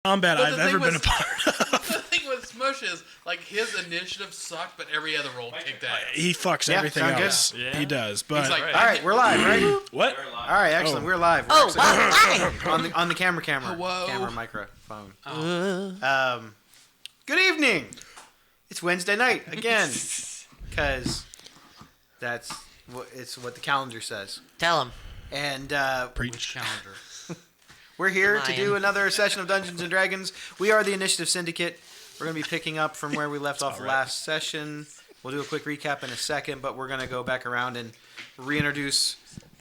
combat But I've the thing ever been a was- part of. The thing with Smush is, like, his initiative sucked, but every other roll kicked ass. He fucks Yeah, everything sound good. else. Yeah. He does. But He's like, All right, we're live, right? what? All right, excellent. Oh. We're live. We're Oh, actually- on the camera. Whoa. Camera microphone. Good evening. It's Wednesday night again, because that's what the calendar says. Tell him. And Preach. Calendar. we're here to Lion. do another session of Dungeons and Dragons. We are the Initiative Syndicate. We're going to be picking up from where we left off last session. We'll do a quick recap in a second, but we're going to go back around and reintroduce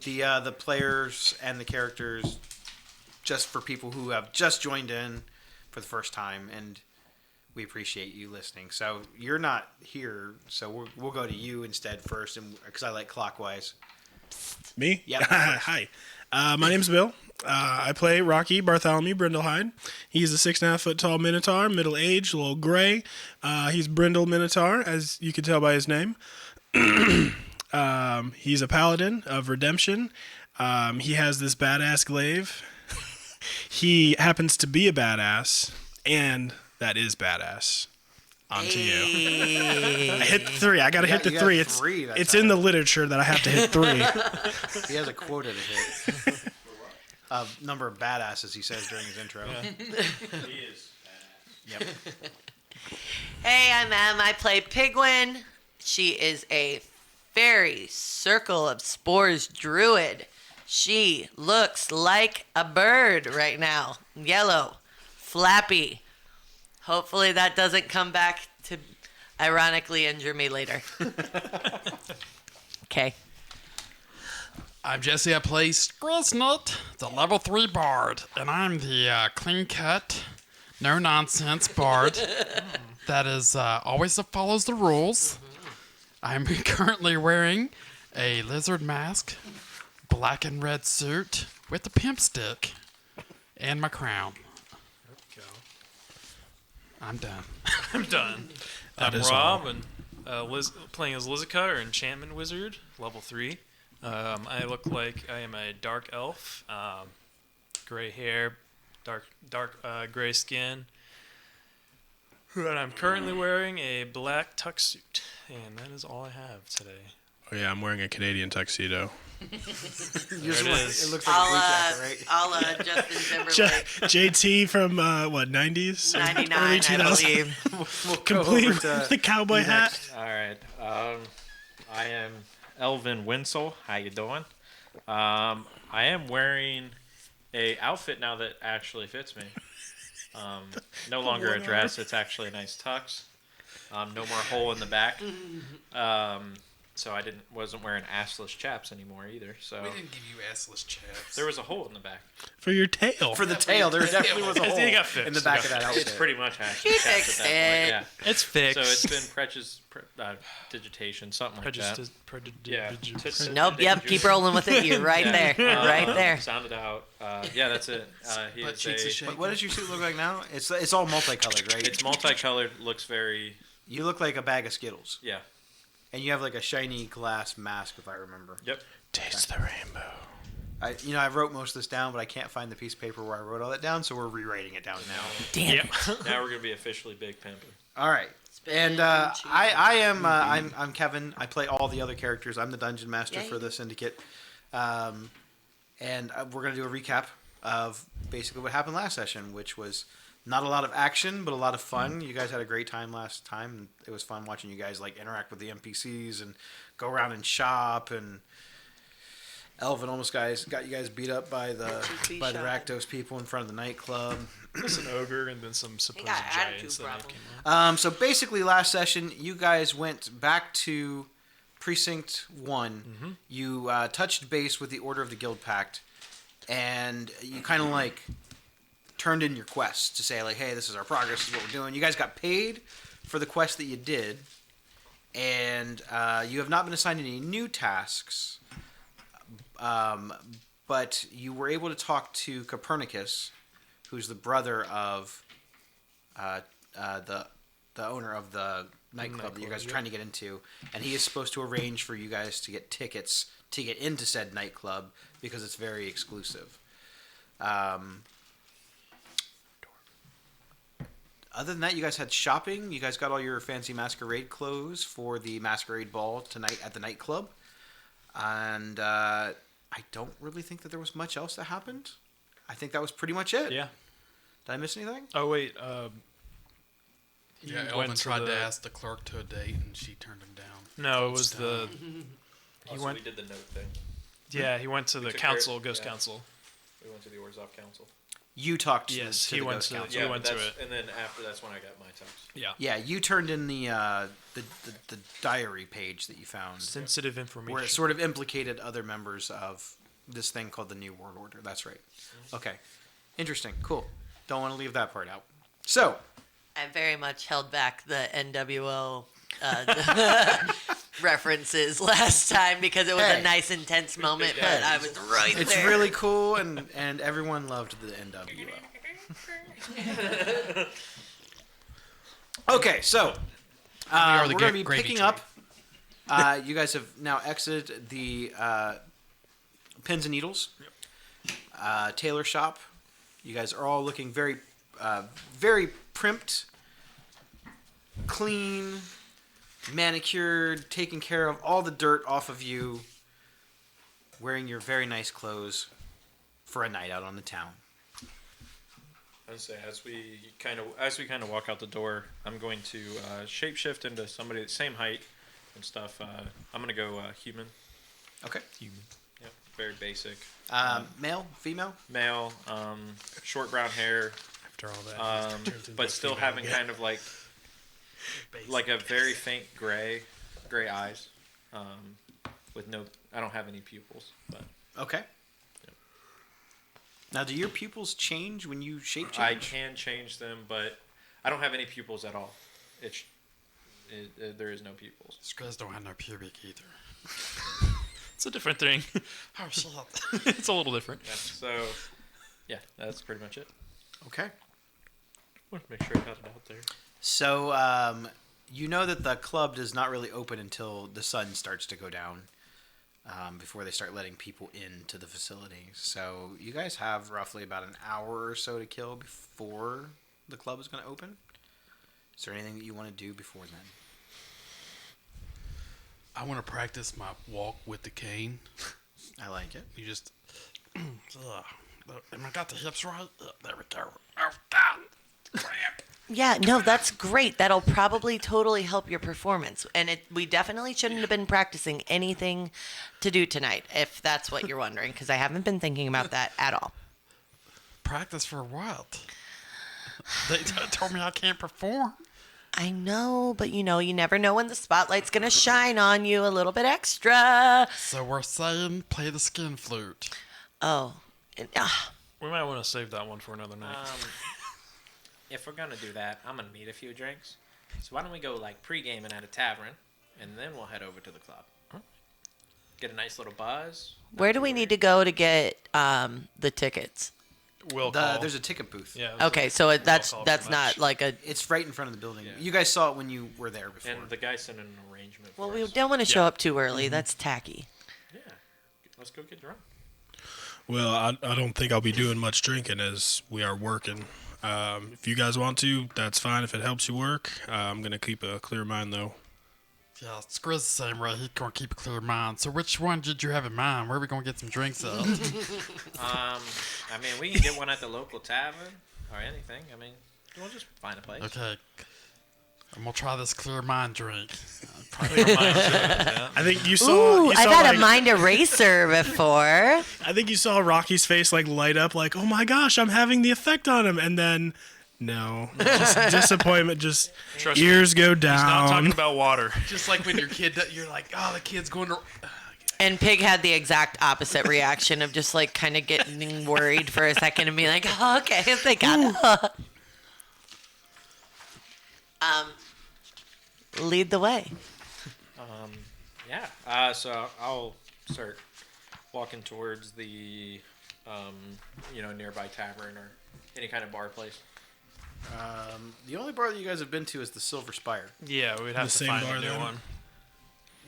the players and the characters just for people who have just joined in for the first time, and we appreciate you listening. So you're not here, so we'll go to you instead first, and because I like clockwise. Me? Yep. Hi. My name's Bill. I play Rocky Bartholomew Brindlehyde. He's a 6.5 foot tall Minotaur, middle aged, a little gray. He's Brindle Minotaur, as you can tell by his name. He's a paladin of redemption. He has this badass glaive. He happens to be a badass, and that is badass. On to you. I hit 3. I gotta hit the you got 3. three that It's time. in the literature that I have to hit 3. He has a quota to hit. Number of badasses, he says during his intro. He is. Yep. Hey, I'm Em. I play Pigwin. She is a fairy circle of spores druid. She looks like a bird right now. Yellow. Flappy. Hopefully that doesn't come back to ironically injure me later. Okay. I'm Jesse. I play Griznut, the level 3 bard, and I'm the clean-cut, no-nonsense bard that is always follows the rules. I'm currently wearing a lizard mask, black and red suit with a pimp stick, and my crown. I'm done. I'm done. That I'm is Rob, and playing as Lizica, or Enchantment Wizard, level 3. I look like I am a dark elf, gray hair, dark gray skin. And I'm currently wearing a black tuxedo, and that is all I have today. Oh, yeah, I'm wearing a Canadian tuxedo. It is. looks like a blue jacket, right? I'll Justin J- Timberlake. JT from, 90s? 99, Early I 2000s. believe. We'll go Complete over to with the cowboy you hat. next. All right. I am Elvin Winsel. How you doing? I am wearing a outfit now that actually fits me. No longer a dress. It's actually a nice tux. No more hole in the back. So I wasn't wearing assless chaps anymore either. So We didn't give you assless chaps. there was a hole in the back. For your tail. For the tail, there definitely was a hole It got fixed. in the back It of got that It's outfit. pretty much assless She chaps fixed at that it. point. It's Yeah. fixed. So it's been digitation, something like that. Yeah. Nope, yep, keep rolling with it. You're right Yeah. there. Right there. Sounded out. Yeah, that's it. He Butt is cheeks are a, shaking. What does your suit look like now? It's all multicolored, right? it's multicolored. Looks very You look like a bag of Skittles, yeah. and you have like a shiny glass mask, if I remember. Yep. Taste the rainbow. I wrote most of this down, but I can't find the piece of paper where I wrote all that down, so we're rewriting it down now. Damn. Yep. Now we're gonna be officially Big Pimper. All right. And I'm Kevin. I play all the other characters. I'm the dungeon master Yeah, for you the syndicate, and we're gonna do a recap of basically what happened last session, which was not a lot of action, but a lot of fun. You guys had a great time last time. It was fun watching you guys like interact with the NPCs and go around and shop. And Elvin almost got you guys beat up by the NPC by the shopping. Rakdos people in front of the nightclub. There's an ogre and then some supposed got attitude giants that problem. came out. So basically, last session, you guys went back to Precinct 1. Mm-hmm. You touched base with the Order of the Guild Pact, and you kind of like turned in your quests to say, like, hey, this is our progress, this is what we're doing. You guys got paid for the quest that you did, and you have not been assigned any new tasks, but you were able to talk to Copernicus, who's the brother of the owner of the nightclub that you guys are trying to get into, and he is supposed to arrange for you guys to get tickets to get into said nightclub because it's very exclusive. Other than that, you guys had shopping. You guys got all your fancy masquerade clothes for the masquerade ball tonight at the nightclub. And I don't really think that there was much else that happened. I think that was pretty much it. Yeah. Did I miss anything? Oh wait. Yeah, went Elvin to tried the- to ask the cleric to a date, and she turned him down. No, it was the. He Also, went. we did the note thing. Yeah, he went to the took council, care- Ghost yeah. Council. We went to the Orzhov Council. You talked to, Yes, to he the went Ghost to- Council. he went to that's, it. and then after that's when I got my text. Yeah. Yeah, you turned in the diary page that you found, Sensitive information. where it sort of implicated other members of this thing called the New World Order. That's right. Okay, interesting. Cool. Don't want to leave that part out. So, I very much held back the NWO references last time because it was Hey. a nice, intense moment, but I was right it's there. really cool, and everyone loved the NWO. Okay, so are the we're going to be gravy picking train. up. You guys have now exited the pins and needles tailor shop. You guys are all looking very, very primped, clean, manicured, taking care of all the dirt off of you, wearing your very nice clothes for a night out on the town. I would say as we kind of walk out the door, I'm going to shapeshift into somebody the same height and stuff. I'm gonna go human. Okay. Yep, very basic. Male, female. Male, short brown hair, After all that, turns into but a still female having again. kind of like a very faint gray eyes, with no. I don't have any pupils, but Okay. Now, do your pupils change when you shape I change? can change them, but I don't have any pupils at all. There is no pupils. Scrubs don't have no pubic either. It's a different thing. Oh, shit. It's a little different. Yeah, so, yeah, that's pretty much it. Okay. Want to make sure I got it out there. So, you know that the club does not really open until the sun starts to go down, before they start letting people into the facility. So, you guys have roughly about an hour or so to kill before the club is going to open. Is there anything that you want to do before then? I want to practice my walk with the cane. I like it. You just. Am I got the hips right? There we go. Oh, God. Crap. Yeah, no, that's great. That'll probably totally help your performance. And we definitely shouldn't have been practicing anything to do tonight, if that's what you're wondering, because I haven't been thinking about that at all. Practice for what? They told me I can't perform. I know, but you never know when the spotlight's going to shine on you a little bit extra. So we're saying play the skin flute. Oh. We might want to save that one for another night. If we're gonna do that, I'm gonna need a few drinks. So why don't we go like pre-gaming at a tavern, and then we'll head over to the club. Get a nice little buzz. Where do we need to go to get the tickets? Will call. There's a ticket booth. Yeah. Okay, so that's call that's pretty not much. like a. It's right in front of the building. Yeah. You guys saw it when you were there before. And the guy sent an arrangement. Well, for we us. don't want to show up too early. That's tacky. Yeah, let's go get drunk. Well, I don't think I'll be doing much drinking as we are working. If you guys want to, that's fine. If it helps you work, I'm going to keep a clear mind, though. Yeah, Scrub's the same way. He's gonna keep a clear mind. So which one did you have in mind? Where are we gonna get some drinks at? I mean, we can get one at the local tavern or anything. I mean, we'll just find a place. Okay. I'm gonna try this clear mind drink. I think you saw. Ooh, you I've saw, had like, a mind eraser before. I think you saw Rocky's face like light up, like, "Oh my gosh, I'm having the effect on him," and then no, just disappointment. Just Trust me, ears go He's not down. talking about water. Just like when your kid, you're like, oh, the kid's going to. And Pig had the exact opposite reaction of just like kind of getting worried for a second and being like, oh, okay, they got it. Lead the way. Yeah. So I'll start walking towards the, nearby tavern or any kind of bar place. The only bar that you guys have been to is the Silver Spire. Yeah, we'd have The to same find bar a new then? one.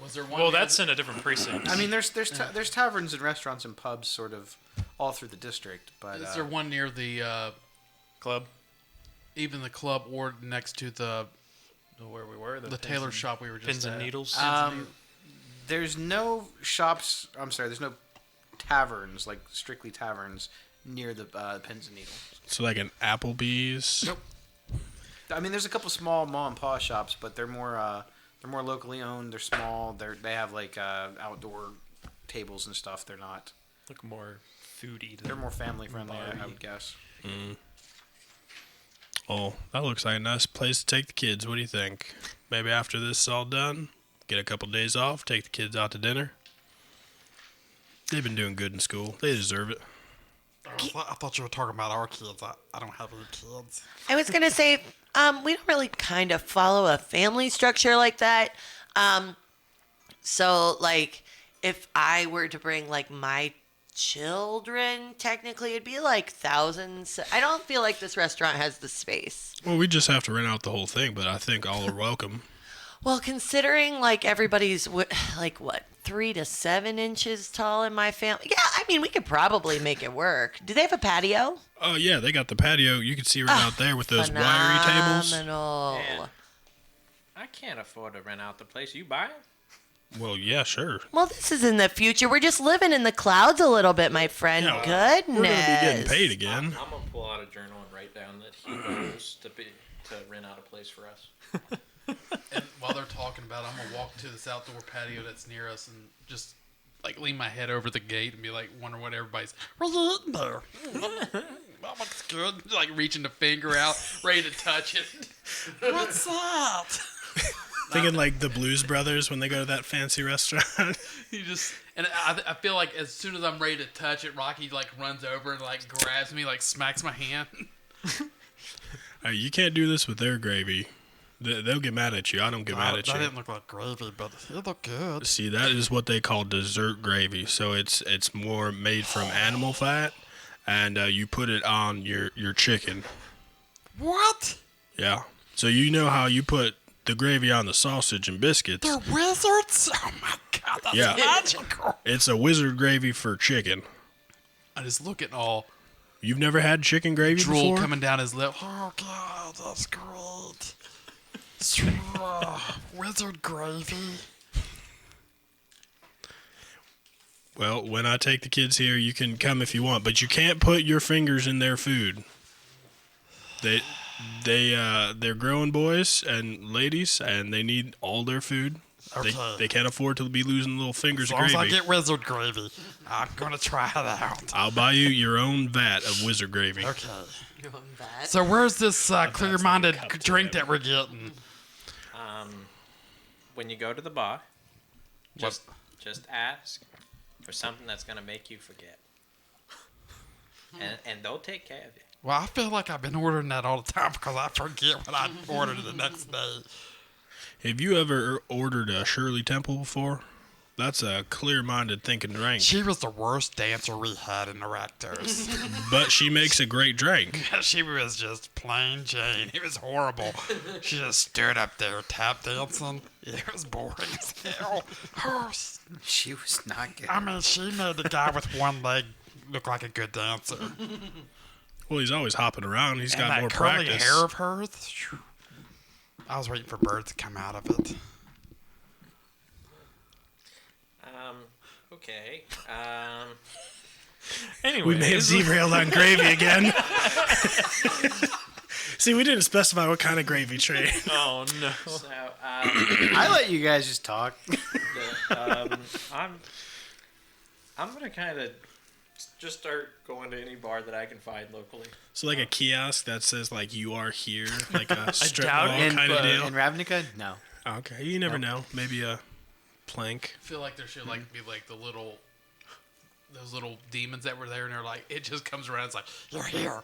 Was there one? Well, that's in a different precinct. I mean, there's taverns and restaurants and pubs sort of all through the district, but Is there one near the club. even the club or next to the Where we were, the tailor shop we were just Pins at. and needles. There's no shops. I'm sorry. There's no taverns, like strictly taverns, near the Pins and Needles. So like an Applebee's. Nope. I mean, there's a couple small mom and pop shops, but they're more locally owned. They're small. They have like outdoor tables and stuff. They're not. Look more foodie. They're more family friendly, I would guess. Oh, that looks like a nice place to take the kids. What do you think? Maybe after this is all done, get a couple days off, take the kids out to dinner. They've been doing good in school. They deserve it. I thought you were talking about our kids. I don't have any kids. I was gonna say, we don't really kind of follow a family structure like that. So like, if I were to bring like my children, technically it'd be like thousands. I don't feel like this restaurant has the space. Well, we just have to rent out the whole thing, but I think all are welcome. Well, considering like everybody's like what 3 to 7 inches tall in my family, yeah, I mean we could probably make it work. Do they have a patio? Oh, yeah, they got the patio. You can see right out there with those winery tables. Phenomenal. Man, I can't afford to rent out the place. You buy it? Well, yeah, sure. Well, this is in the future. We're just living in the clouds a little bit, my friend. Yeah, Goodness. We're going to be getting paid again. I'm gonna pull out a journal and write down that he knows to rent out a place for us. And while they're talking about it, I'm gonna walk to this outdoor patio that's near us and just like lean my head over the gate and be like, wonder what everybody's. What you eating there? That looks good. Like reaching the finger out, ready to touch it. What's that? Thinking like the Blues Brothers when they go to that fancy restaurant. You just and I feel like as soon as I'm ready to touch it, Rocky like runs over and like grabs me, like smacks my hand. You can't do this with their gravy. They'll get mad at you. I don't get mad at That you. didn't look like gravy, but it looked good. See, that is what they call dessert gravy. So it's more made from animal fat, and you put it on your chicken. What? Yeah. So you know how you put the gravy on the sausage and biscuits. They're wizards? Oh my god, that's Yeah. magical. It's a wizard gravy for chicken. I just look at all You've never had chicken gravy drool before? coming down his lip. Oh god, that's great. Wizard gravy. Well, when I take the kids here, you can come if you want, but you can't put your fingers in their food. They're growing boys and ladies, and they need all their food. Okay. They can't afford to be losing little fingers As of long as I gravy. get wizard gravy, I'm gonna try it out. I'll buy you your own vat of wizard gravy. Okay. That. So where's this clear-minded cup to drink them. that we're getting? When you go to the bar, just ask for something that's gonna make you forget, and they'll take care of you. Well, I feel like I've been ordering that all the time because I forget what I ordered the next day. Have you ever ordered a Shirley Temple before? That's a clear-minded thinking drink. She was the worst dancer we had in the Raptors. But she makes a great drink. She was just plain Jane. It was horrible. She just stood up there tap dancing. It was boring as hell. She was not good. I mean, she made the guy with one leg look like a good dancer. Well, he's always hopping around. He's And got that more curly practice. hair of hers. Phew. I was waiting for birds to come out of it. Okay. Anyway, We may have derailed on gravy again. See, we didn't specify what kind of gravy tray. Oh no. So I let you guys just talk. I'm gonna kind of just start going to any bar that I can find locally. So like a kiosk that says like "You are here," like a strip doubt mall it, kind of deal. In Ravnica? No. Okay, you never know. Maybe a plank. I feel like there should like be like those little demons that were there, and they're like, it just comes around. It's like, You're here.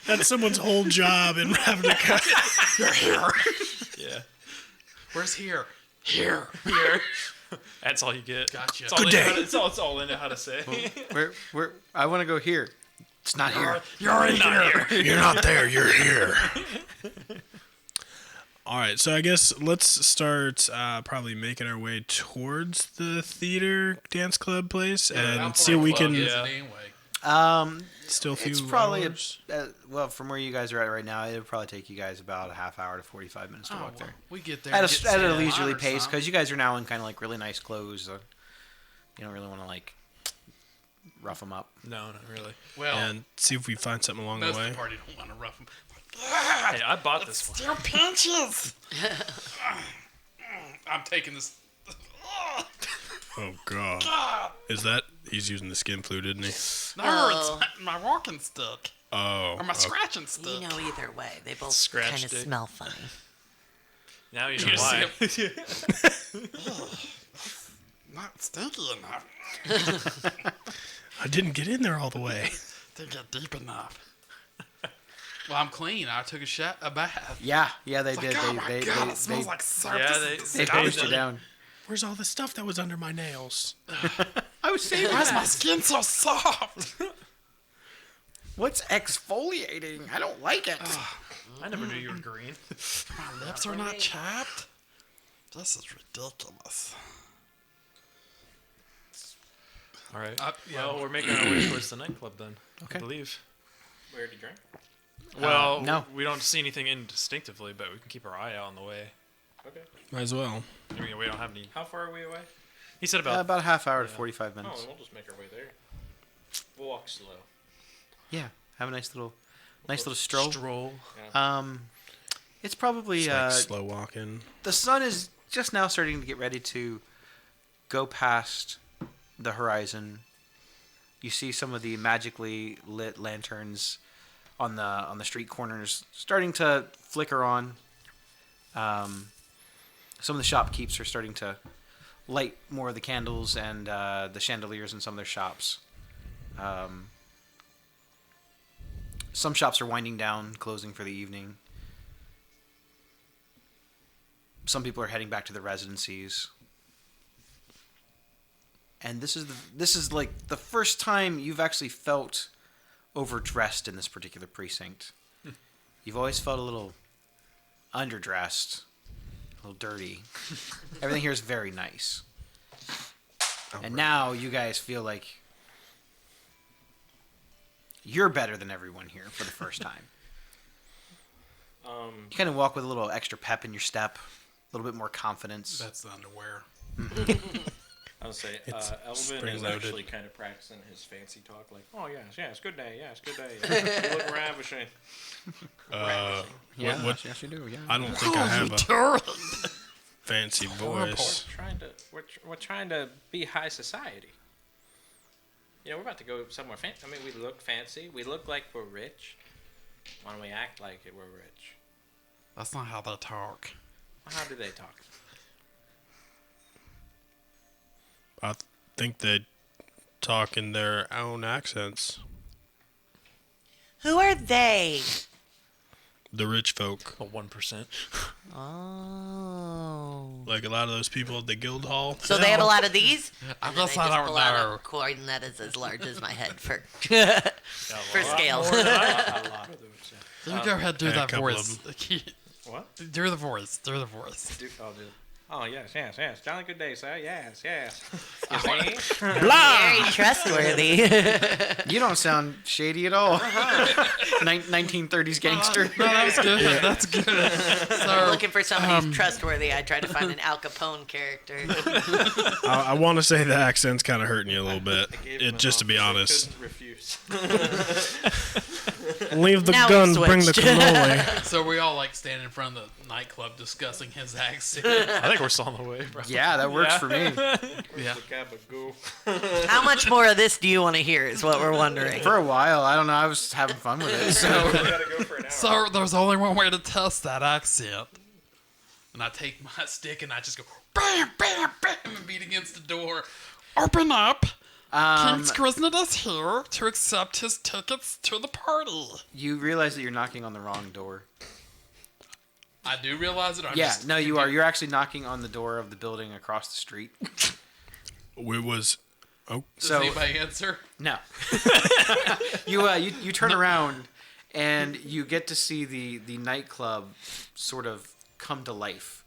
That's someone's whole job in Ravnica. You're here. Yeah. where's here? Here. Here. That's all you get. Gotcha. It's all Good they know day. how to- It's all they know how to say. Where? I want to go here. It's not here. You're in here. You're not there. You're here. All right, so I guess let's start probably making our way towards the theater dance club place and Outdoor see what we club can. is Yeah. it anyway. Still a few It's probably hours. well, from where you guys are at right now, it would probably take you guys about a half hour to 45 minutes to walk there. We get there At and get a some leisurely wine or pace, something. because you guys are now in kind of like really nice clothes. So you don't really want to like rough them up. No, not really. Well, And see if we find something along most the of way. the party don't want to rough them. Hey, I bought this one. Still pinches. I'm taking this. Oh God. Is that he's using the skin flu, didn't he? No, Oh. it's my walking stick. Oh. Or my scratching stick. You know, either way, they both Scratch kind of dick. smell funny. Now you You know why. see Not stinky enough. I didn't get in there all the way. Didn't get deep enough. Well, I'm clean. I took a bath. Yeah, they It's did. like, oh my They God, it smells like soap. Yeah, they pushed you down. Where's all the stuff that was under my nails? I was saying, Why is my skin so soft? what's exfoliating? I don't like it. I never knew you were green. My lips are not chapped. This is ridiculous. All right. Yeah. Well, we're making our way towards the nightclub then. Okay. I believe. Where to drink? Well, no. we don't see anything indistinctively, but we can keep our eye out on the way. Okay. Might as well. I mean, we don't have any. How far are we away? He said About about. a half hour to 45 Oh, minutes. we'll just make our way there. We'll walk slow. Yeah, have a nice little stroll. Stroll. It's probably It's like slow walking. the sun is just now starting to get ready to go past the horizon. You see some of the magically lit lanterns on the street corners starting to flicker on. Some of the shopkeepers are starting to light more of the candles and the chandeliers in some of their shops. Some shops are winding down, closing for the evening. Some people are heading back to their residencies. And this is like the first time you've actually felt overdressed in this particular precinct. You've always felt a little underdressed, a little dirty. Everything here is very nice. And now you guys feel like you're better than everyone here for the first time. You kind of walk with a little extra pep in your step, a little bit more confidence. That's the underwear. I would say It's Elvin spring is loaded. actually kind of practicing his fancy talk, like, "Oh yes, good day, good day. You look ravishing." Yeah, what- yes you do. Yeah. I don't think I have a Turd. fancy voice. We're trying to be high society. You know, we're about to go somewhere fancy. I mean, we look fancy. We look like we're rich. Why don't we act like we're rich? That's not how they talk. How do they talk? I think they talk in their own accents. Who are they? The rich folk. A 1%. Oh. Like a lot of those people at the guild hall. So they have a lot of these? I And then guess I I just don't pull out know. a coin that is as large as my head for for lot scale. A lot of those. You go ahead, do yeah, a that couple voice. What? Do the voice. Do the voice. Oh yes. Jolly good day, sir. Yes. You see? Very trustworthy. You don't sound shady at all. 1930s gangster. No, that was good. That's good. So, Looking for somebody who's trustworthy. I tried to find an Al Capone character. I want to say the accent's kind of hurting you a little bit. Just to be honest. Couldn't refuse. Leave the Now gun, we've bring the switched. So cannoli. we all like standing in front of the nightclub discussing his accent. I think we're still on the way, bro. Yeah, that works for me. Yeah. How much more of this do you want to hear? Is what we're wondering. For a while, I don't know. I was having fun with it. So so there's only one way to test that accent. And I take my stick and I just go bam, bam, bam, and beat against the door. Open up. King's Grisnet is here to accept his tickets to the party. you realize that you're knocking on the wrong door. I do realize it. Or I'm Yeah, just no, you are. You're actually knocking on the door of the building across the street. It was. Oh, Does So anybody answer? no, you turn around and you get to see the nightclub sort of come to life.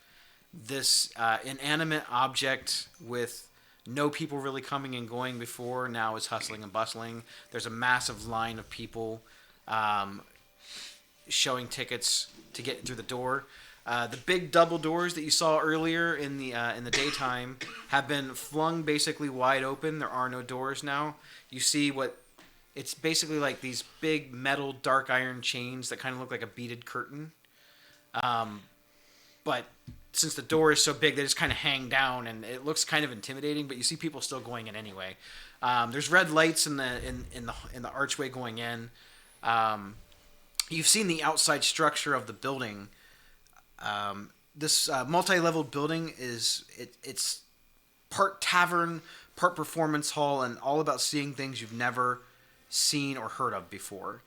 This inanimate object with no people really coming and going before. Now is hustling and bustling. There's a massive line of people showing tickets to get through the door. The big double doors that you saw earlier in the daytime have been flung basically wide open. There are no doors now. You see what it's basically like these big metal dark iron chains that kind of look like a beaded curtain. But since the door is so big, they just kind of hang down, and it looks kind of intimidating. But you see people still going in anyway. There's red lights in the archway going in. You've seen the outside structure of the building. This multi-leveled building it's part tavern, part performance hall, and all about seeing things you've never seen or heard of before.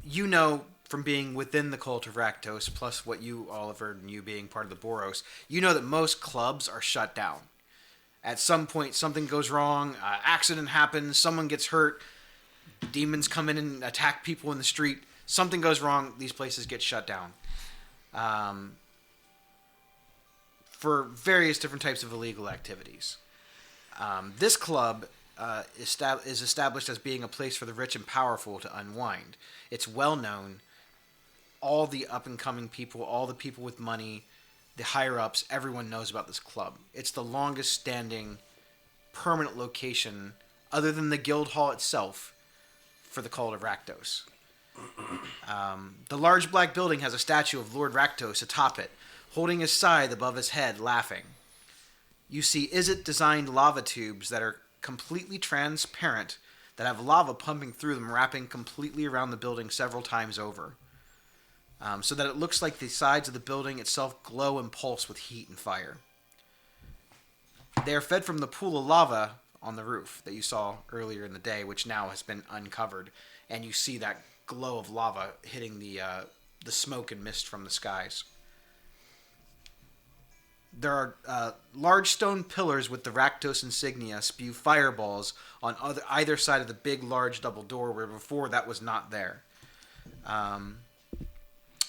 You know from being within the cult of Rakdos, plus what you, Oliver, and you being part of the Boros, you know that most clubs are shut down. At some point, something goes wrong, accident happens, someone gets hurt, demons come in and attack people in the street, something goes wrong, these places get shut down. For various different types of illegal activities. This club is established as being a place for the rich and powerful to unwind. It's well known. All the up-and-coming people, all the people with money, the higher-ups, everyone knows about this club. It's the longest-standing permanent location, other than the guild hall itself, for the cult of Rakdos. The large black building has a statue of Lord Rakdos atop it, holding his scythe above his head, laughing. You see Izzet-designed lava tubes that are completely transparent, that have lava pumping through them, wrapping completely around the building several times over. So that it looks like the sides of the building itself glow and pulse with heat and fire. They are fed from the pool of lava on the roof that you saw earlier in the day, which now has been uncovered, and you see that glow of lava hitting the smoke and mist from the skies. There are large stone pillars with the Rakdos insignia spew fireballs on either side of the big, large double door, where before that was not there.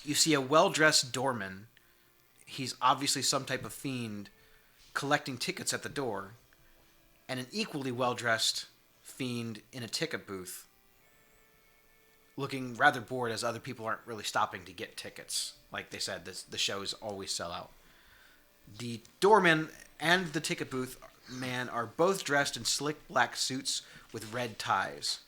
You see a well-dressed doorman. He's obviously some type of fiend collecting tickets at the door, and an equally well-dressed fiend in a ticket booth, looking rather bored as other people aren't really stopping to get tickets. Like they said, the shows always sell out. The doorman and the ticket booth man are both dressed in slick black suits with red ties.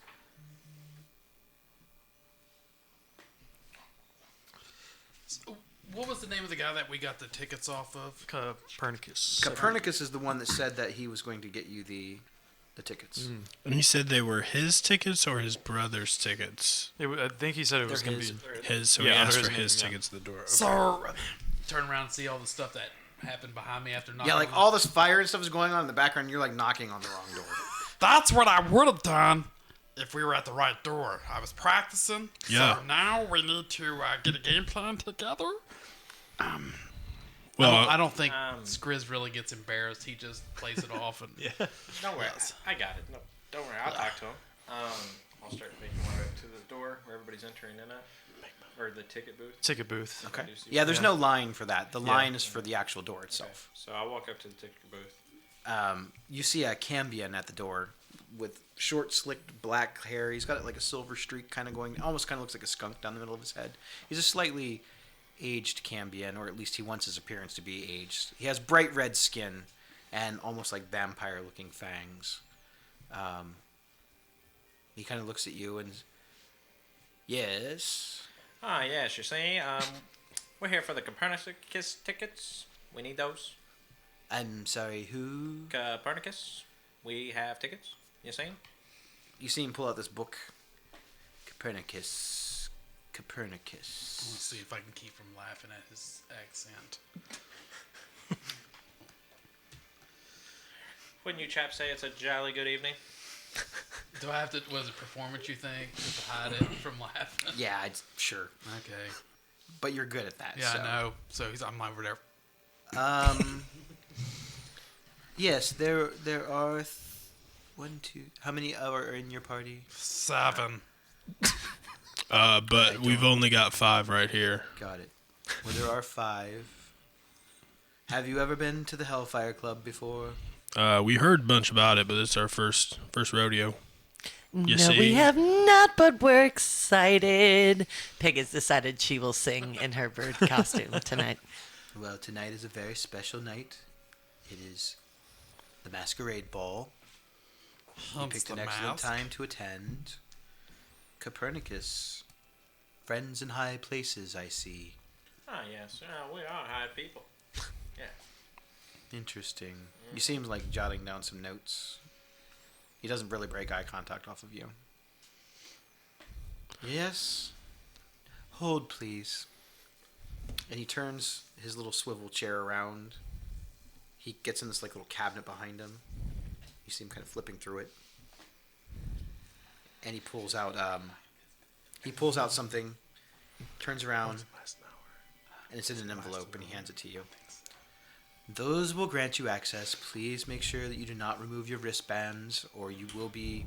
What was the name of the guy that we got the tickets off of? Copernicus. Copernicus is the one that said that he was going to get you the tickets. And he said they were his tickets or his brother's tickets? I think he said it was They're going to his. be His, so Yeah, he asked under for his his name, tickets at the door. Okay. So, turn around and see all the stuff that happened behind me after knocking. Yeah, like on all this fire and stuff is going on in the background. You're like knocking on the wrong door. That's what I would have done if we were at the right door. I was practicing. Yeah. So now we need to get a game plan together. Well, I don't think Skriz really gets embarrassed. He just plays it off and Don't worry, I got it. No, don't worry, I'll talk to him. I'll start making my way to the door where everybody's entering in at, or the ticket booth. ticket booth. Okay. Do you see Yeah, what- there's no line for that. The line is for the actual door itself. So I'll walk up to the ticket booth. You see a Cambion at the door with short, slicked black hair. He's got like a silver streak kind of going, almost kind of looks like a skunk down the middle of his head. He's a slightly aged Cambion, or at least he wants his appearance to be aged. He has bright red skin and almost like vampire-looking fangs. He kind of looks at you and, yes. Ah, yes, you see, we're here for the Copernicus tickets. We need those. I'm sorry, who? Copernicus, we have tickets. You see? You see him pull out this book. Copernicus. let's see if I can keep from laughing at his accent. Wouldn't you chaps say it's a jolly good evening? Do I have to? Was it performance? You think to hide it from laughing? Yeah, sure. Okay. But you're good at that. Yeah, so. I know. So I'm over there. Yes, there are one, two. How many are in your party? 7. but we've only got 5 right here. Got it. Well, there are 5. Have you ever been to the Hellfire Club before? We heard a bunch about it, but it's our first rodeo. You No, see? we have not, but we're excited. Pig has decided she will sing in her bird costume tonight. Well, tonight is a very special night. It is the masquerade ball. You Hence picked the an excellent mask. time to attend. Copernicus. Friends in high places, I see. Ah, yes. We are high people. Yeah. Interesting. You see him like jotting down some notes. He doesn't really break eye contact off of you. Yes. Hold, please. And he turns his little swivel chair around. He gets in this like little cabinet behind him. You see him kind of flipping through it. And he pulls out something, turns around, and it's in an envelope, and he hands it to you. Those will grant you access. Please make sure that you do not remove your wristbands, or you will be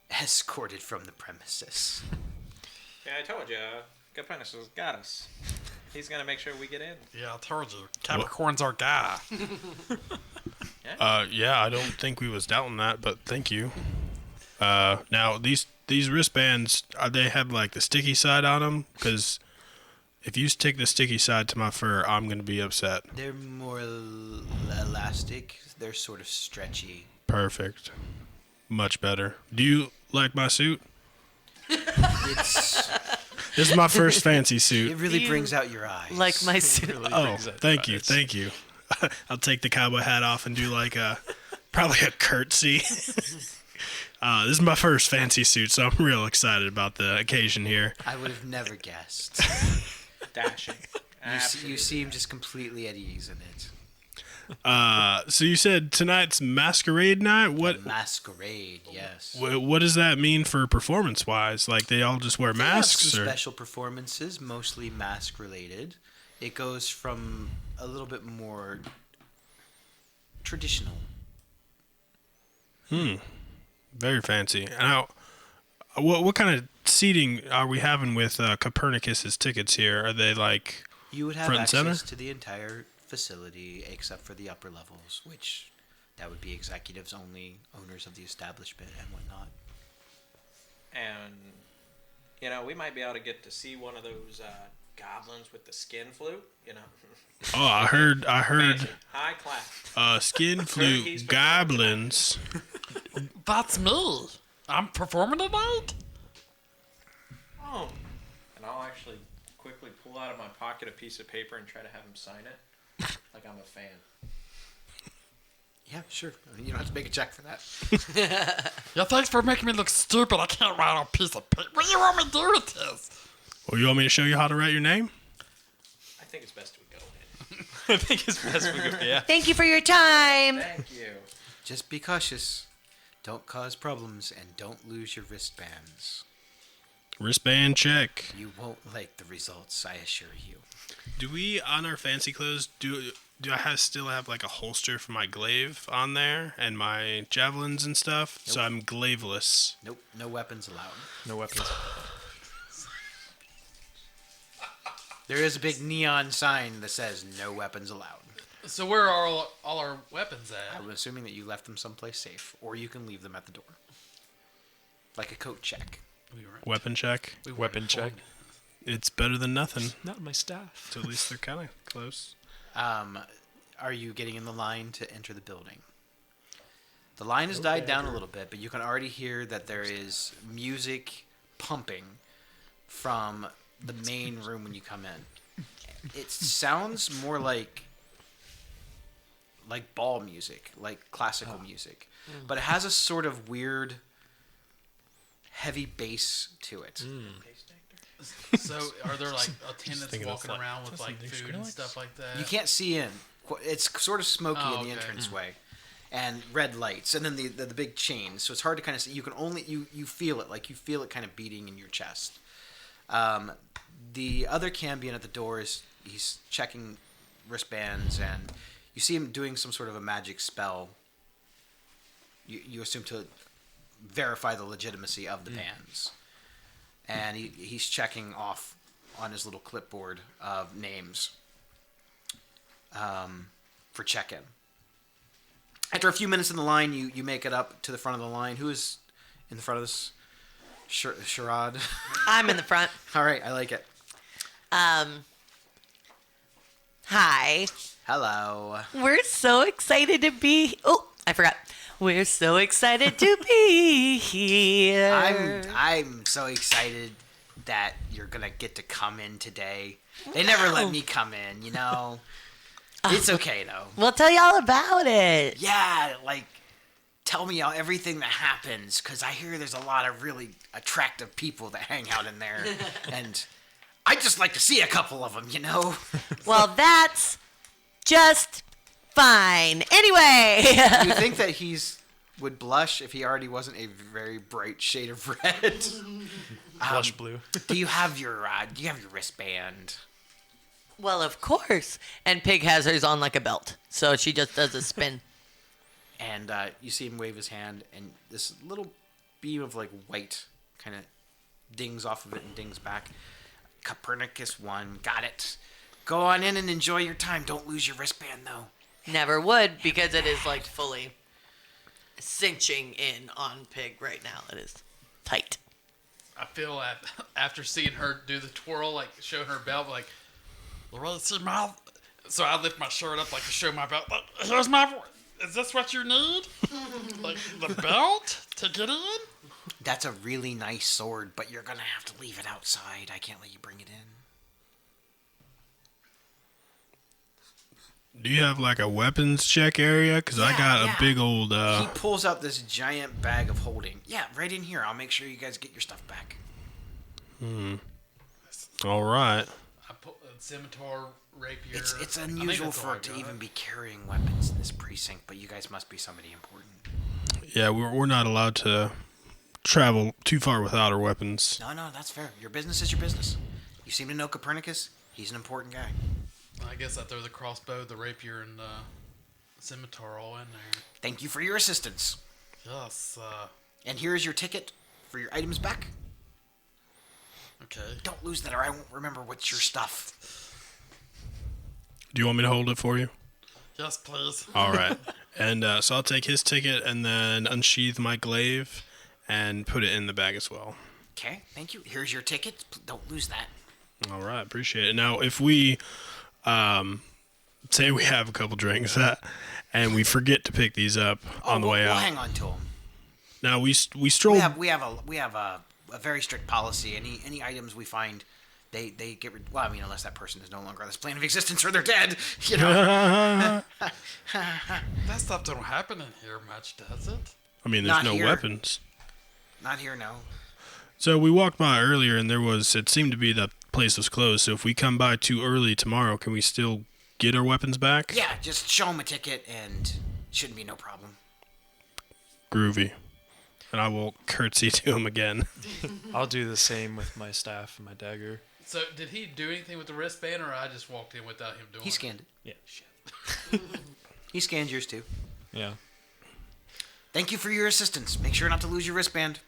escorted from the premises. Yeah, I told you. Copernicus got us. He's gonna make sure we get in. Yeah, I told you. Capricorn's our guy. Yeah, I don't think we was doubting that, but thank you. Now these wristbands, they have like the sticky side on them? Because if you stick the sticky side to my fur, I'm gonna be upset. They're more elastic. They're sort of stretchy. Perfect. Much better. Do you like my suit? It's This is my first fancy it suit. really You brings out your eyes. Like my suit. Oh, thank you. I'll take the cowboy hat off and do like probably a curtsy. This is my first fancy suit, so I'm real excited about the occasion here. I would have never guessed. Dashing. You seem just completely at ease in it. So you said tonight's masquerade night. What Masquerade, yes. what does that mean for performance wise? Like they all just wear They have masks, some or special performances, mostly mask related. It goes from a little bit more traditional. very fancy? Now, what kind of seating are we having with Copernicus's tickets here? Are they like You would have front and access center? to the entire facility except for the upper levels, which that would be executives only, owners of the establishment and whatnot. And, we might be able to get to see one of those goblins with the skin flute, Oh, I heard Fancy. High class. skin Turkeys flute for goblins. That's me. I'm performing tonight. Oh. And I'll actually quickly pull out of my pocket a piece of paper and try to have him sign it. Like I'm a fan. Yeah, sure. You don't have to make a check for that. Yeah, thanks for making me look stupid. I can't write on a piece of paper. What do you want me to do with this? Well, you want me to show you how to write your name? I think it's best we go in. I think it's best we go. Yeah. Thank you for your time. Thank you. Just be cautious. Don't cause problems and don't lose your wristbands. Wristband check. You won't like the results, I assure you. Do we on our fancy clothes do I still have like a holster for my glaive on there and my javelins and stuff? So I'm glaiveless. Nope, no weapons allowed. No weapons. There is a big neon sign that says no weapons allowed. So where are all our weapons at? I'm assuming that you left them someplace safe, or you can leave them at the door. Like a coat check. Weapon check. Weapon check. It's better than nothing. Not my staff. So at least they're kind of close. Are you getting in the line to enter the building? The line has died down a little bit, but you can already hear that there is music pumping from the main room when you come in. It sounds more like ball music, like classical music, but it has a sort of weird heavy bass to it. So are there like attendants thinking walking it's like- around with like something food and Skrillex? stuff like that? You can't see in. It's sort of smoky Oh, in the okay. entranceway, and red lights, and then the big chains. So it's hard to kind of see. You can only you feel it, like you feel it kind of beating in your chest. The other Cambion at the door he's checking wristbands, and you see him doing some sort of a magic spell. You assume to verify the legitimacy of the bands, and he's checking off on his little clipboard of names. For check-in. after a few minutes in the line, you make it up to the front of the line. Who is in the front of this charade? I'm in the front. All right, I like it. Hi. Hello. We're so excited to be. Oh, I forgot. We're so excited to be here. I'm so excited that you're gonna get to come in today. They never let me come in, you know. It's okay though. We'll tell you all about it. Yeah, like tell me everything that happens, because I hear there's a lot of really attractive people that hang out in there, and I'd just like to see a couple of them, you know. Well, that's just fine. Anyway. You think that would blush if he already wasn't a very bright shade of red? Blush blue. Do you have your wristband? Well, of course. And Pig has hers on like a belt, so she just does a spin. And you see him wave his hand, and this little beam of like white kind of dings off of it and dings back. Copernicus 1, got it. Go on in and enjoy your time. Don't lose your wristband, though. Never would, because it is like fully cinching in on Pig right now. It is tight. I feel that after seeing her do the twirl, like showing her belt, like, you ready to see my? So I lift my shirt up like to show my belt. Like, here's my. Is this what you need? Like the belt to get in? That's a really nice sword, but you're gonna have to leave it outside. I can't let you bring it in. Do you have like a weapons check area? Because I got a big old. He pulls out this giant bag of holding. Yeah, right in here. I'll make sure you guys get your stuff back. All right. I put a scimitar, rapier. It's unusual for it to even be carrying weapons in this precinct, but you guys must be somebody important. Yeah, we're not allowed to travel too far without our weapons. No, that's fair. Your business is your business. You seem to know Copernicus. He's an important guy. I guess I throw the crossbow, the rapier, and scimitar all in there. Thank you for your assistance. Yes. And here's your ticket for your items back. Okay. Don't lose that or I won't remember what's your stuff. Do you want me to hold it for you? Yes, please. All right. And so I'll take his ticket and then unsheath my glaive and put it in the bag as well. Okay, thank you. Here's your ticket. Don't lose that. All right, appreciate it. Now, if we say we have a couple drinks and we forget to pick these up on the way we'll out. Hang on to them. Now we stroll. We have a very strict policy. Any items we find, they get rid. Well, I mean, unless that person is no longer on this plane of existence or they're dead, you know. That stuff don't happen in here much, does it? I mean, there's Not no here. weapons. Not here, no. So we walked by earlier, and it seemed to be the place was closed. So if we come by too early tomorrow, can we still get our weapons back? Yeah, just show them a ticket and shouldn't be no problem. Groovy. And I will curtsy to him again. I'll do the same with my staff and my dagger. So did he do anything with the wristband, or I just walked in without him doing He it? scanned it. Yeah, shit. He scanned yours too. Yeah. Thank you for your assistance. Make sure not to lose your wristband.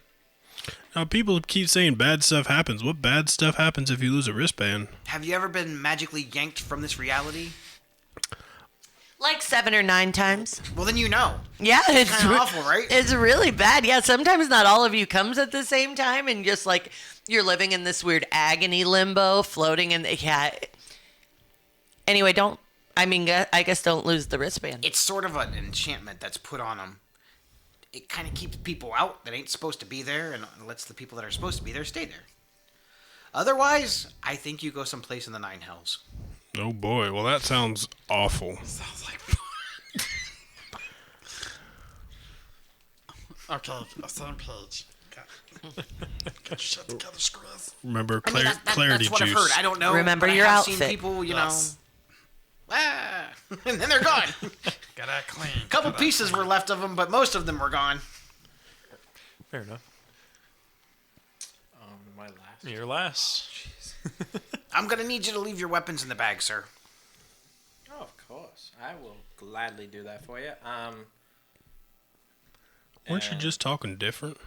Now, people keep saying bad stuff happens. What bad stuff happens if you lose a wristband? Have you ever been magically yanked from this reality? Like 7 or 9 times. Well, then you know. Yeah, it's Kind of awful, right? It's really bad. Yeah, sometimes not all of you comes at the same time, and just like you're living in this weird agony limbo, floating in the Anyway, I guess don't lose the wristband. It's sort of an enchantment that's put on them. It kind of keeps people out that ain't supposed to be there and lets the people that are supposed to be there stay there. Otherwise, I think you go someplace in the 9 hells. Oh boy, well that sounds awful. Sounds like fun. Okay, same page. Get your shit together, Scruz. Remember, I mean, clarity that's what juice. I've heard. I don't know. Remember but I your have outfit. Seen people, Yes. and then they're gone. Got that clean. A couple pieces were left of them, but most of them were gone. Fair enough. My last. You're last. I'm gonna need you to leave your weapons in the bag, sir. Oh, of course. I will gladly do that for you. Weren't you just talking different?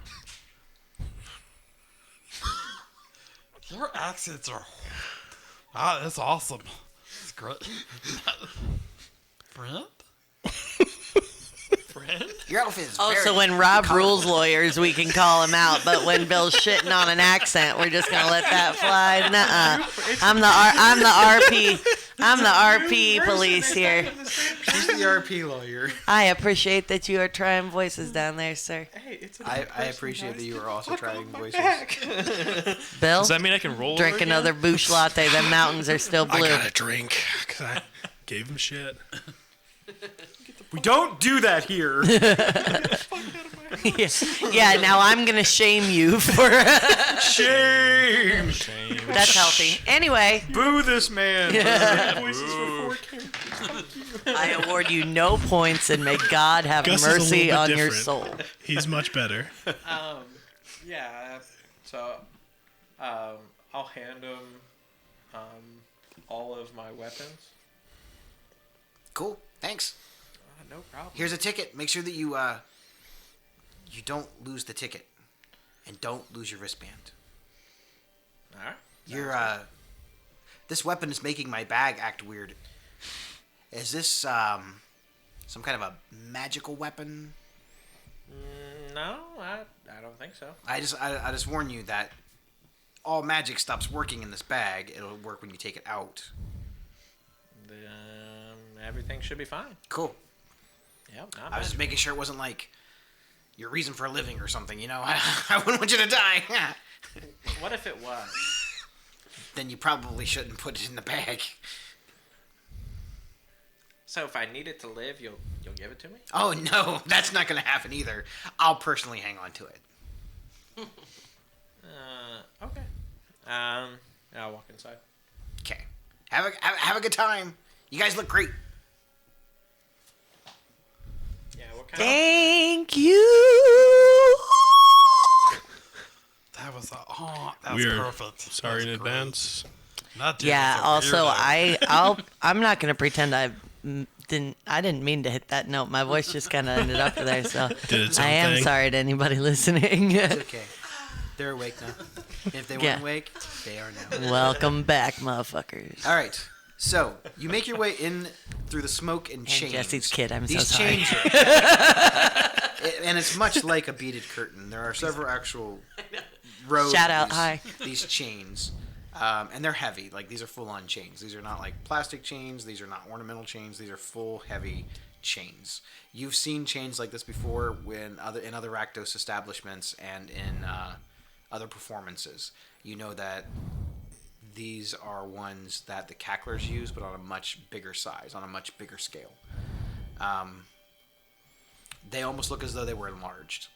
Your accents are. Ah, that's awesome. It's great. Brent? Friend. Your outfit is Oh, very so when Rob colorful. rules lawyers, we can call him out, but when Bill's shitting on an accent, we're just gonna let that fly. Nuh-uh. I'm the RP police here. She's the RP lawyer. I appreciate that you are trying voices down there, sir. Hey, it's I appreciate that you are also trying voices. Bill, Does that mean I can roll? drink over again? another boosh latte. The mountains are still I blue. got a drink because I gave him shit. We don't do that here. Yeah, now I'm gonna shame you for. Shame. Shame. That's healthy. Anyway, Boo this man. I award you no points, and may God have Gus is a mercy little on bit your different. soul. He's much better. Yeah. So, I'll hand him all of my weapons. Cool. Thanks. No problem. Here's a ticket. Make sure that you don't lose the ticket, and don't lose your wristband. All right. Your this weapon is making my bag act weird. Is this some kind of a magical weapon? No, I don't think so. I just warn you that all magic stops working in this bag. It'll work when you take it out. Everything should be fine. Cool. Yep. I was just making sure it wasn't like your reason for a living or something. You know, I wouldn't want you to die. What if it was? Then you probably shouldn't put it in the bag. So if I need it to live, you'll give it to me? Oh no, that's not gonna happen either. I'll personally hang on to it. Okay. I'll walk inside. Okay. Have a good time. You guys look great. Yeah. What kind Thank you. That was that was We're perfect. sorry in That was great. advance. Not doing Yeah. it so Also, weirdo. I'm not gonna pretend I didn't mean to hit that note. My voice just kind of ended up there. So Did its I own am thing. sorry to anybody listening. It's okay. They're awake now. If they weren't Yeah. awake, they are now. Welcome back, motherfuckers. All right. So you make your way in through the smoke and chains. Jesse's kid, I'm so These sorry. chains and it's much like a beaded curtain. There are several actual rows. Shout of out, these, hi. These chains, and they're heavy. Like these are full-on chains. These are not like plastic chains. These are not ornamental chains. These are full, heavy chains. You've seen chains like this before in other Rakdos establishments and in other performances. You know that these are ones that the cacklers use, but on a much bigger size, on a much bigger scale. They almost look as though they were enlarged.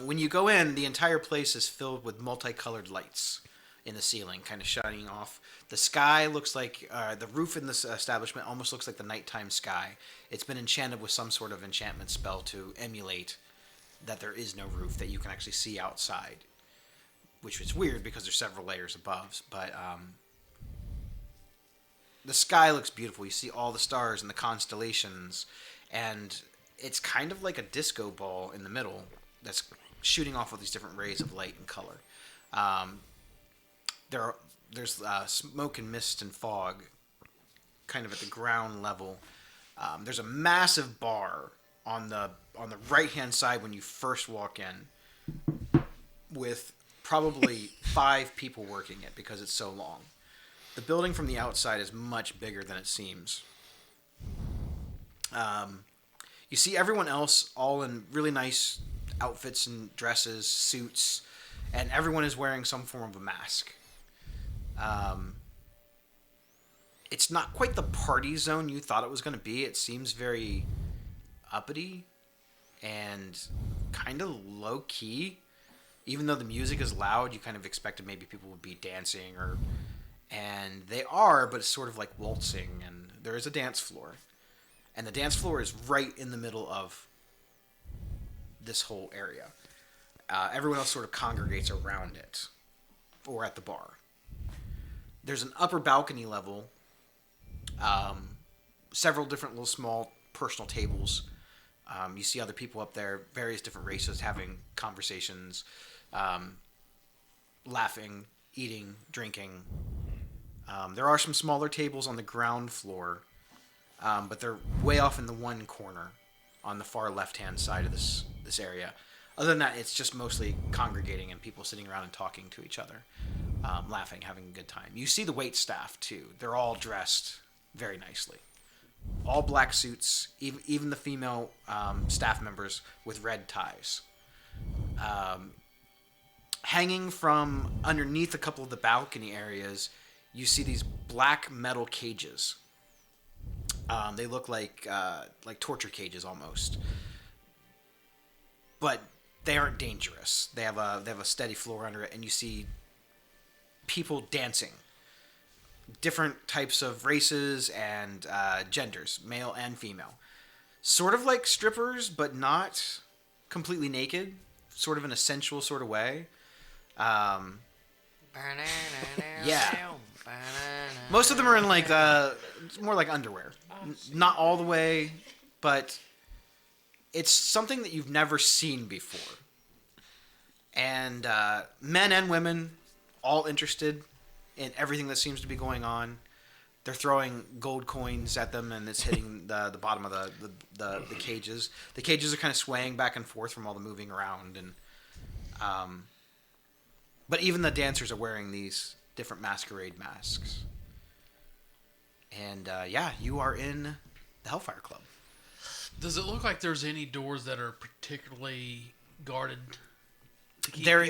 When you go in, the entire place is filled with multicolored lights in the ceiling, kind of shining off. The sky looks like, the roof in this establishment almost looks like the nighttime sky. It's been enchanted with some sort of enchantment spell to emulate that there is no roof, that you can actually see outside. Which is weird because there's several layers above, but the sky looks beautiful. You see all the stars and the constellations, and it's kind of like a disco ball in the middle that's shooting off all these different rays of light and color. There's smoke and mist and fog kind of at the ground level. There's a massive bar on the right-hand side when you first walk in with probably 5 people working it because it's so long. The building from the outside is much bigger than it seems. You see everyone else all in really nice outfits and dresses, suits, and everyone is wearing some form of a mask. It's not quite the party zone you thought it was going to be. It seems very uppity and kind of low-key. Even though the music is loud, you kind of expected maybe people would be dancing, and they are, but it's sort of like waltzing, and there is a dance floor. And the dance floor is right in the middle of this whole area. Everyone else sort of congregates around it, or at the bar. There's an upper balcony level, several different little small personal tables. You see other people up there, various different races having conversations, laughing, eating, drinking. There are some smaller tables on the ground floor but they're way off in the one corner on the far left-hand side of this area. Other than that, it's just mostly congregating and people sitting around and talking to each other, laughing, having a good time. You see the wait staff, too. They're all dressed very nicely. All black suits, even the female staff members with red ties. Hanging from underneath a couple of the balcony areas, you see these black metal cages. They look like torture cages almost, but they aren't dangerous. They have a steady floor under it, and you see people dancing, different types of races and genders, male and female, sort of like strippers, but not completely naked, sort of in a sensual sort of way. Yeah. Most of them are in like more like underwear. Not all the way, but it's something that you've never seen before. And men and women all interested in everything that seems to be going on. They're throwing gold coins at them, and it's hitting the bottom of the cages. The cages are kind of swaying back and forth from all the moving around, and but even the dancers are wearing these different masquerade masks. And you are in the Hellfire Club. Does it look like there's any doors that are particularly guarded? There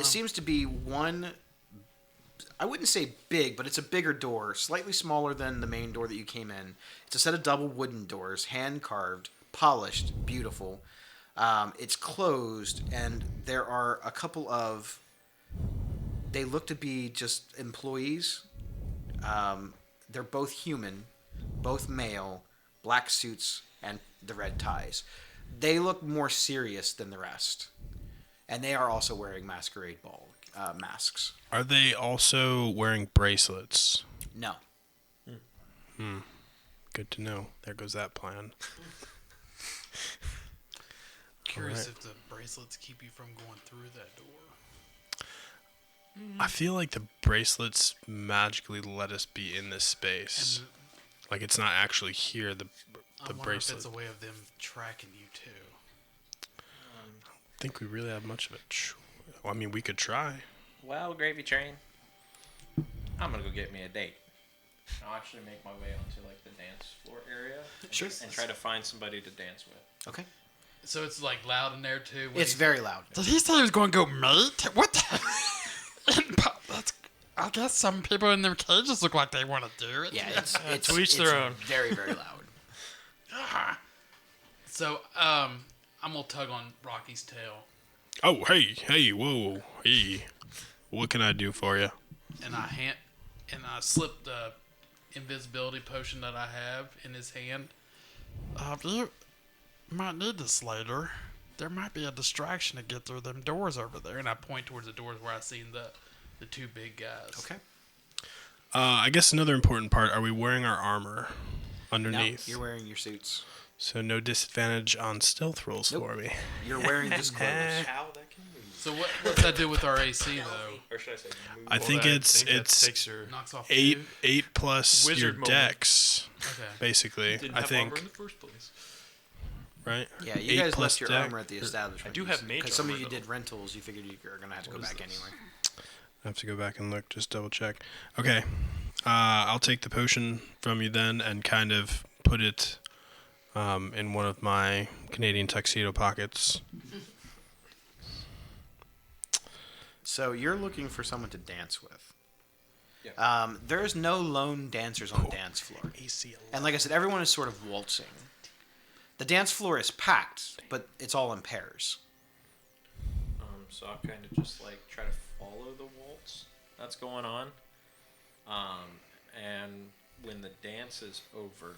seems to be one. I wouldn't say big, but it's a bigger door, slightly smaller than the main door that you came in. It's a set of double wooden doors, hand carved, polished, beautiful. It's closed, and there are a couple of. They look to be just employees. They're both human, both male, black suits, and the red ties. They look more serious than the rest. And they are also wearing masquerade ball masks. Are they also wearing bracelets? No. Good to know. There goes that plan. Curious Alright. if the bracelets keep you from going through that door. I feel like the bracelets magically let us be in this space. And Like it's not actually here. The I wonder bracelet. if it's a way of them tracking you too. I think we really have much of it. Well, I mean, we could try. Well, gravy train. I'm gonna go get me a date. I'll actually make my way onto like the dance floor area. Sure. And try to find somebody to dance with. Okay. So it's like loud in there too. when It's he's- very loud. Did he say he was going to go mate? What the? I guess some people in their cages look like they want to do it. Yeah, it's To each their own. Very, very loud. So I'm gonna tug on Rocky's tail, Oh, hey, whoa, hey. What can I do for you? and I slip the invisibility potion that I have in his hand. You might need this later. There might be a distraction to get through them doors over there. And I point towards the doors where I seen the two big guys. Okay. I guess another important part. Are we wearing our armor No, underneath? you're wearing your suits. So no disadvantage on stealth rolls Nope. for me. You're wearing just clothes. How that can move. So what's that do with our AC though? Or should I say move? I think that it's takes your Knocks off eight two? plus your Wizard moment. dex, Okay. basically. didn't I have think, armor in the first place. right? Yeah, you 8 guys plus left your dex. armor at the establishment. I do have mage Because some of armor, you though. did rentals, you figured you were going to have to go What is back this? anyway. I have to go back and look, just double check. Okay, I'll take the potion from you then and kind of put it in one of my Canadian tuxedo pockets. So you're looking for someone to dance with. Yeah. There's no lone dancers on the dance floor. AC And like I said, everyone is sort of waltzing. The dance floor is packed, but it's all in pairs. So I'll kind of just like try to follow the waltz that's going on. And when the dance is over,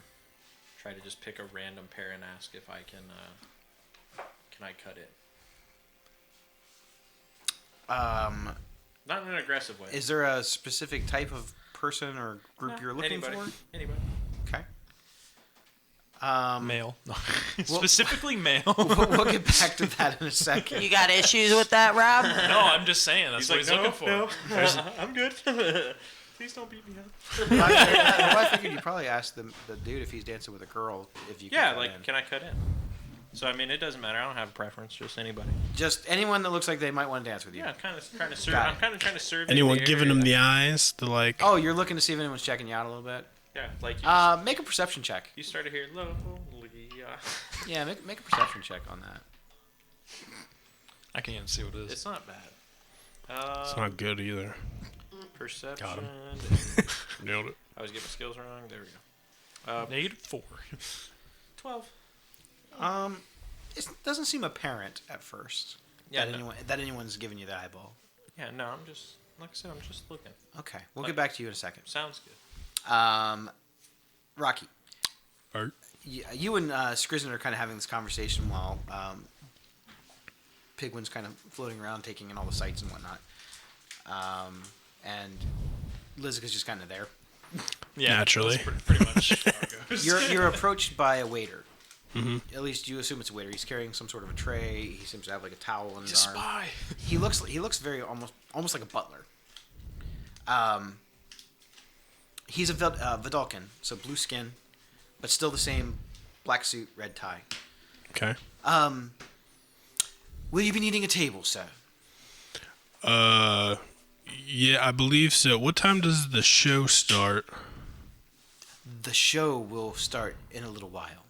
try to just pick a random pair and ask if I can I cut it? Not in an aggressive way. Is there a specific type of person or group No, you're looking anybody. for? Anybody. Okay. Male. Specifically male. We'll get back to that in a second. You got issues with that, Rob? No, I'm just saying. That's what he's looking for. I'm good. Please don't beat me up. Well, I figured you probably asked the dude if he's dancing with a girl if you. Yeah, could like, cut in. can I cut in? So I mean, it doesn't matter. I don't have a preference. Just anybody. Just anyone that looks like they might want to dance with you. Yeah, kind of trying to serve. Got it. I'm kind of trying to serve. Anyone giving him the eyes? The like. Oh, you're looking to see if anyone's checking you out a little bit. Yeah, like Make a perception check. you started here lonely. Yeah, make a perception check on that. I can't even see what it is. It's not bad. It's not good either. Perception. Got him. and- Nailed it. I was getting my skills wrong. There we go. -4. 12. It doesn't seem apparent at first Yeah, that no. anyone's giving you the eyeball. Yeah, no, I'm just like I said. I'm just looking. Okay, we'll get back to you in a second. Sounds good. Rocky, Art. you and Skrizzen are kind of having this conversation while Pigwin's kind of floating around, taking in all the sights and whatnot. And Lizica's just kind of there. Yeah, Naturally. that's pretty much how it goes. You're approached by a waiter. Mm-hmm. At least you assume it's a waiter. He's carrying some sort of a tray. He seems to have like a towel in his He's a arm. spy. He looks very almost like a butler. He's a Vidalcan, so blue skin, but still the same black suit, red tie. Okay. Will you be needing a table, sir? Yeah, I believe so. What time does the show start? The show will start in a little while.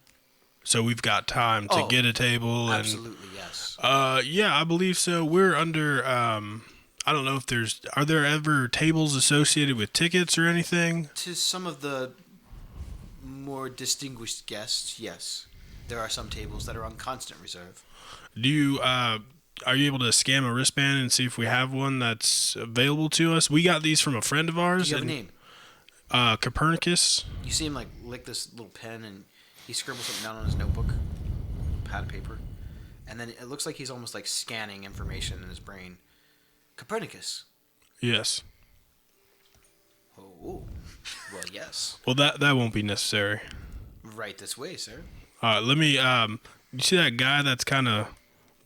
So we've got time to Oh, get a table and. Absolutely, yes. Yeah, I believe so. We're under. I don't know if are there ever tables associated with tickets or anything? To some of the more distinguished guests, yes. There are some tables that are on constant reserve. Do you are you able to scan a wristband and see if we have one that's available to us? We got these from a friend of Do ours. you have a name? Copernicus. You see him like lick this little pen and he scribbles something down on his notebook, pad of paper, and then it looks like he's almost like scanning information in his brain. Copernicus. Yes. Oh, well, yes. Well, that won't be necessary. Right this way, sir. Let me. You see that guy that's kind of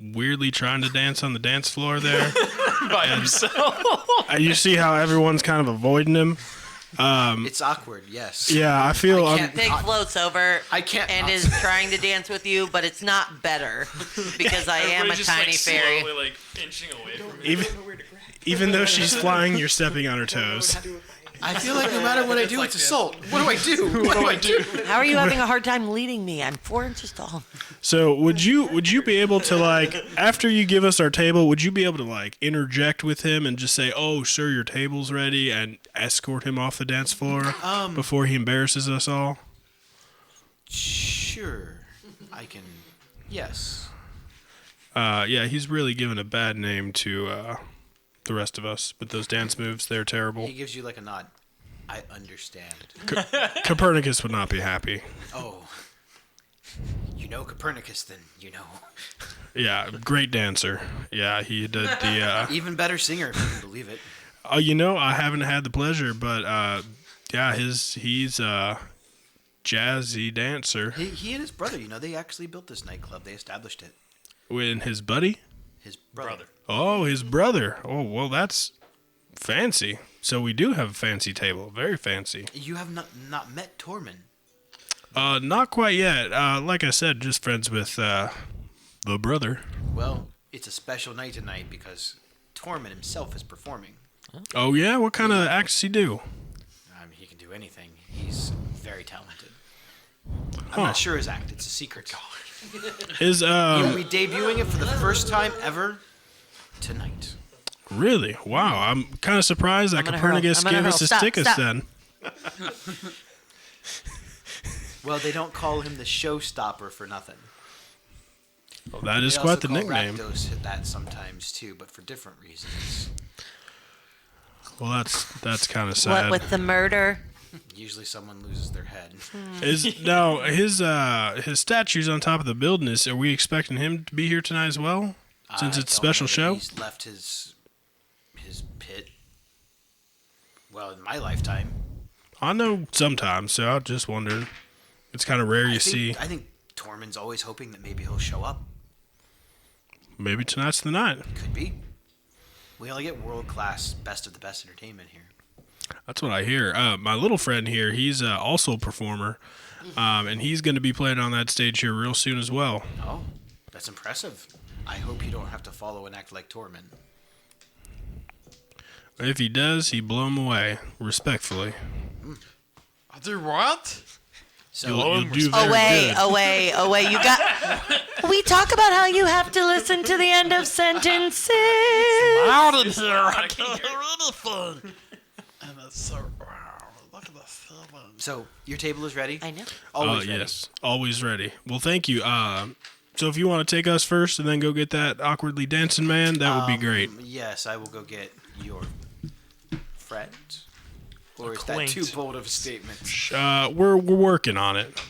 weirdly trying to dance on the dance floor there? By himself. You see how everyone's kind of avoiding him? It's awkward, yes. Yeah, I feel. I can't- Pig floats over I can't and not- is trying to dance with you, but it's not better because I am a Everybody's just, tiny like, fairy. slowly, like, inching away from me. Even though she's flying, you're stepping on her toes. I feel like no matter what I do, it's assault. What do I do? What do I do? How are you having a hard time leading me? I'm 4 inches tall. So would you be able to, like, after you give us our table, would you be able to, like, interject with him and just say, "Oh, sir, your table's ready," and escort him off the dance floor before he embarrasses us all? Sure. I can. Yes. Yeah, he's really given a bad name to the rest of us with those dance moves. They're terrible. He gives you like a nod. I understand. Copernicus would not be happy. Oh. You know Copernicus, then you know. Yeah, great dancer. Yeah, he did the. Even better singer, if you can believe it. Oh, I haven't had the pleasure, but yeah, he's a jazzy dancer. He and his brother, they actually built this nightclub. They established it. With his buddy. His brother. Oh, his brother. Oh, well, that's fancy. So we do have a fancy table. Very fancy. You have not met Tormund. Not quite yet. Like I said, just friends with the brother. Well, it's a special night tonight because Tormund himself is performing. Oh, yeah? What kind of acts does he do? He can do anything. He's very talented. I'm Huh. not sure his act. It's a secret. Is, He'll be debuting it for the first time ever tonight. really? Wow, I'm kind of surprised that I'm gonna Copernicus hurl. I'm gave gonna us his hurl. Stop, tickets stop. then. Well, they don't call him the showstopper for nothing. Well, that is They quite also the call nickname. Rakdos that sometimes too, but for different reasons. Well, that's kind of What sad. with the murder? Usually someone loses their head. His statue's on top of the building. Are we expecting him to be here tonight as well? Since I it's a don't know special that show? He's left his pit. Well, in my lifetime. I know sometimes, so I just wondered. It's kind of rare you see. I think Tormund's always hoping that maybe he'll show up. Maybe tonight's the night. Could be. We only get world class, best of the best entertainment here. That's what I hear. My little friend here, he's also a performer, and he's going to be playing on that stage here real soon as well. Oh, that's impressive. I hope you don't have to follow and act like Tormund. If he does, he blow him away, respectfully. I'll do what? So You'll do very Away, good. away, away. You got. We talk about how you have to listen to the end of sentences. Out in here. I can't hear anything. And it's so. Wow. Look at the ceiling. So your table is ready. I know. Always ready. Yes, always ready. Well, thank you. So if you want to take us first and then go get that awkwardly dancing man, that would be great. Yes, I will go get your friend. Or is that Quaint. too bold of a statement? We're working on it.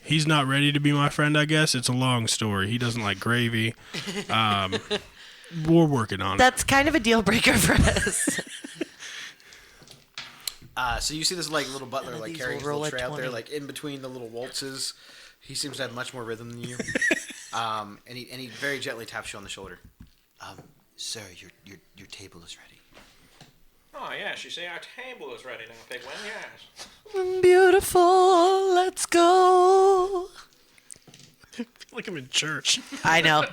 He's not ready to be my friend, I guess. It's a long story. He doesn't like gravy. We're working on it. That's kind of a deal breaker for us. So you see this like little butler None of like these carrying will his roll little a tray out there, 20. like in between the little waltzes. He seems to have much more rhythm than you. And he very gently taps you on the shoulder. Sir, your table is ready. Oh, yes. You see, our table is ready now, Pigwin. Yes. Beautiful. Let's go. Like I'm in church. I know.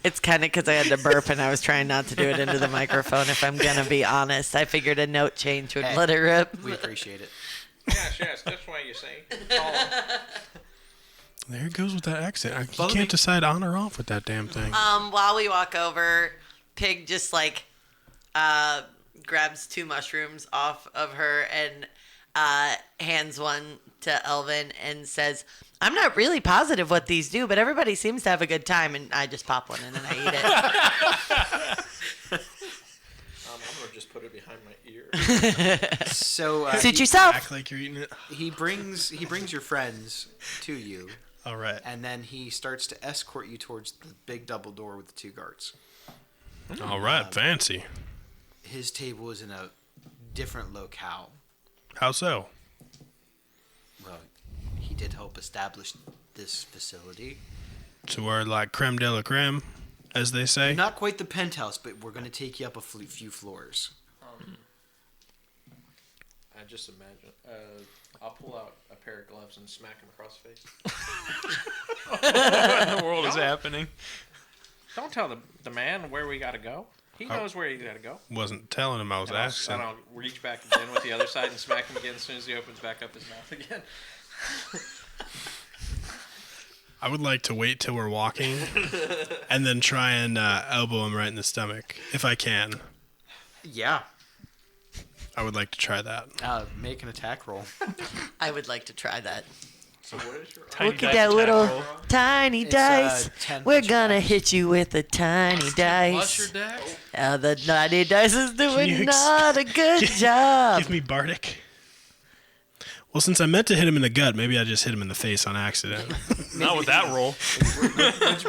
It's kind of because I had to burp and I was trying not to do it into the microphone, if I'm going to be honest. I figured a note change would Hey. let it rip. We appreciate it. Yes. This way, you see. Oh, There it goes with that accent. You Follow can't me. decide on or off with that damn thing. While we walk over, Pig just like grabs 2 mushrooms off of her and hands one to Elvin and says, I'm not really positive what these do, but everybody seems to have a good time. And I just pop one in and I eat it. I'm going to just put it behind my ear. So Suit yourself. Act like you're eating it. he brings your friends to you, All right. and then he starts to escort you towards the big double door with the 2 guards. All right. Fancy. His table is in a different locale. How so? Well, he did help establish this facility. So we're like creme de la creme, as they say. Not quite the penthouse, but we're going to take you up a few floors. I just imagine. I'll pull out a pair of gloves and smack him across the face. What in the world is happening? Don't tell the man where we got to go. He knows where he got to go. Wasn't telling him I was And asking. I'll reach back again with the other side and smack him again as soon as he opens back up his mouth again. I would like to wait till we're walking and then try and elbow him right in the stomach, if I can. Yeah. I would like to try that. Make an attack roll. I would like to try that. So what is your Tiny Look at dice that attack little roll. tiny It's, dice. 10 We're plus gonna your hit you with a tiny Flush dice. your deck. The tiny dice is you doing ex- not a good job. Give me Bardic. Well, since I meant to hit him in the gut, maybe I just hit him in the face on accident. Not with that roll.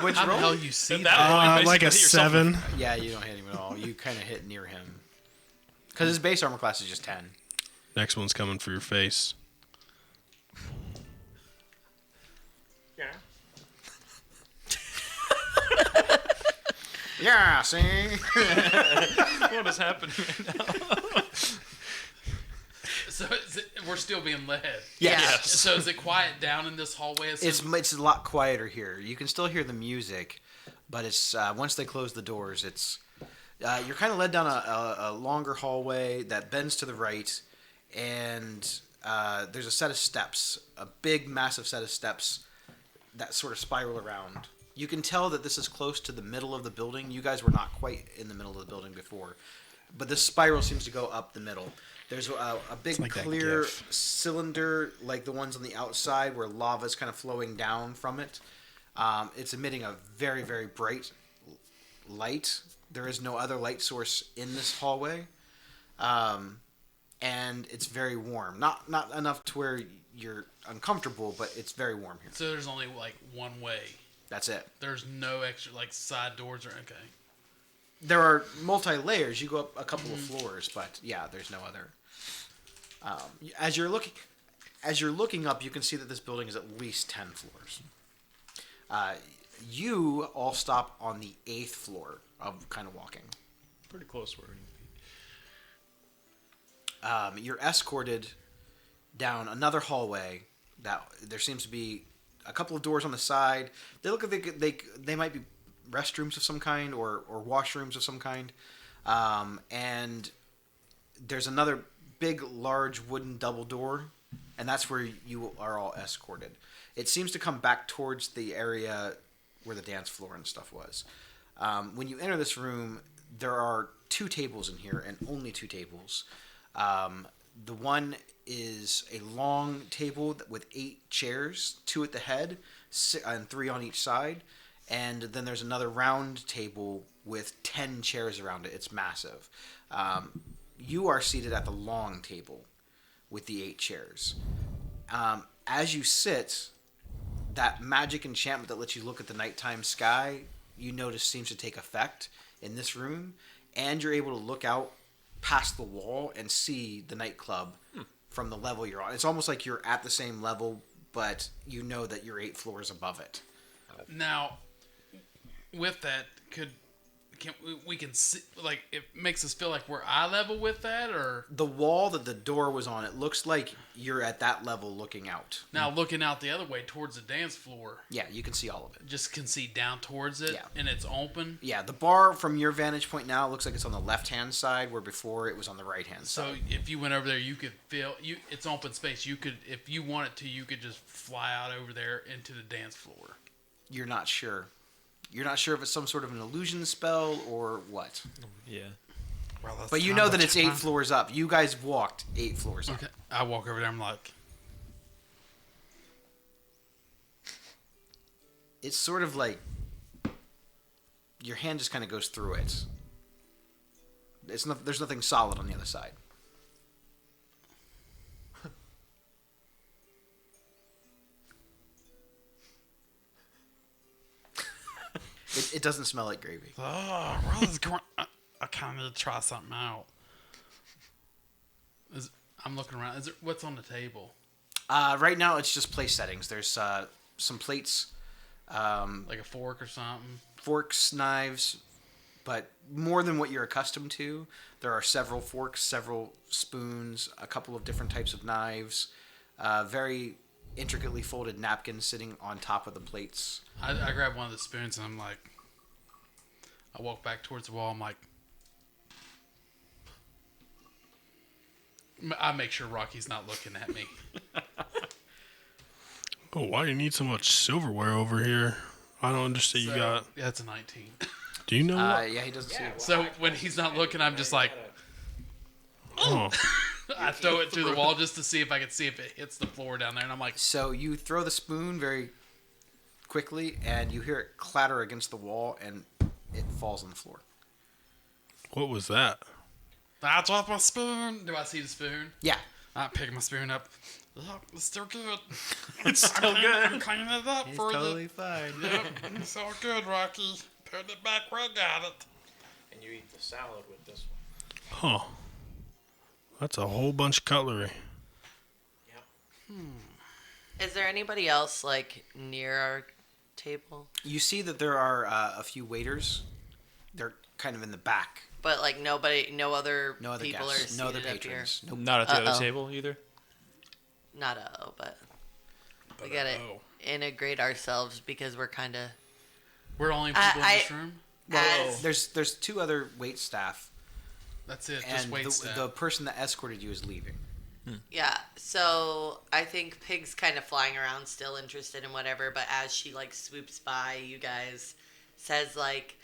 Which How the roll? hell you see That that? roll, you Like basically a hit yourself with- 7. Yeah, you don't hit him at all. You kind of hit near him. Because his base armor class is just 10. Next one's coming for your face. Yeah. Yeah, see? What is happening right now? So we're still being led. Yes. So is it quiet down in this hallway? It's a lot quieter here. You can still hear the music, but it's once they close the doors, it's you're kind of led down a longer hallway that bends to the right, and there's a set of steps, a big, massive set of steps that sort of spiral around. You can tell that this is close to the middle of the building. You guys were not quite in the middle of the building before, but this spiral seems to go up the middle. There's a big like that clear GIF. cylinder like the ones on the outside where lava is kind of flowing down from it. It's emitting a very, very bright light. There is no other light source in this hallway. And it's very warm. Not enough to where you're uncomfortable, but it's very warm here. So there's only like one way. That's it. There's no extra like side doors or okay. There are multi-layers. You go up a couple of floors, but yeah, there's no other. As you're looking up, you can see that this building is at least 10 floors. You all stop on the 8th floor of kind of walking. Pretty close where we need you're escorted down another hallway. That there seems to be a couple of doors on the side. They look like they might be restrooms of some kind or washrooms of some kind. And there's another big, large wooden double door, and that's where you are all escorted. It seems to come back towards the area where the dance floor and stuff was. When you enter this room, there are 2 tables in here, and only 2 tables. The one is a long table with 8 chairs, 2 at the head, and 3 on each side. And then there's another round table with 10 chairs around it. It's massive. You are seated at the long table with the 8 chairs. As you sit, that magic enchantment that lets you look at the nighttime sky, you notice seems to take effect in this room. And you're able to look out past the wall and see the nightclub from the level you're on. It's almost like you're at the same level, but you know that you're 8 floors above it. Now, with that, we can see, like, it makes us feel like we're eye level with that, or The wall that the door was on, it looks like you're at that level looking out. now looking out the other way towards the dance floor, Yeah, you can see all of it. just can see down towards it, Yeah. and it's open. Yeah, the bar from your vantage point now looks like it's on the left-hand side, where before it was on the right-hand So side. if you went over there, you could feel it's open space. You could, if you wanted to, you could just fly out over there into the dance floor. You're not sure. You're not sure if it's some sort of an illusion spell or what. Yeah. Well, that's But you time know to that it's check 8 my- floors up. You guys walked 8 floors up. Okay, I walk over there. I'm like, It's sort of like your hand just kind of goes through it. There's nothing solid on the other side. It doesn't smell like gravy. oh, well, this is going. I kind of need to try something out. I'm looking around. Is there, what's on the table? Right now, it's just place settings. There's some plates, Like a fork or something? forks, knives, but more than what you're accustomed to. There are several forks, several spoons, a couple of different types of knives, very intricately folded napkins sitting on top of the plates. I grab one of the spoons and I'm like, I walk back towards the wall. I'm like, I make sure Rocky's not looking at me. Oh, why do you need so much silverware over here? I don't understand. You got. Yeah, it's a 19. Do you know what? Yeah, he doesn't see it. So when he's not looking, I'm just like, Oh, I throw it through the wall just to see if I can see if it hits the floor down there. And I'm like, So you throw the spoon very quickly, and you hear it clatter against the wall, and it falls on the floor. what was that? I dropped my spoon. do I see the spoon? Yeah. I pick my spoon up. Yep, it's still good. It's still I'm good. cleaning it up for you. fine. Yep, it's all good, Rocky. Put it back where I got it. And you eat the salad with this one. Huh. That's a whole bunch of cutlery. Is there anybody else like near our table? You see that there are a few waiters. They're kind of in the back. But like nobody, no other No other people guests. are No other seated up here. patrons. Nope. Not at the Uh-oh. other table either. Not but we gotta integrate ourselves because we're kind of. We're the only people in I- this room? Well, there's 2 other wait staff, That's it. Just and wait the staff. person that escorted you is leaving. Yeah, so I think Pig's kind of flying around, still interested in whatever. But as she like swoops by, you guys says like,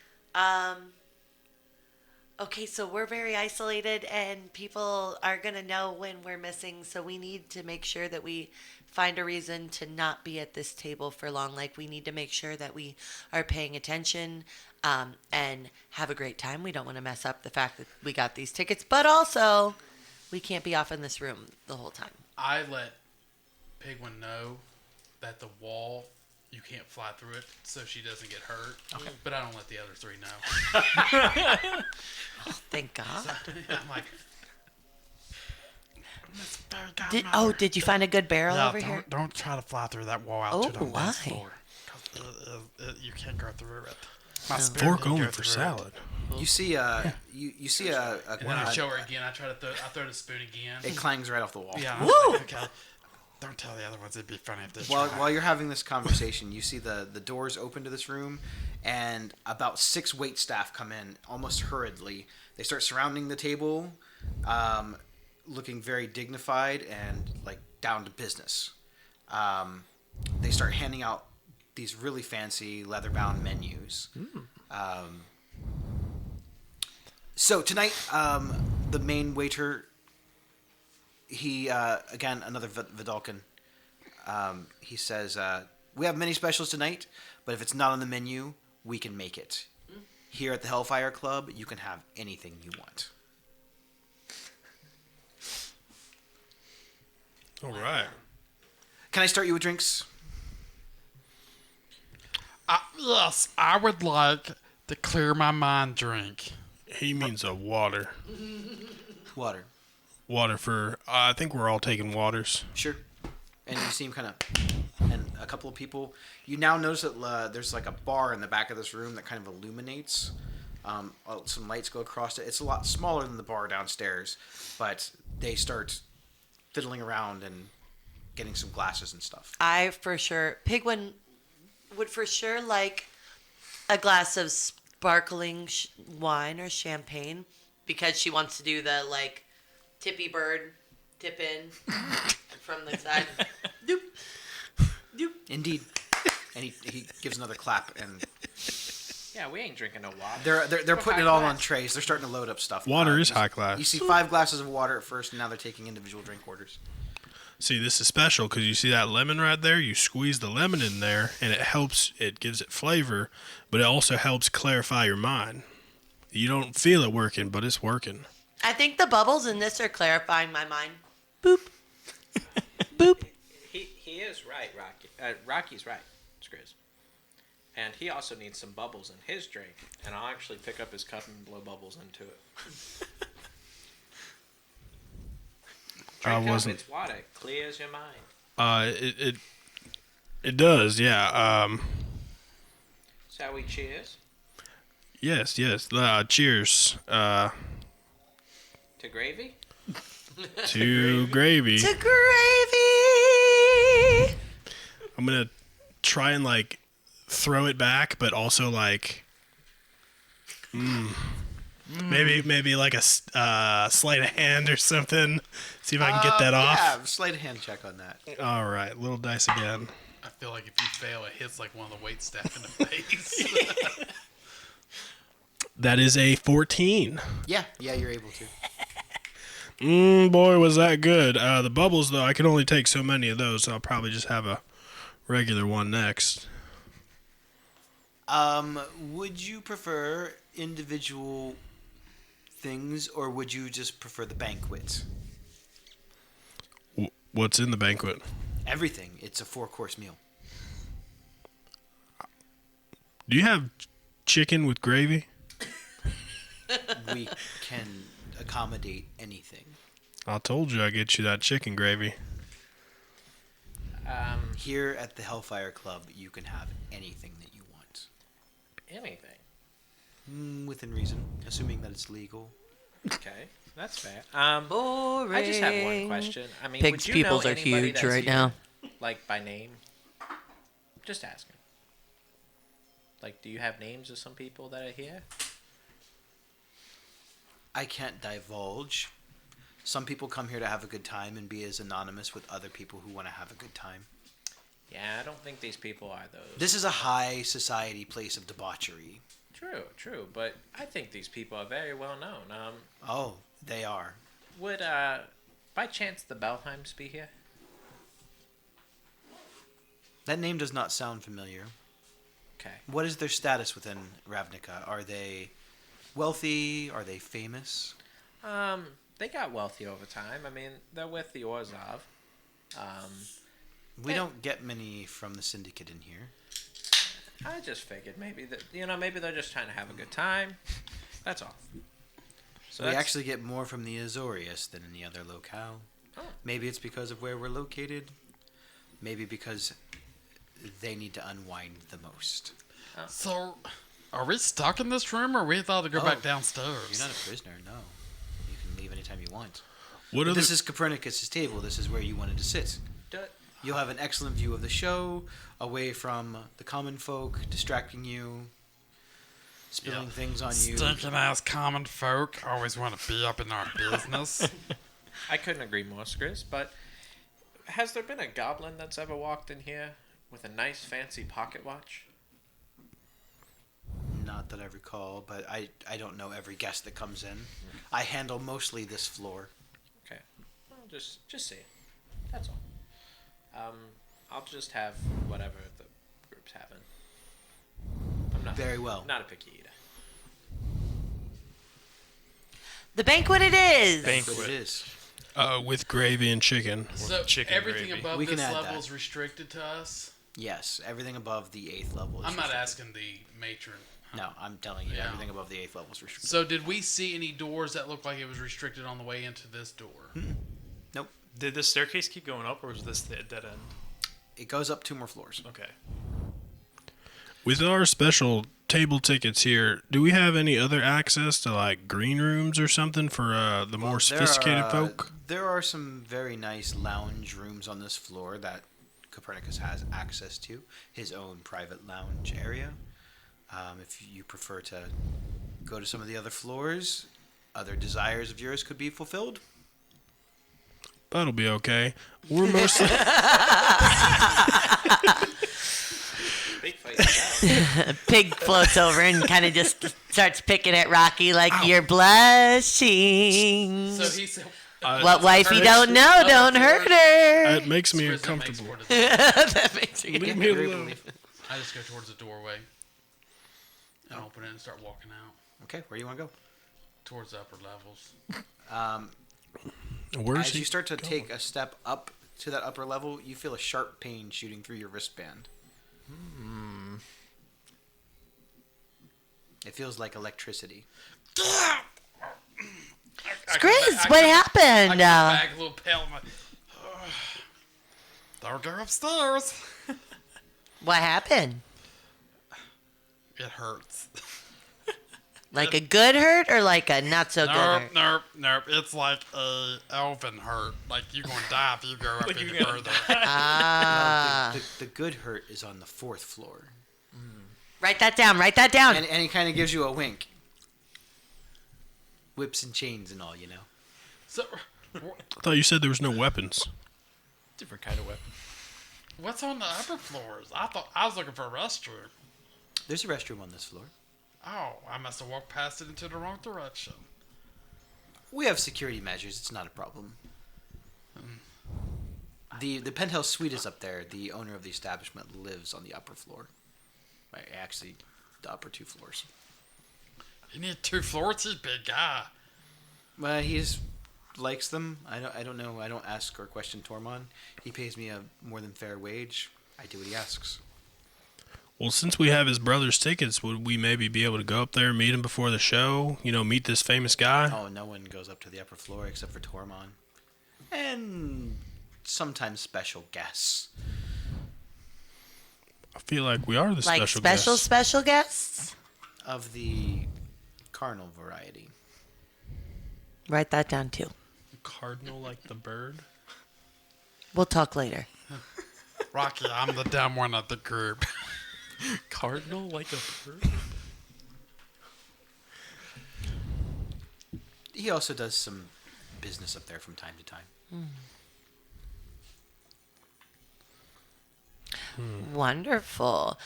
okay, so we're very isolated, and people are gonna know when we're missing. So we need to make sure that we find a reason to not be at this table for long. Like we need to make sure that we are paying attention and have a great time. We don't want to mess up the fact that we got these tickets, but also. We can't be off in this room the whole time. I let Pigwin know that the wall, you can't fly through it so she doesn't get hurt. Okay. But I don't let the other 3 know. Thank God. I'm like, Did you find a good barrel Yeah, over here? don't try to fly through that wall out to the Oh, dance why? floor. 'Cause you can't go through it. My spoon Fork didn't only go for through it. salad. You see you see a And then I show her again. I throw the spoon again. it clangs right off the wall. Yeah. Woo! Okay. Don't tell the other ones. It'd be funny if they While try. while you're having this conversation, you see the doors open to this room, and about 6 wait staff come in almost hurriedly. They start surrounding the table, looking very dignified and like down to business. They start handing out these really fancy leather-bound menus. So tonight, the main waiter, he again another Vidalcan. He says, "We have many specials tonight, but if it's not on the menu, we can make it. Here at the Hellfire Club, you can have anything you want." All right. Can I start you with drinks? Yes, I would like the clear my mind drink. He means a water. Water. Water for. I think we're all taking waters. Sure. And you see him kind of, and a couple of people. You now notice that there's like a bar in the back of this room that kind of illuminates. Some lights go across it. It's a lot smaller than the bar downstairs, but they start fiddling around and getting some glasses and stuff. I for sure, Pigwin would for sure like a glass of sparkling wine or champagne because she wants to do the like tippy bird tip in from the side. Doop. Doop. Indeed. And he gives another clap, and Yeah, we ain't drinking no water. they're We're putting high it all class. on trays. They're starting to load up stuff. Water is you- high class. You see 5 glasses of water at first, and now they're taking individual drink orders. See, this is special because you see that lemon right there? You squeeze the lemon in there, and it gives it flavor, but it also helps clarify your mind. You don't feel it working, but it's working. I think the bubbles in this are clarifying my mind. Boop. Boop. He is right, Rocky. Rocky's right, Skriz. And he also needs some bubbles in his drink, and I'll actually pick up his cup and blow bubbles into it. Drink up, it's water. Clears your mind. It does, yeah. Shall we cheers? Yes. Cheers. To gravy? To gravy. To gravy. I'm gonna try and like throw it back, but also like, maybe like a sleight of hand or something. See if I can get that off. Yeah, sleight of hand check on that. All right, little dice again. I feel like if you fail, it hits like one of the wait staff in the face. That is a 14. Yeah, you're able to. Boy, was that good. The bubbles, though, I can only take so many of those, so I'll probably just have a regular one next. Would you prefer individual things, or would you just prefer the banquet? What's in the banquet? Everything. It's a 4-course meal. Do you have chicken with gravy? We can accommodate anything. I told you I'd get you that chicken gravy. Here at the Hellfire Club, you can have anything that you want. Anything. Within reason, assuming that it's legal. Okay, that's fair. Boring. I just have one question. I mean, Pigs' would you peoples know are anybody huge that's right here, now. Like by name? Just asking. Like, do you have names of some people that are here? I can't divulge. Some people come here to have a good time and be as anonymous with other people who want to have a good time. Yeah, I don't think these people are those. This is a high society place of debauchery. True, but I think these people are very well known. Oh, they are. Would by chance the Belheims be here? That name does not sound familiar. Okay. What is their status within Ravnica? Are they wealthy? Are they famous? They got wealthy over time. I mean, they're with the Orzhov. We don't get many from the Syndicate in here. I just figured maybe maybe they're just trying to have a good time. That's all. So We that's- actually get more from the Azorius than any other locale. Oh. Maybe it's because of where we're located. Maybe because they need to unwind the most. So, Are we stuck in this room, or we thought to go back You're downstairs? not a prisoner, no. You can leave anytime you want. What But other? this is Copernicus' table. This is where you wanted to sit. You'll have an excellent view of the show, away from the common folk distracting you, spilling things on you. Stinking ass common folk always want to be up in our business. I couldn't agree more, Chris, but has there been a goblin that's ever walked in here with a nice fancy pocket watch? Not that I recall, but I don't know every guest that comes in. I handle mostly this floor. Okay. Well, just see. That's all. I'll just have whatever the group's having. I'm not Very well. Not a picky eater. The banquet it is. But it is. With gravy and chicken. So chicken everything gravy. above We can this add level that. is restricted to us. Yes, everything above the 8th level is I'm not restricted. asking the matron. No, I'm telling you, Yeah. everything above the 8th level is restricted. So did we see any doors that looked like it was restricted on the way into this door? Nope. Did the staircase keep going up, or was this the dead end? It goes up 2 more floors. Okay. With our special table tickets here, do we have any other access to like green rooms or something for the more sophisticated folk? There are some very nice lounge rooms on this floor that Copernicus has access to, his own private lounge area. If you prefer to go to some of the other floors, other desires of yours could be fulfilled. That'll be okay. We're mostly Big fight. Pig floats over and kind of just starts picking at Rocky like you're blushing. So he said, What wife you don't know, don't hurt her. it makes me Chris, that makes uncomfortable. more to the- That makes me Leave me Very alone. believable. I just go towards the doorway and open it and start walking out Okay, where do you want to go? towards the upper levels. Where's As he? you start to take a step up to that upper level, you feel a sharp pain shooting through your wristband. It feels like electricity. Chris, what I happened? come back a little pale. I'm like, Don't go upstairs. What happened? It hurts. Like a good hurt or like a not so good hurt? Nope. It's like a elven hurt. Like you're gonna die if you go up any further. Ah. The good hurt is on the 4th floor. Write that down. Write that down. And he kind of gives you a wink. Whips and chains and all, you know. so I thought you said there was no weapons. Different kind of weapon. What's on the upper floors? I thought I was looking for a restroom. There's a restroom on this floor. Oh, I must have walked past it into the wrong direction. We have security measures. It's not a problem. The penthouse suite is up there. The owner of the establishment lives on the upper floor. Right, actually, the upper 2 floors. You need 2 floors. He's a big guy. Well, likes them. I don't know. I don't ask or question Tormon. He pays me a more than fair wage. I do what he asks. Well, since we have his brother's tickets, would we maybe be able to go up there and meet him before the show? You know, meet this famous guy? Oh, no one goes up to the upper floor except for Tormon. And sometimes special guests. I feel like we are the Like special guests. special guests? Of the carnal variety. Write that down too. Cardinal like the bird? We'll talk later. Rocky, I'm the dumb one of the group. Cardinal like a bird? He also does some business up there from time to time. Wonderful.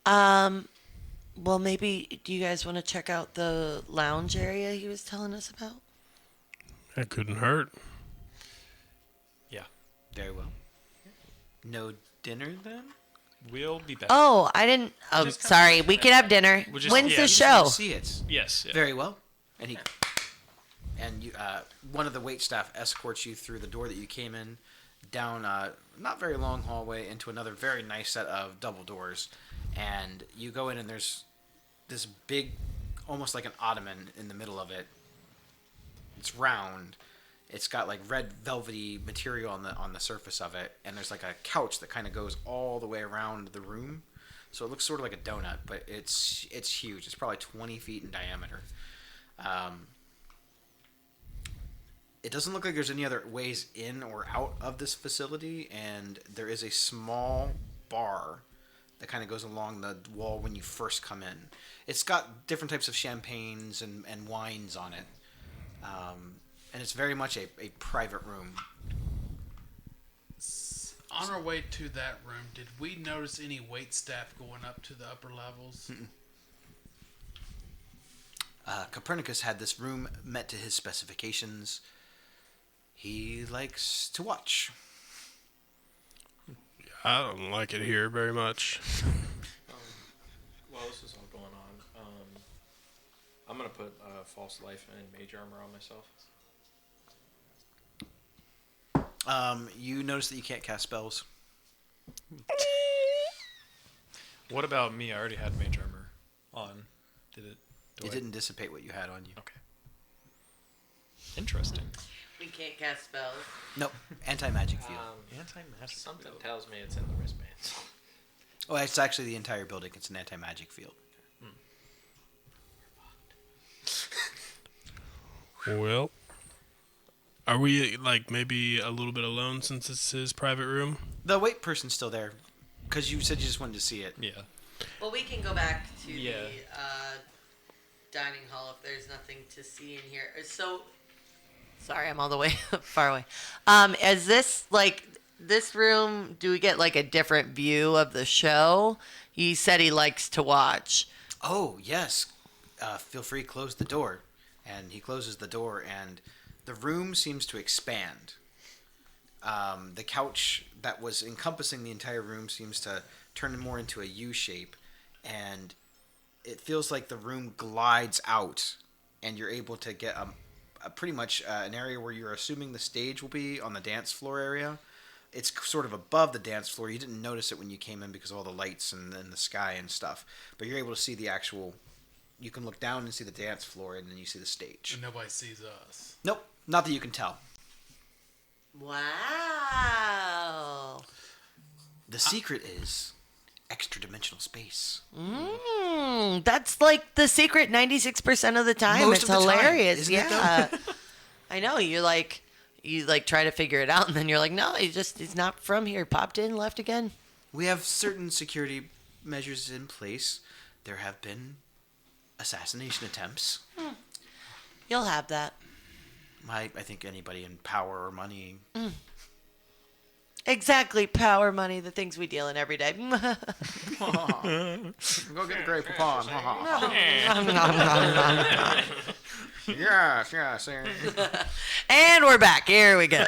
Well, maybe do you guys want to check out the lounge area he was telling us about? That couldn't hurt. Yeah. Very well. No dinner then? We'll be back. Oh, I didn't. Oh, Just come sorry. back We to can have dinner. We'll just- When's yeah, the just show? See it. Yes. Yeah. Very well. And you, one of the wait staff escorts you through the door that you came in, down a not very long hallway into another very nice set of double doors, and you go in and there's this big, almost like an ottoman in the middle of it. It's round. It's got like red velvety material on the surface of it, and there's like a couch that kind of goes all the way around the room. So it looks sort of like a donut, but it's huge. It's probably 20 feet in diameter. It doesn't look like there's any other ways in or out of this facility, and there is a small bar that kind of goes along the wall when you first come in. It's got different types of champagnes and wines on it, and it's very much a private room. On our way to that room, did we notice any wait staff going up to the upper levels? Copernicus had this room met to his specifications. He likes to watch. I don't like it here very much. While this is all going on, I'm gonna put false life and mage armor on myself. You notice that you can't cast spells. What about me? I already had mage armor on. Did it? It didn't dissipate what you had on you. Okay. Interesting. We can't cast spells. Nope. Anti-magic field. Anti-magic. Something tells me it's in the wristbands. Oh, it's actually the entire building. It's an anti-magic field. Well, are we like maybe a little bit alone since it's his private room? The wait person's still there, because you said you just wanted to see it. Yeah. Well, we can go back to Yeah. the dining hall if there's nothing to see in here. So, sorry, I'm all the way far away. Is this like this room? Do we get like a different view of the show? He said he likes to watch. Oh, yes. Feel free to close the door. And he closes the door, and the room seems to expand. The couch that was encompassing the entire room seems to turn more into a U shape, and it feels like the room glides out, and you're able to get a pretty much an area where you're assuming the stage will be on the dance floor area. It's sort of above the dance floor. You didn't notice it when you came in because of all the lights and the sky and stuff, but you're able to see the actual... You can look down and see the dance floor, and then you see the stage. And nobody sees us. Nope, not that you can tell. Wow. The secret is extra-dimensional space. That's like the secret 96% of the time. Most It's of the time, hilarious. isn't it, though? Yeah. I know. You try to figure it out, and then you're like, no, he's not from here. Popped in, left again. We have certain security measures in place. There have been assassination attempts. You'll have that. I think anybody in power or money... Exactly. Power, money, the things we deal in every day. Go get a grape upon. Yes, yes. And we're back. Here we go.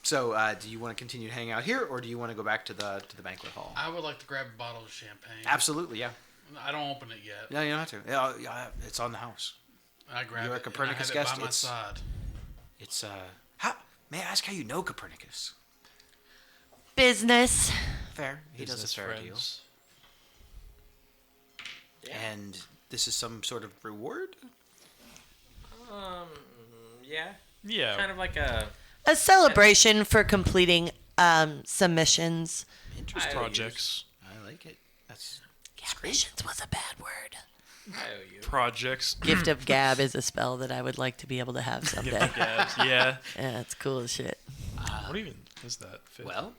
So, do you want to continue to hang out here, or do you want to go back to the banquet hall? I would like to grab a bottle of champagne. Absolutely, yeah. I don't open it yet. No, you don't have to. Yeah, it's on the house. I grab You're a it. Copernicus and I have guest? it by my It's- side. It's how? May I ask how you know Copernicus? Business. Fair. He does a fair deal. And this is some sort of reward? Yeah. Yeah. Kind of like a A celebration for completing submissions. Interesting. Projects. I like it. That's Missions was a bad word. I owe you. Projects. Gift of Gab is a spell that I would like to be able to have someday. Yeah. Yeah, it's cool as shit. What even is that? Fit? well.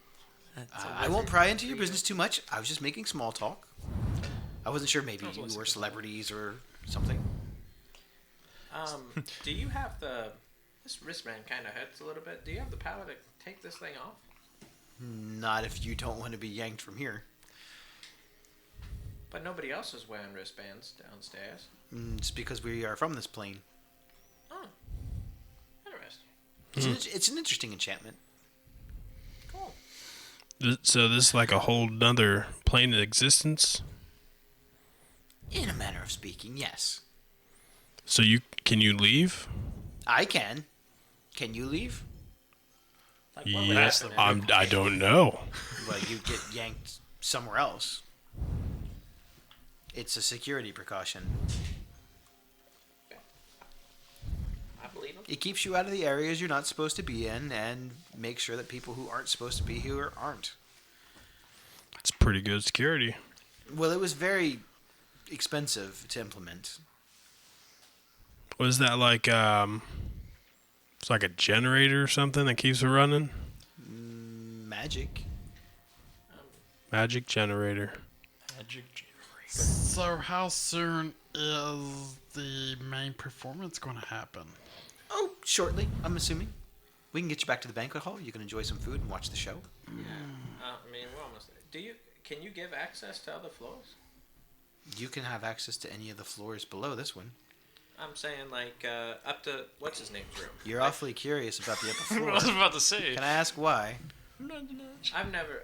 That's I won't pry into your business too much. I was just making small talk. I wasn't sure maybe you were celebrities or something. Do you have this wristband kind of hurts a little bit. Do you have the power to take this thing off? Not if you don't want to be yanked from here. But nobody else is wearing wristbands downstairs. It's because we are from this plane. Oh, interesting. It's an interesting enchantment. Cool. So this is like a whole nother plane of existence. In a manner of speaking, yes. So can you leave? I can. Can you leave? Like, what would Yes, happen if- I don't know. Well, you get yanked somewhere else. It's a security precaution. I believe him. It keeps you out of the areas you're not supposed to be in and makes sure that people who aren't supposed to be here aren't. pretty good security. Well, it was very expensive to implement. Was that like it's like a generator or something that keeps it running? Magic. Magic generator. So how soon is the main performance going to happen? Oh, shortly, I'm assuming. We can get you back to the banquet hall. You can enjoy some food and watch the show. I mean, we're almost there. Can you give access to other floors? You can have access to any of the floors below this one. I'm saying like up to what's his name's room. You're awfully curious about the upper I was floor. about to say. Can I ask why? I've never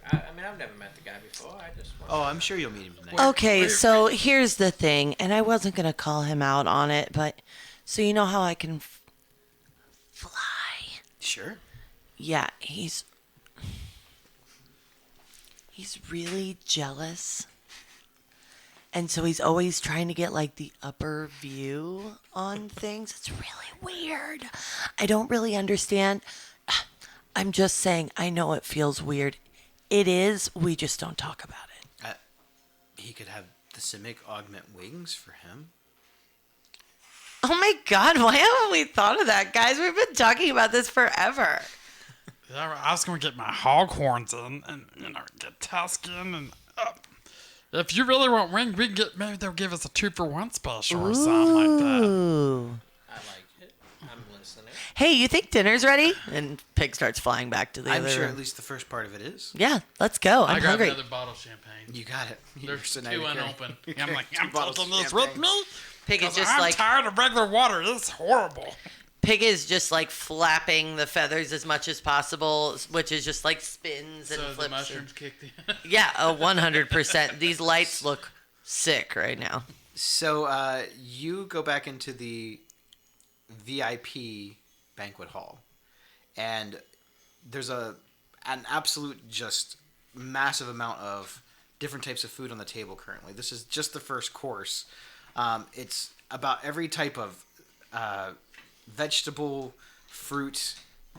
met the guy before. I just want Oh, I'm sure you'll meet him tonight. Okay, so here's the thing, and I wasn't gonna call him out on it, but so you know how I can fly? Sure. Yeah, he's really jealous. And so he's always trying to get like the upper view on things. It's really weird. I don't really understand. I'm just saying, I know it feels weird. It is. We just don't talk about it. He could have the Simic augment wings for him. Oh my God, why haven't we thought of that, guys? We've been talking about this forever. Yeah, I was going to get my hog horns in and, get Tuscan and if you really want wing, we can get, maybe they'll give us a 2-for-1 special or something like that. Ooh. I like it. I'm listening. Hey, you think dinner's ready? And Pig starts flying back to the I'm other sure room. at least the first part of it is. Yeah, let's go. I I'm got hungry. another bottle of champagne. You got it. There's So now two you're carrying- unopened. you're I'm like, carrying I'm two bottles taking of this with champagne. me. Pig is 'Cause just I'm like tired of regular water. It's horrible. Pig is just like flapping the feathers as much as possible, which is just like spins and So the flips. mushrooms kicked in. Yeah, 100%. These lights look sick right now. So you go back into the VIP banquet hall, and there's an absolute just massive amount of different types of food on the table currently. This is just the first course. It's about every type of vegetable, fruit,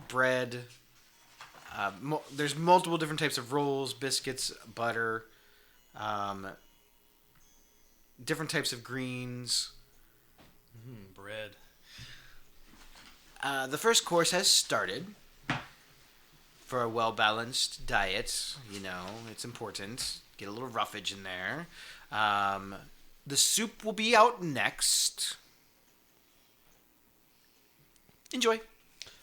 bread. There's multiple different types of rolls, biscuits, butter, different types of greens. Bread. The first course has started. For a well-balanced diet, it's important. Get a little roughage in there. The soup will be out next. Enjoy.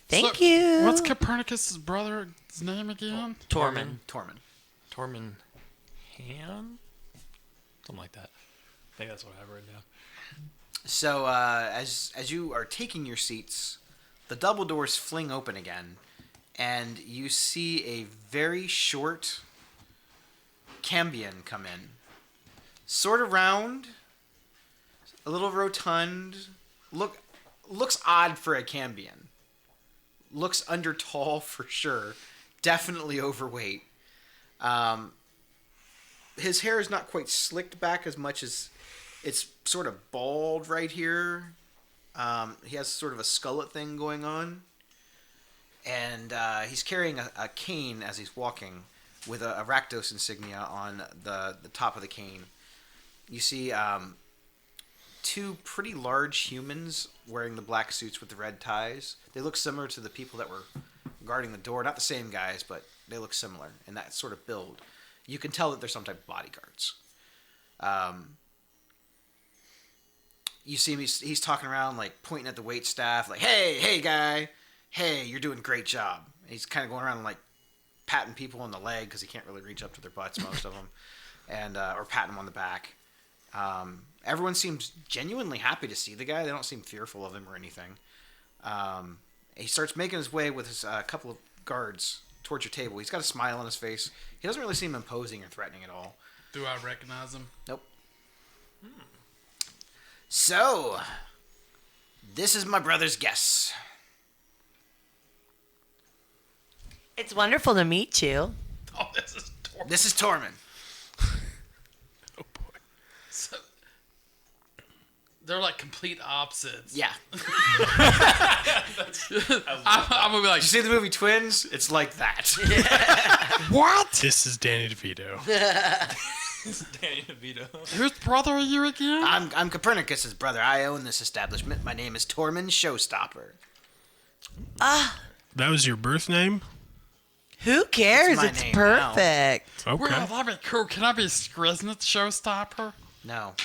Thank So, you. What's Copernicus' brother's name again? Tormund? Tormund Han? Something like that. I think that's what I have written down. So as you are taking your seats, the double doors fling open again, and you see a very short Cambion come in. Sort of round, a little rotund. Looks odd for a Cambion. Looks under tall for sure. Definitely overweight. His hair is not quite slicked back as much as it's sort of bald right here. He has sort of a skullet thing going on. And he's carrying a cane as he's walking with a Rakdos insignia on the top of the cane. You see two pretty large humans wearing the black suits with the red ties. They look similar to the people that were guarding the door. Not the same guys, but they look similar in that sort of build. You can tell that they're some type of bodyguards. You see him, he's talking around, like, pointing at the wait staff, like, hey, guy, hey, you're doing a great job. And he's kind of going around, like, patting people on the leg, because he can't really reach up to their butts, most of them, and or patting them on the back. Everyone seems genuinely happy to see the guy. They don't seem fearful of him or anything. He starts making his way with his couple of guards towards your table. He's got a smile on his face. He doesn't really seem imposing or threatening at all. Do I recognize him? Nope. So, this is my brother's guess. It's wonderful to meet you. Oh, this is Tormund. This is Tormund. So, They're like complete opposites. Yeah. I'm gonna be like, Did you see the movie Twins? It's like that. what? This is Danny DeVito. Danny DeVito. Whose brother are you again? I'm Copernicus's brother. I own this establishment. My name is Tormund Showstopper. That was your birth name? Who cares? my It's name now. perfect. Okay. Well, that'd be cool. Can I be Skriznit's showstopper? No.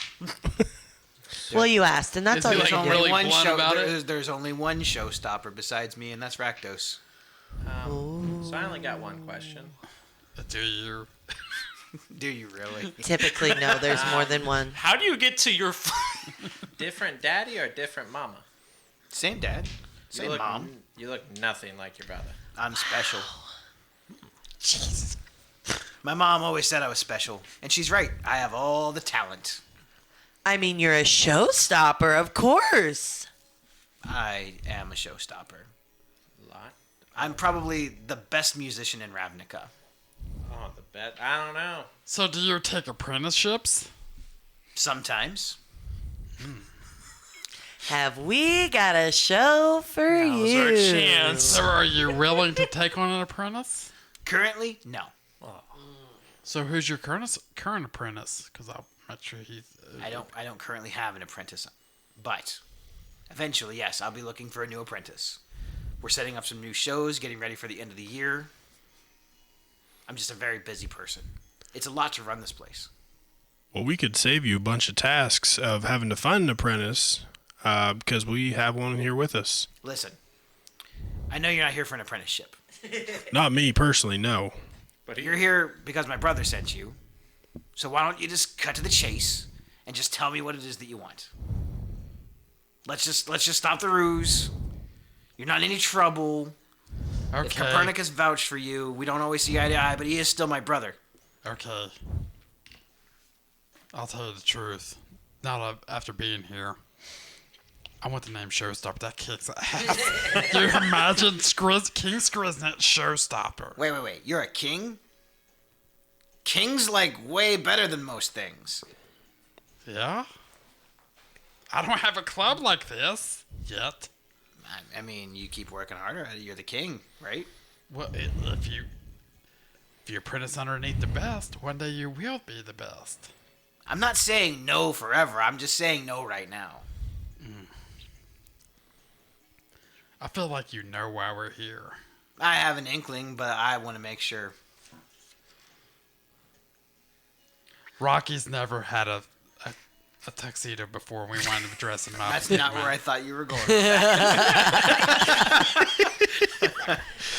Well, you asked, and that's Is all he you like can do. really blunt about it? There's only one showstopper besides me, and that's Rakdos. So I only got one question. Do you? Do you really? Typically, no, there's more than one. How do you get to your... Different daddy or different mama? Same dad. You Same look, mom. You look nothing like your brother. I'm special. Jesus. My mom always said I was special, and she's right. I have all the talent. I mean, you're a showstopper, of course. I am a showstopper. Lot. I'm probably the best musician in Ravnica. Oh, the bet. I don't know. So do you take apprenticeships? Sometimes. Have we got a show for Now's you? our chance. So are you willing to take on an apprentice? Currently, no. So who's your current apprentice? Because I'm not sure he's. I don't currently have an apprentice, but eventually, yes, I'll be looking for a new apprentice. We're setting up some new shows, getting ready for the end of the year. I'm just a very busy person. It's a lot to run this place. Well, we could save you a bunch of tasks of having to find an apprentice because we have one here with us. Listen, I know you're not here for an apprenticeship. Not me personally, no. But You're here because my brother sent you. So why don't you just cut to the chase and just tell me what it is that you want? Let's just stop the ruse. You're not in any trouble. If Okay. Copernicus vouched for you, we don't always see eye to eye, but he is still my brother. Okay. I'll tell you the truth. Now that after being here, I want the name Showstopper. That kicks ass. You imagine King Skriznit Showstopper. Wait. You're a king? King's like way better than most things. Yeah? I don't have a club like this yet. I mean, you keep working harder. You're the king, right? Well, if you apprentice underneath the best, one day you will be the best. I'm not saying no forever. I'm just saying no right now. I feel like you know why we're here. I have an inkling, but I want to make sure. Rocky's never had a tuxedo before. We wanted to dress him up. That's not where I thought you were going.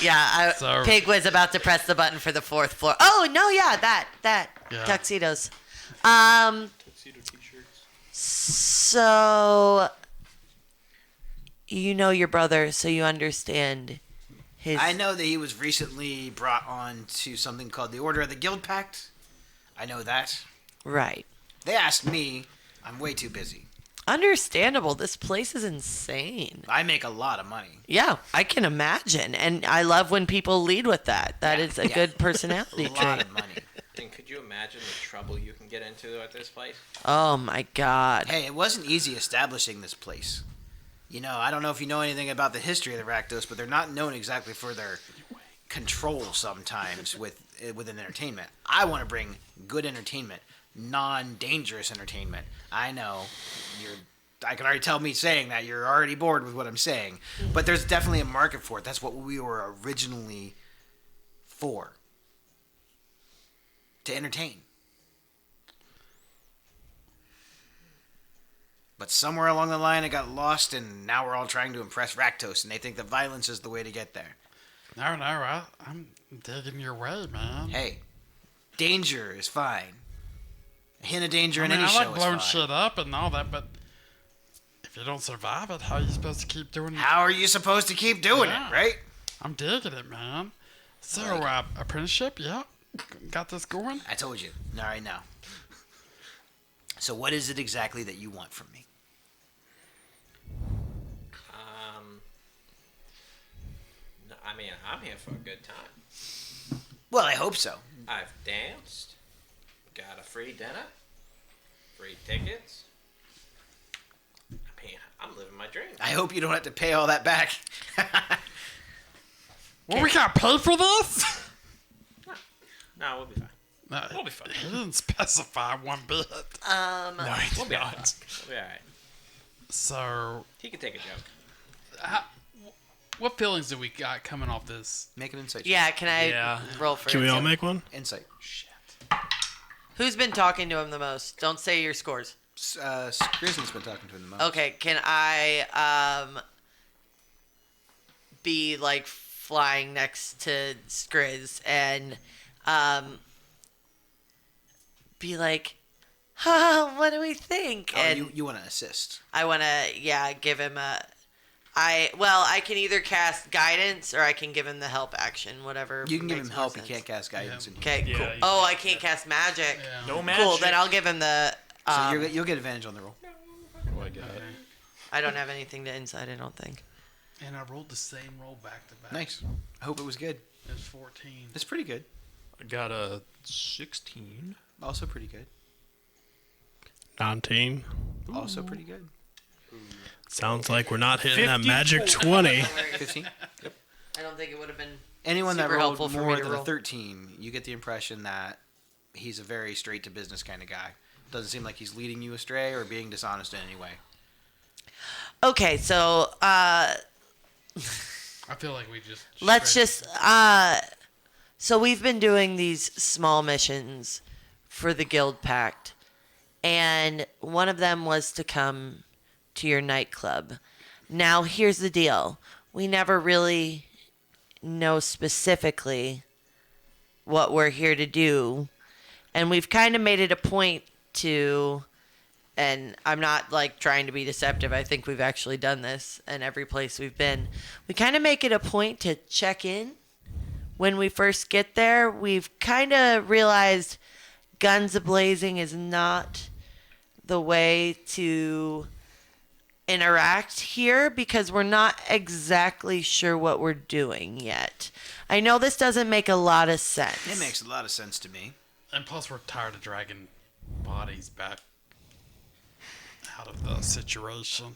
Yeah, So- Pig was about to press the button for the fourth floor. Oh no, yeah, that Yeah. tuxedos. tuxedo t-shirts. So you know your brother, so you understand his. I know that he was recently brought on to something called the Order of the Guild Pact. I know that. Right. They asked me. I'm way too busy. Understandable. This place is insane. I make a lot of money. Yeah, I can imagine, and I love when people lead with that. That is a yeah. good personality A lot trait. of money. And could you imagine the trouble you can get into at this place? Oh my God. Hey, it wasn't easy establishing this place. You know, I don't know if you know anything about the history of the Rakdos, but they're not known exactly for their control sometimes within entertainment. I want to bring good entertainment, non-dangerous entertainment. I know I can already tell me saying that you're already bored with what I'm saying, but there's definitely a market for it. That's what we were originally for. To entertain. But somewhere along the line, it got lost, and now we're all trying to impress Rakdos, and they think that violence is the way to get there. No, I'm digging your way, man. Hey, danger is fine. A hint of danger in I any like show is blowing fine. shit up and all that, but if you don't survive it, how are you supposed to keep doing it? How are you supposed to keep doing Yeah. it, right? I'm digging it, man. So, Like apprenticeship, yeah, got this going. I told you. All right, now. So what is it exactly that you want from me? No, I mean, I'm here for a good time. Well, I hope so. I've danced, got a free dinner, free tickets. I'm living my dream. I hope you don't have to pay all that back. Well, we gotta pay for this? No, we'll be fine. No, We'll be fine. He didn't specify one bit. No, he We'll did be not. alright. We'll be alright. So, He can take a joke. what feelings do we got coming off this? Make an insight. Yeah, can I Yeah. roll for Can we all insight? make one? Insight. Who's been talking to him the most? Don't say your scores. Grizzly's been talking to him the most. Okay, can I be like flying next to Skriz and be like, what do we think? Oh, And you want to assist? I want to, give him I can either cast guidance or I can give him the help action, whatever. You can give him makes more help. You sense. can't cast guidance. And Okay, Yeah, cool. you Oh, can't I can't cast magic. Yeah. No magic. Cool, then I'll give him the. So you'll get advantage on the roll. Oh my god. I don't have anything to insight, I don't think. And I rolled the same roll back to back. Nice. I hope it was good. It was 14. It's pretty good. I got a 16. Also pretty good. 19. Also pretty good. Sounds like we're not hitting that magic 20. 15. I don't think it would have been. Anyone that Super rolled helpful for me more to than a roll. 13, you get the impression that he's a very straight to business kind of guy. Doesn't seem like he's leading you astray or being dishonest in any way. Okay, so I feel like we just. let's stretched- just so we've been doing these small missions for the guild pact, and one of them was to come to your nightclub. Now here's the deal, we never really know specifically what we're here to do, and we've kind of made it a point to, and I'm not like trying to be deceptive, I think we've actually done this in every place we've been. We kind of make it a point to check in when we first get there. We've kind of realized guns a-blazing is not the way to interact here because we're not exactly sure what we're doing yet. I know this doesn't make a lot of sense. It makes a lot of sense to me. And plus, we're tired of dragging bodies back out of the situation.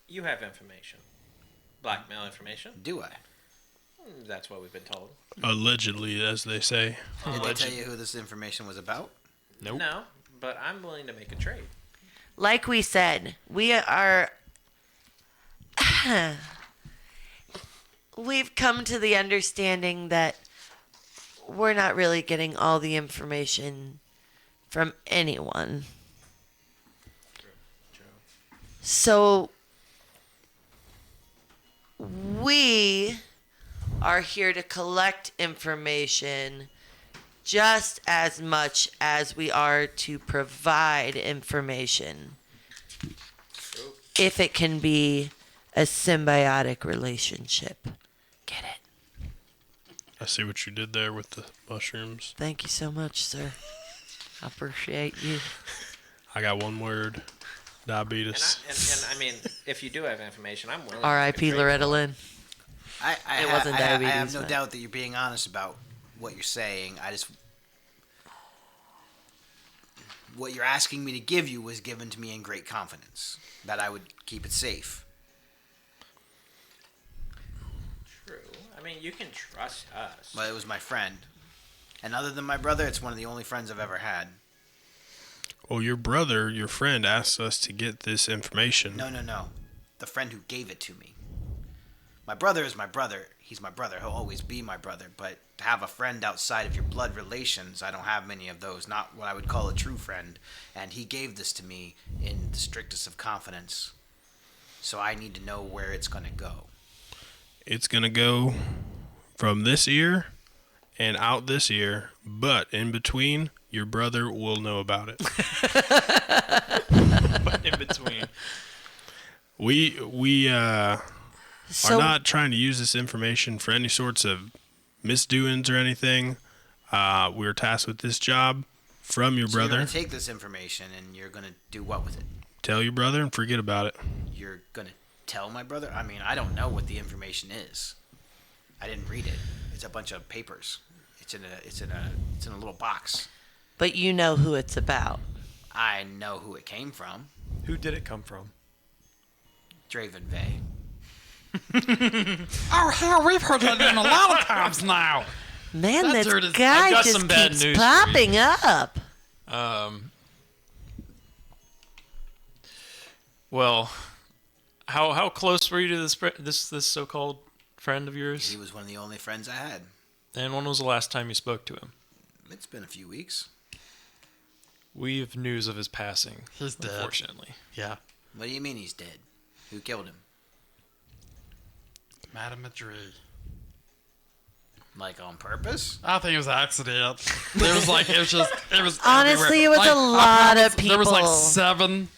You have information. Blackmail information. Do I? That's what we've been told. Allegedly, as they say. Did they tell you who this information was about? Nope. No, but I'm willing to make a trade. Like we said, we are. We've come to the understanding that we're not really getting all the information from anyone. So we are here to collect information just as much as we are to provide information. If it can be a symbiotic relationship. Get it? I see what you did there with the mushrooms. Thank you so much, sir. I appreciate you. I got one word. Diabetes. And I mean, if you do have information, I'm willing. R.I.P. to make a trade Loretta for it. Lynn. It wasn't I have diabetes, no but- doubt that you're being honest about what you're saying. What you're asking me to give you was given to me in great confidence. That I would keep it safe. True. I mean, you can trust us. But it was my friend. And other than my brother, it's one of the only friends I've ever had. Well, your brother, your friend, asked us to get this information. No. The friend who gave it to me. My brother is my brother. He's my brother. He'll always be my brother. But to have a friend outside of your blood relations, I don't have many of those. Not what I would call a true friend. And he gave this to me in the strictest of confidence. So I need to know where it's going to go. It's going to go from this ear and out this ear, but in between, your brother will know about it. But in between. We are So, not trying to use this information for any sorts of misdoings or anything. We were tasked with this job from your So you're brother. going to take this information and you're going to do what with it? Tell your brother and forget about it. You're going to tell my brother? I mean, I don't know what the information is. I didn't read it. It's a bunch of papers. It's in a little box. but you know who it's about. I know who it came from. Who did it come from? Draven Vey. Oh, hell, we've heard that name a lot of times now. Man, That this dude is- guy I've got just some bad keeps news for popping up. Well, how close were you to this so-called friend of yours? He was one of the only friends I had. And when was the last time you spoke to him? It's been a few weeks. We have news of his passing. He's dead. Unfortunately. Yeah. What do you mean he's dead? Who killed him? Madame Madrid. Like on purpose? I think it was an accident. It was Honestly, everywhere. it was a I lot promise, of There was like people. 7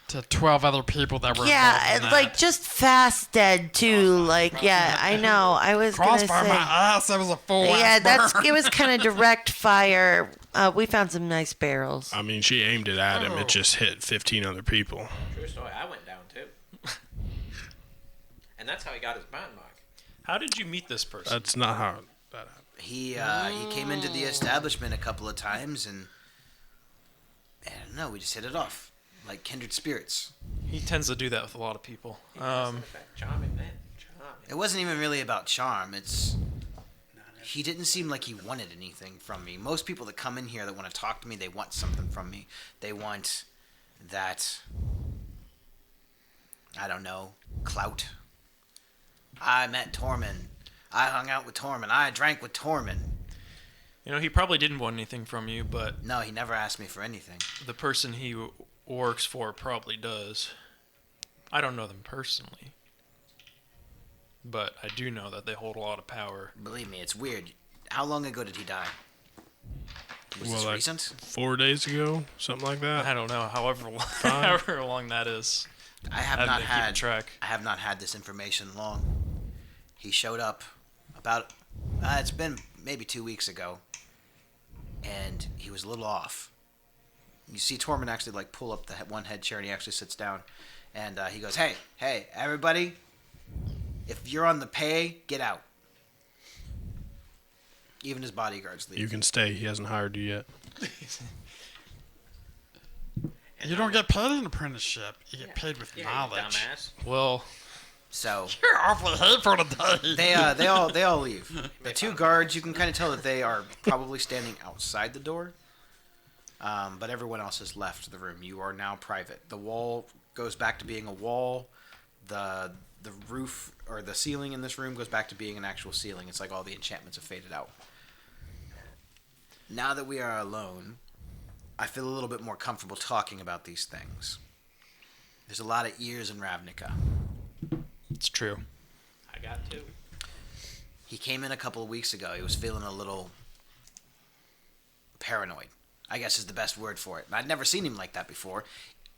to 12 other people that were Yeah, involved in and, that. like just fast dead too. Like, yeah, I know. I was gonna Crossbar say. my ass. That was a full Yeah, ass burn. it was kind of direct fire. We found some nice barrels. I mean, she aimed it at him. Oh. It just hit 15 other people. True story. I went down too. And that's how he got his bond mark. How did you meet this person? That's not how that happened. He came into the establishment a couple of times, and I don't know, we just hit it off like kindred spirits. He tends to do that with a lot of people. Charming man. Charming. It wasn't even really about charm. He didn't seem like he wanted anything from me. Most people that come in here that want to talk to me, they want something from me. They want that, I don't know, clout. I met Tormund. I hung out with Tormund. I drank with Tormund. You know, he probably didn't want anything from you, but No, he never asked me for anything. the person he works for probably does. I don't know them personally, but I do know that they hold a lot of power. Believe me, it's weird. How long ago did he die? Was this like recent? 4 days ago, something like that. I don't know, however long that is. I have haven't not been keeping had. track. I have not had this information long. He showed up about. It's been maybe 2 weeks ago, and he was a little off. You see Tormund actually like pull up the one head chair, and he actually sits down, and he goes, "Hey, everybody! If you're on the pay, get out." Even his bodyguards leave. You can stay. He hasn't hired you yet. You don't get paid an apprenticeship. You get paid with Yeah, knowledge. you dumbass. Well, So You're awfully hateful today. they all leave. The 2 guards, you can kind of tell that they are probably standing outside the door. But everyone else has left the room. You are now private. The wall goes back to being a wall. The roof or the ceiling in this room goes back to being an actual ceiling. It's like all the enchantments have faded out. Now that we are alone, I feel a little bit more comfortable talking about these things. There's a lot of ears in Ravnica. it's true. I got 2. He came in a couple of weeks ago. He was feeling a little paranoid, I guess is the best word for it. I'd never seen him like that before.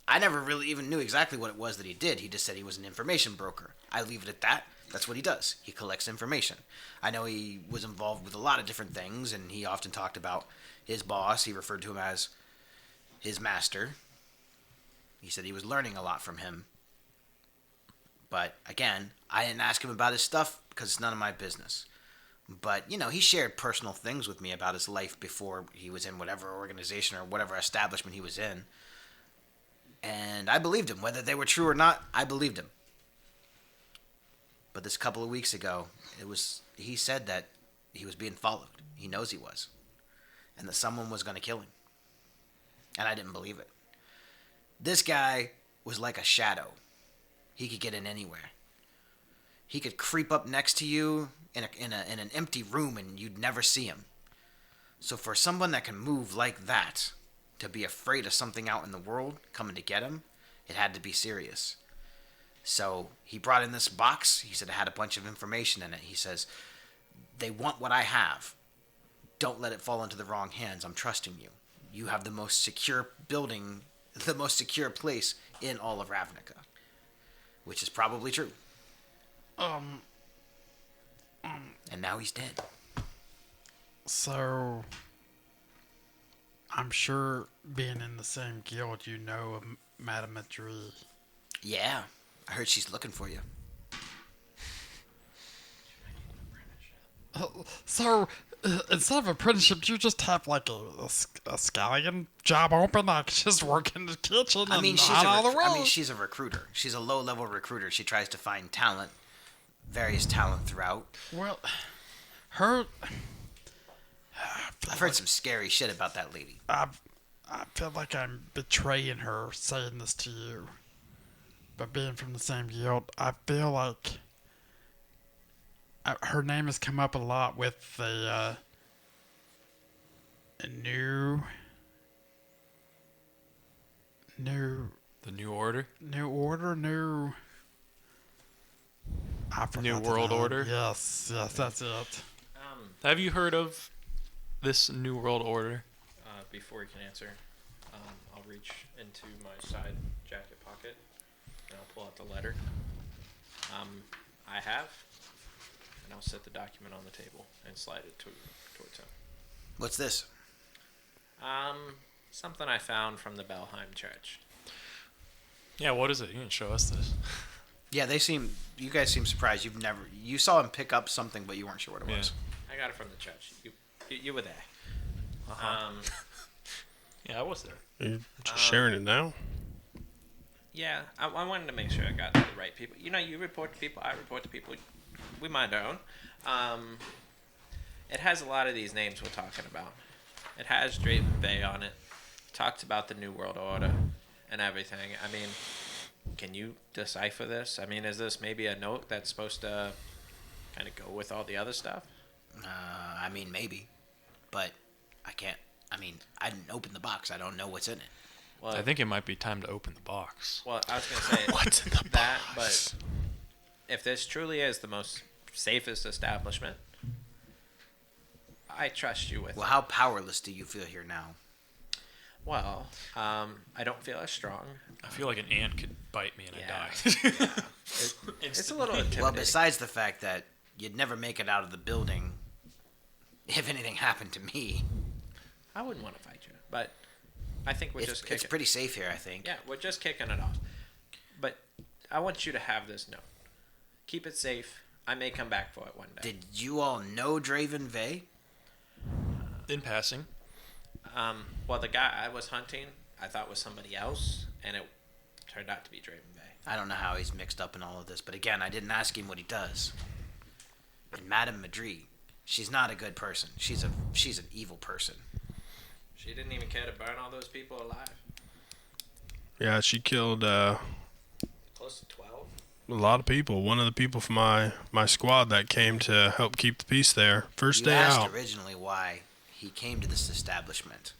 I never really even knew exactly what it was that he did. He just said he was an information broker. I leave it at that. That's what he does. He collects information. I know he was involved with a lot of different things, and he often talked about his boss. He referred to him as his master. He said he was learning a lot from him. But again, I didn't ask him about his stuff because it's none of my business. But, you know, he shared personal things with me about his life before he was in whatever organization or whatever establishment he was in. And I believed him. Whether they were true or not, I believed him. But this couple of weeks ago, he said that he was being followed. He knows he was. And that someone was going to kill him. And I didn't believe it. This guy was like a shadow. He could get in anywhere. He could creep up next to you in an empty room and you'd never see him. So for someone that can move like that, to be afraid of something out in the world coming to get him, it had to be serious. So he brought in this box. He said it had a bunch of information in it. He says, they want what I have. Don't let it fall into the wrong hands. I'm trusting you. You have the most secure building, the most secure place in all of Ravnica. Which is probably true. And now he's dead. So, I'm sure being in the same guild, you know of Madame Madrid. Yeah, I heard she's looking for you. So, instead of apprenticeship, do you just have like a scallion job open, like just work in the kitchen and I mean, hide all the I mean, roles? she's a recruiter. She's a low-level recruiter. She tries to find talent, various talent throughout. Well, her. I've heard some scary shit about that lady. I feel like I'm betraying her saying this to you. But being from the same guild, I feel like her name has come up a lot with the new The New Order. order. I forgot New the World name. Order? Yes, that's it. Have you heard of this New World Order? Before you can answer, I'll reach into my side jacket pocket and I'll pull out the letter. I have, and I'll set the document on the table and slide it towards him. What's this? Something I found from the Belheim Church. Yeah, what is it? You didn't show us this. Yeah, you guys seem surprised. You saw him pick up something, but you weren't sure what it was. I got it from the church. You were there. Uh-huh. Yeah, I was there. You're just sharing it now. Yeah, I wanted to make sure I got to the right people. You know, you report to people, I report to people. We mind our own. It has a lot of these names we're talking about. It has Draven Bay on it. Talks about the New World Order and everything. I mean, can you decipher this? I mean, is this maybe a note that's supposed to kind of go with all the other stuff? I mean, maybe. But I can't. I mean, I didn't open the box. I don't know what's in it. Well, I think it might be time to open the box. Well, I was going to say What's in the that, box? but if this truly is the most safest establishment, I trust you with Well, it. how powerless do you feel here now? Well, I don't feel as strong. I feel like an ant could bite me and Yeah. I die. It's a little intimidating. Well, besides the fact that you'd never make it out of the building if anything happened to me. I wouldn't want to fight you, but I think we're just kicking. It's pretty safe here, I think. Yeah, we're just kicking it off. But I want you to have this note. Keep it safe. I may come back for it one day. Did you all know Draven Vey? In passing. Well, the guy I was hunting, I thought was somebody else, and it turned out to be Draven Bay. I don't know how he's mixed up in all of this, but again, I didn't ask him what he does. And Madame Madri, she's not a good person. She's an evil person. She didn't even care to burn all those people alive. Yeah, she killed Close to 12. a lot of people. One of the people from my squad that came to help keep the peace there. First You day asked out. originally why he came to this establishment.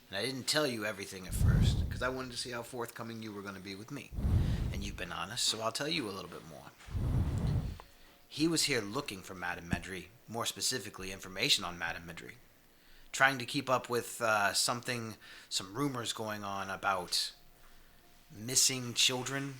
And I didn't tell you everything at first, because I wanted to see how forthcoming you were going to be with me. And you've been honest, so I'll tell you a little bit more. He was here looking for Madame Madri, more specifically information on Madame Madri. Trying to keep up with some rumors going on about missing children.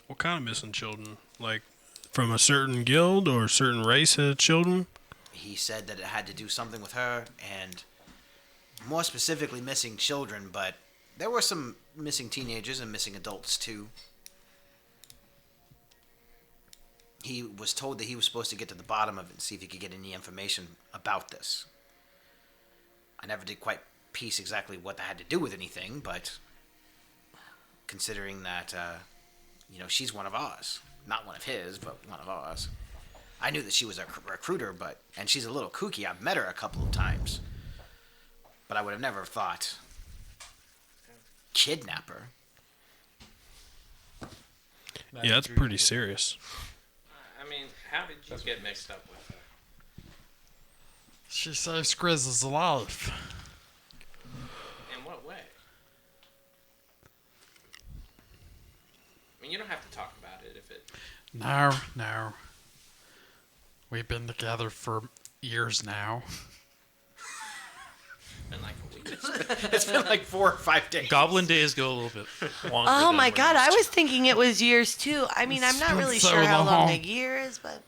What kind of missing children? Like from a certain guild or a certain race of children? He said that it had to do something with her, and more specifically missing children, but there were some missing teenagers and missing adults too. He was told that he was supposed to get to the bottom of it and see if he could get any information about this. I never did quite piece exactly what that had to do with anything, but considering that, she's one of ours. Not one of his, but one of ours. I knew that she was a recruiter, and she's a little kooky. I've met her a couple of times. But I would have never thought kidnapper. Yeah, that's pretty serious. I mean, how did you get mixed up with her? She saves Grizz's life. In what way? I mean, you don't have to talk about it if it... No. We've been together for years now. been like a week. It's been like 4 or 5 days. Goblin days go a little bit longer. Oh than my we're god, I used to. was thinking it was years too. I mean, I'm not been really so sure how long a long. year is, but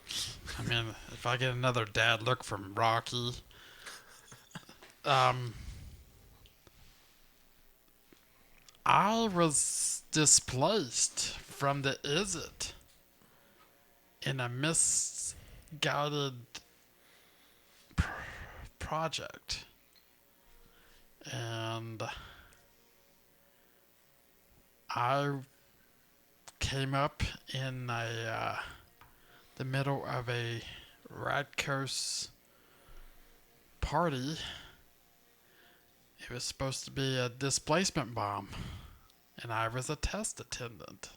I mean, if I get another dad look from Rocky, I was displaced from the Is It in a guided project, and I came up in the middle of a Radkos party. It was supposed to be a displacement bomb, and I was a test attendant.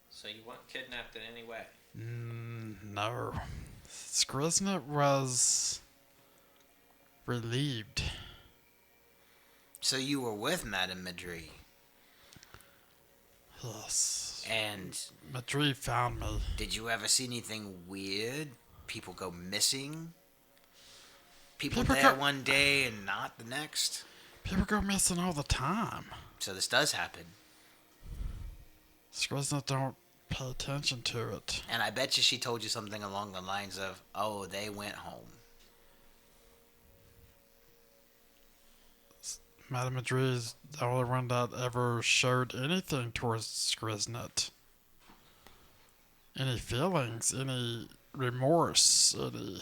So you weren't kidnapped in any way? No. Skriznet was relieved. So you were with Madame Madri, Yes. and Madrid found me. did you ever see anything weird? People go missing? People People there go- one day and not the next? People go missing all the time. So this does happen. Skriznet don't pay attention to it. And I bet you she told you something along the lines of, oh, they went home. Madame Madrid is the only one that ever showed anything towards Skriznet. Any feelings, any remorse, any...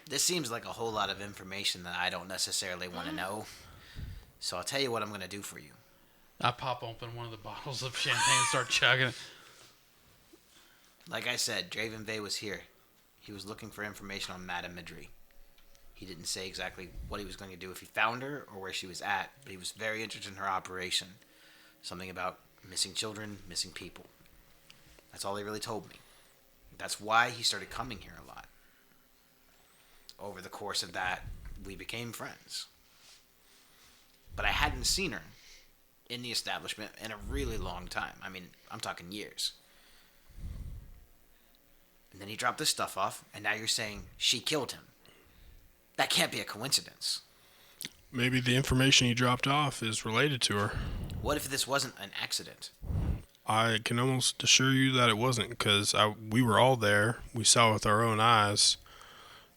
This seems like a whole lot of information that I don't necessarily want to know. So I'll tell you what I'm going to do for you. I pop open one of the bottles of champagne and start chugging it. Like I said, Draven Vey was here. He was looking for information on Madame Madri. He didn't say exactly what he was going to do if he found her or where she was at, but he was very interested in her operation. Something about missing children, missing people. That's all he really told me. That's why he started coming here a lot. Over the course of that, we became friends. But I hadn't seen her in the establishment in a really long time. I mean, I'm talking years. And then he dropped this stuff off, and now you're saying she killed him. That can't be a coincidence. Maybe the information he dropped off is related to her. What if this wasn't an accident? I can almost assure you that it wasn't, because we were all there. We saw with our own eyes.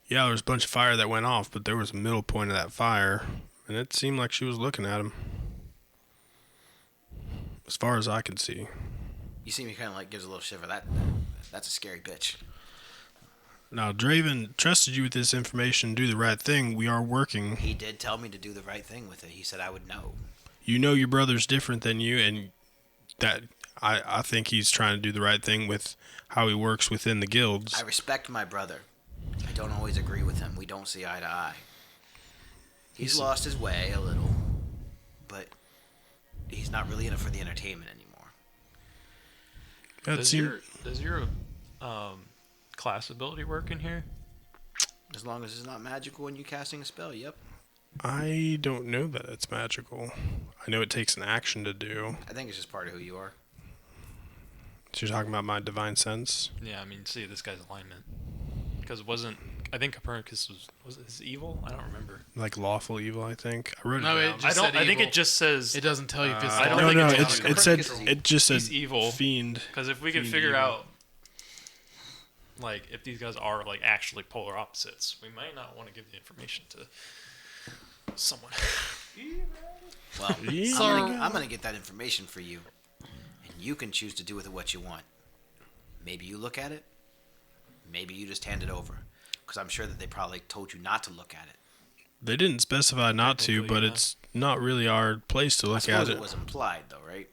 Yeah, there was a bunch of fire that went off, but there was a middle point of that fire, and it seemed like she was looking at him. As far as I could see. You see me kind of like gives a little shiver. That's a scary bitch. Now, Draven trusted you with this information. Do the right thing. We are working. He did tell me to do the right thing with it. He said I would know. You know your brother's different than you, and that I think he's trying to do the right thing with how he works within the guilds. I respect my brother. I don't always agree with him. We don't see eye to eye. He's lost his way a little, but he's not really in it for the entertainment anymore. That seemed, Does your class ability work in here? As long as it's not magical when you're casting a spell, yep. I don't know that it's magical. I know it takes an action to do. I think it's just part of who you are. So you're talking about my divine sense? Yeah, I mean, see this guy's alignment. Because I think Copernicus was his evil? I don't remember. Like lawful evil, I think. I wrote No, it it down. just I said think evil. it just says. It doesn't tell you if it's. I don't No, think no, it's it said Copernicus it just said he's evil. fiend. Because if we can Fiend figure evil. out, like, if these guys are like actually polar opposites, we might not want to give the information to someone. Well, Yeah. I'm gonna get that information for you, and you can choose to do with it what you want. Maybe you look at it. Maybe you just hand it over, because I'm sure that they probably told you not to look at it. They didn't specify not to, Technically, but yeah. it's not really our place to I look suppose at it it. was implied, though, right?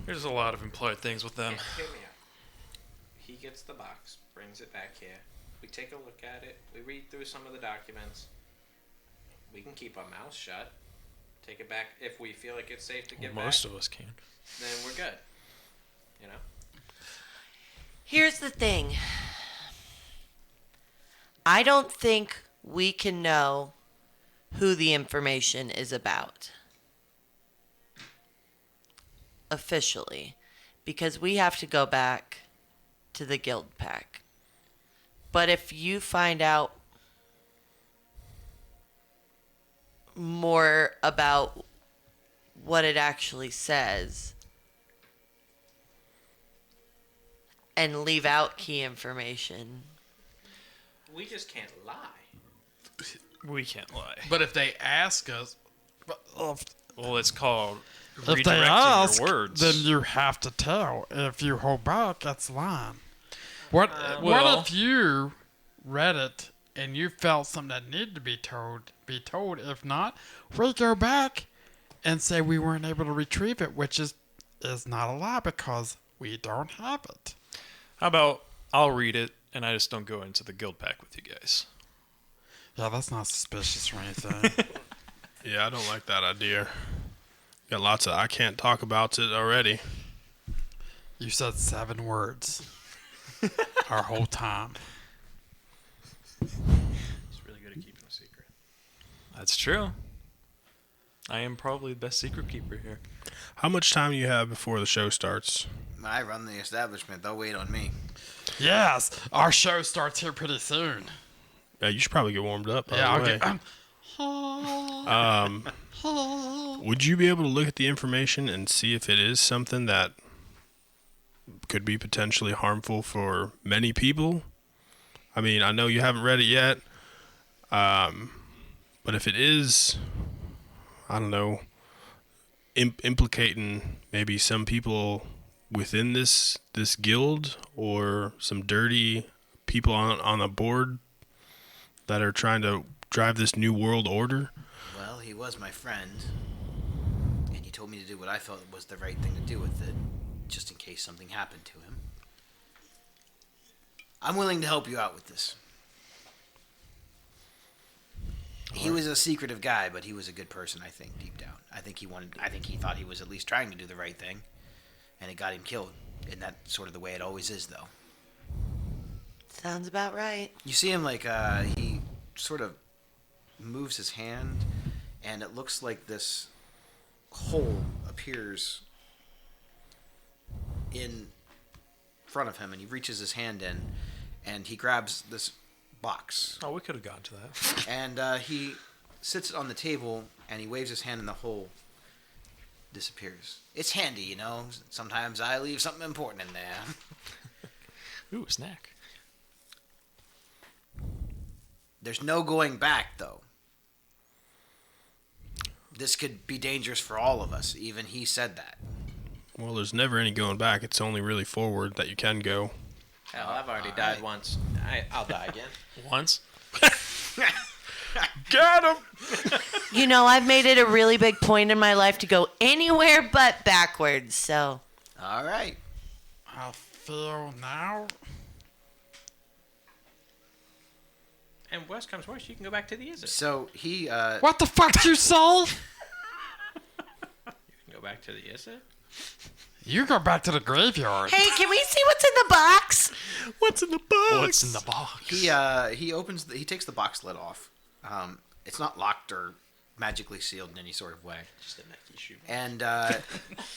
There's a lot of implied things with them. Hear me out. He gets the box, brings it back here. We take a look at it. We read through some of the documents. We can keep our mouths shut. Take it back if we feel like it's safe to give Most back. of us can. Then we're good. You know. Here's the thing. I don't think we can know who the information is about officially, because we have to go back to the guild pack. But if you find out more about what it actually says and leave out key information, We just can't lie. We can't lie. But if they ask us, Well, it's called If they redirecting ask, your words. then you have to tell. If you hold back, that's lying. What well- if you read it and you felt something that needed to be told? If not, we go back and say we weren't able to retrieve it, which is not a lie because we don't have it. How about I'll read it and I just don't go into the guild pack with you guys? Yeah, that's not suspicious or anything. Yeah, I don't like that idea. Got lots of I can't talk about it already. You said 7 words our whole time. He's really good at keeping a secret. That's true. I am probably the best secret keeper here. How much time do you have before the show starts? I run the establishment. They'll wait on me. Yes, our show starts here pretty soon. Yeah, you should probably get warmed up. By Yeah, the I'll way. get. Would you be able to look at the information and see if it is something that could be potentially harmful for many people? I mean, I know you haven't read it yet, but if it is, I don't know, implicating maybe some people within this guild or some dirty people on a board that are trying to drive this new world order. Well, he was my friend, and he told me to do what I felt was the right thing to do with it, just in case something happened to him. I'm willing to help you out with this. He was a secretive guy, but he was a good person, I think, deep down. I think he thought he was at least trying to do the right thing, and it got him killed. And that's sort of the way it always is, though. Sounds about right. You see him he sort of moves his hand, and it looks like this hole appears in front of him, and he reaches his hand in, and he grabs this box, Oh, we could have gotten to that. and he sits it on the table, and he waves his hand, and the hole disappears. It's handy, you know. Sometimes I leave something important in there. Ooh, a snack. There's no going back, though. This could be dangerous for all of us. Even he said that. Well, there's never any going back. It's only really forward that you can go. Hell, I've already died once. I'll die again. Once? Got him! You know, I've made it a really big point in my life to go anywhere but backwards, so. All right. I feel now. And worst comes worst, you can go back to the Izzet. So he What the fuck you say? You can go back to the Izzet? You go back to the graveyard. Hey, can we see what's in the box? What's in the box? What's in the box? he takes the box lid off. It's not locked or magically sealed in any sort of way. Just a Nike shoe. And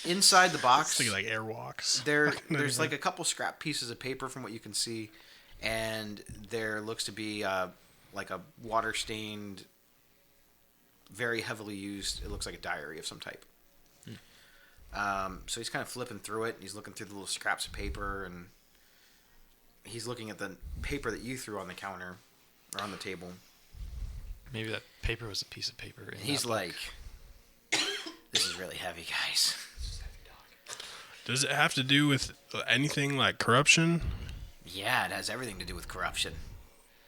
inside the box, Thinking like airwalks. there's like a couple scrap pieces of paper from what you can see, and there looks to be like a water stained, very heavily used. It looks like a diary of some type. So he's kind of flipping through it, and he's looking through the little scraps of paper, and he's looking at the paper that you threw on the counter or on the table. Maybe that paper was a piece of paper. And he's like, "This is really heavy, guys." Does it have to do with anything like corruption? Yeah, it has everything to do with corruption.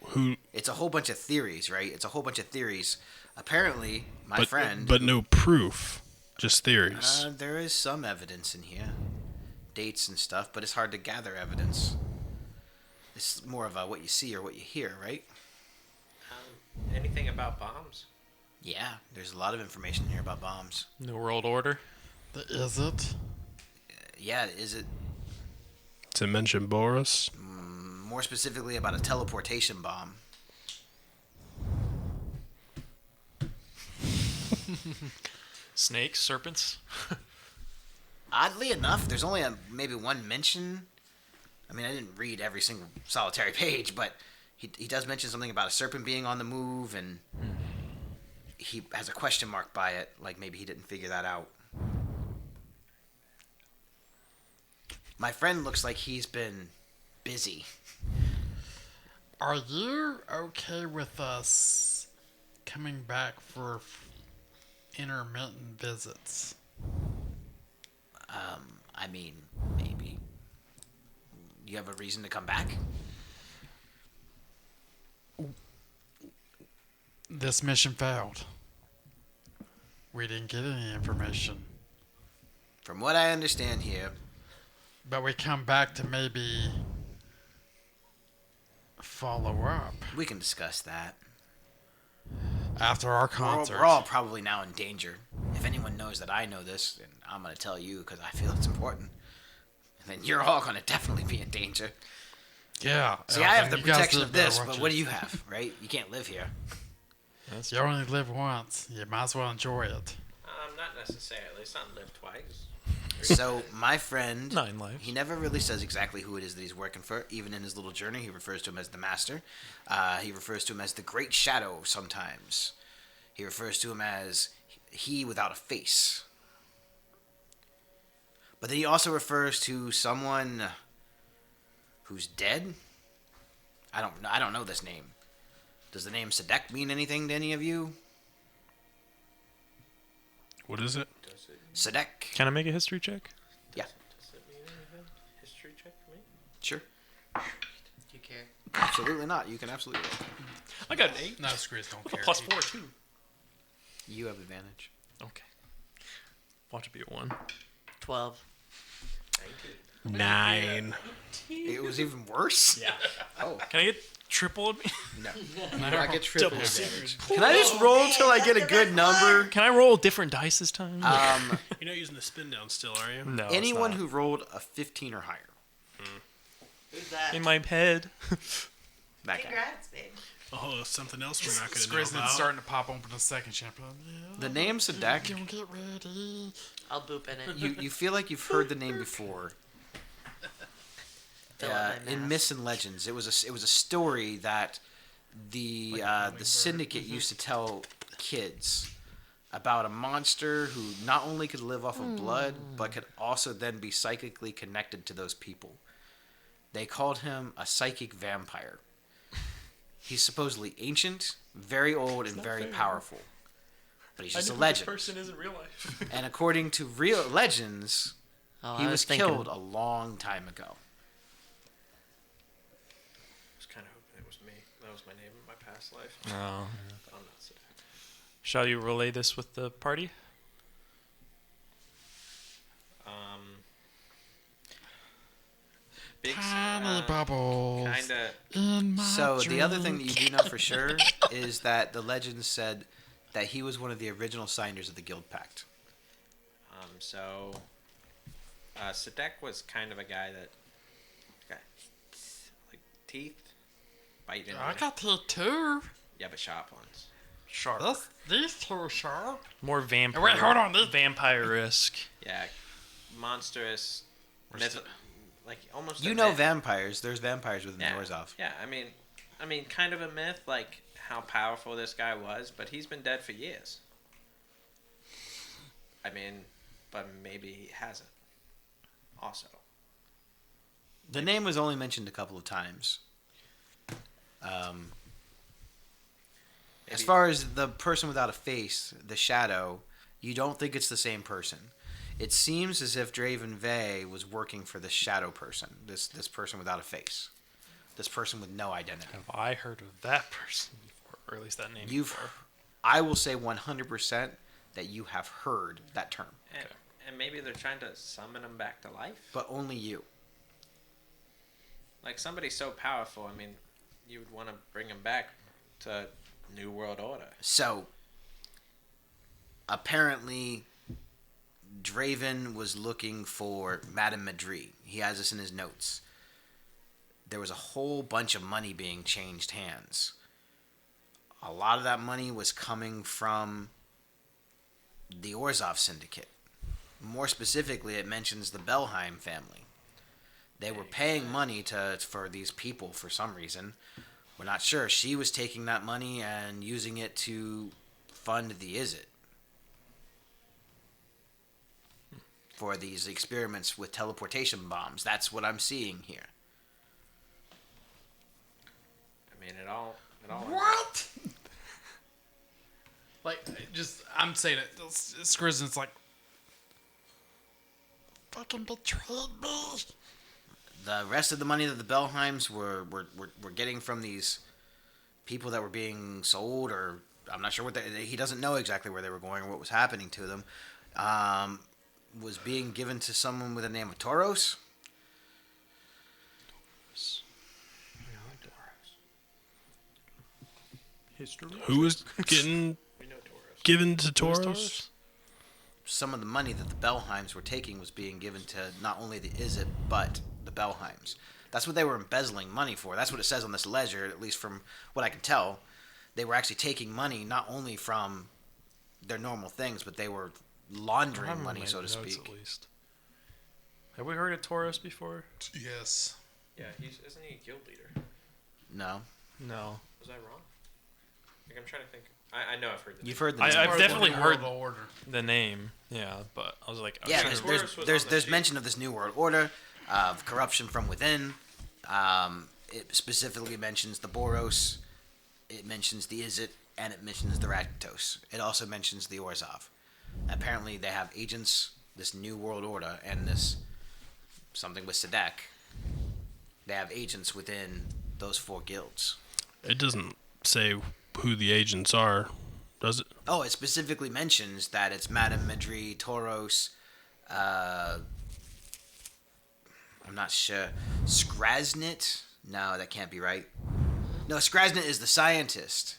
Who? It's a whole bunch of theories, right? It's a whole bunch of theories. Apparently, my friend. But no proof. Just theories. There is some evidence in here, dates and stuff, but it's hard to gather evidence. It's more of a what you see or what you hear, right? Anything about bombs? Yeah, there's a lot of information here about bombs. New World Order. Is it? Yeah, is it To mention Boris. more specifically about a teleportation bomb? Snakes, serpents. Oddly enough, there's only maybe one mention. I mean, I didn't read every single solitary page, but he does mention something about a serpent being on the move, and he has a question mark by it, like maybe he didn't figure that out. My friend looks like he's been busy. Are you okay with us coming back for intermittent visits. I mean, maybe. You have a reason to come back? This mission failed. We didn't get any information. From what I understand here, But we come back to maybe follow up we can discuss that. after our We're all, concert. we're all probably now in danger. If anyone knows that I know this, then I'm going to tell you because I feel it's important. And then you're all going to definitely be in danger. Yeah. See, I have the you guys protection live of there, this, won't but what do you have, right? You can't live here. You only live once. You might as well enjoy it. Not necessarily. It's not live twice. So, my friend, 9 lives. he never really says exactly who it is that he's working for. Even in his little journey, he refers to him as the Master. He refers to him as the Great Shadow sometimes. He refers to him as he without a face. But then he also refers to someone who's dead. I don't know this name. Does the name Sadek mean anything to any of you? What is it? Sadek. Can I make a history check? Yeah, Does it mean anything? History check for me? sure. Do you care? Absolutely not. You can absolutely. I got an 8. No, screws don't With a care. plus 4 too. You have advantage. Okay. Watch it be a 1. 12. 9. It was even worse. Yeah. Oh Can I get triple? no. No. I get triple advantage. Can I just roll till I get a good number? Can I roll different dice this time? You're not using the spin down still, are you? no. Anyone it's who rolled a 15 or higher. Who's that? not. In my head. That guy. Congrats, babe. Oh, something else we're not going to know Screws about. starting to pop open a second champagne. Yeah, The name Sadek, don't get ready. I'll boop in it. you feel like you've heard the name before. Fill up my In mask. Myths and Legends, it was a story that the syndicate used to tell kids about a monster who not only could live off of blood, but could also then be psychically connected to those people. They called him a psychic vampire. He's supposedly ancient, very old, and very powerful. But he's just a legend. Person is in real life. And according to real legends, Oh, he I was thinking- killed a long time ago. I was kind of hoping it was me. That was my name in my past life. Oh. But I'm not Sadek. Shall you relay this with the party? Big, Tiny bubbles kind of. in my So the other thing that drink. you do know for sure is that the legends said that he was one of the original signers of the Guild Pact. So Sadek was kind of a guy that got like teeth, bite into I it. got teeth too. Yeah, but sharp ones. Sharp. These two are sharp. More vampire. Wait, hold on. Vampire-esque. Yeah, monstrous. Myth, like almost. You a know myth. vampires. There's vampires within Yeah, the Orzhov. yeah. I mean, kind of a myth, like how powerful this guy was, but he's been dead for years. I mean, but maybe he hasn't. Also, The name was only mentioned a couple of times. As far as the person without a face, the shadow, you don't think it's the same person. It seems as if Draven Vey was working for the shadow person, this person without a face, this person with no identity. Have I heard of that person before? Or at least that name before? I will say 100% that you have heard that term, and maybe they're trying to summon him back to life. but only you. Like somebody so powerful, I mean, you would want to bring him back to New World Order. So, apparently, Draven was looking for Madame Madri. He has this in his notes. There was a whole bunch of money being changed hands. A lot of that money was coming from the Orzhov Syndicate. More specifically, it mentions the Belheim family. They were paying money for these people for some reason. We're not sure. She was taking that money and using it to fund the Izzet for these experiments with teleportation bombs. That's what I'm seeing here. I mean, it all. What? Like, just, I'm saying it. Skrizn's like, fucking betrayed me. The rest of the money that the Bellheims were getting from these people that were being sold, or I'm not sure what he doesn't know exactly where they were going or what was happening to them, was being given to someone with the name of Toros. History. Who was getting We know Taurus. given to Who's Tauros? Some of the money that the Bellheims were taking was being given to not only the Izzet, but the Bellheims. That's what they were embezzling money for. That's what it says on this ledger, at least from what I can tell. They were actually taking money not only from their normal things, but they were laundering money, so to speak. At least. Have we heard of Tauros before? Yes. Yeah, isn't he a guild leader? No. No. Was I wrong? Like, I'm trying to think. I know I've heard the You've heard the I've name. definitely heard the order. the name. Yeah, but I was like, Yeah, sure. Taurus was there's on the sheet. mention of this new world order, of corruption from within. It specifically mentions the Boros, it mentions the Izzet, and it mentions the Rakdos. It also mentions the Orzhov. Apparently, they have agents. This new world order and this something with Sadak. They have agents within those 4 guilds. It doesn't say who the agents are, does it? Oh, it specifically mentions that it's Madame Medri, Tauros, I'm not sure. Skraznit? No, that can't be right. No, Skraznit is the scientist.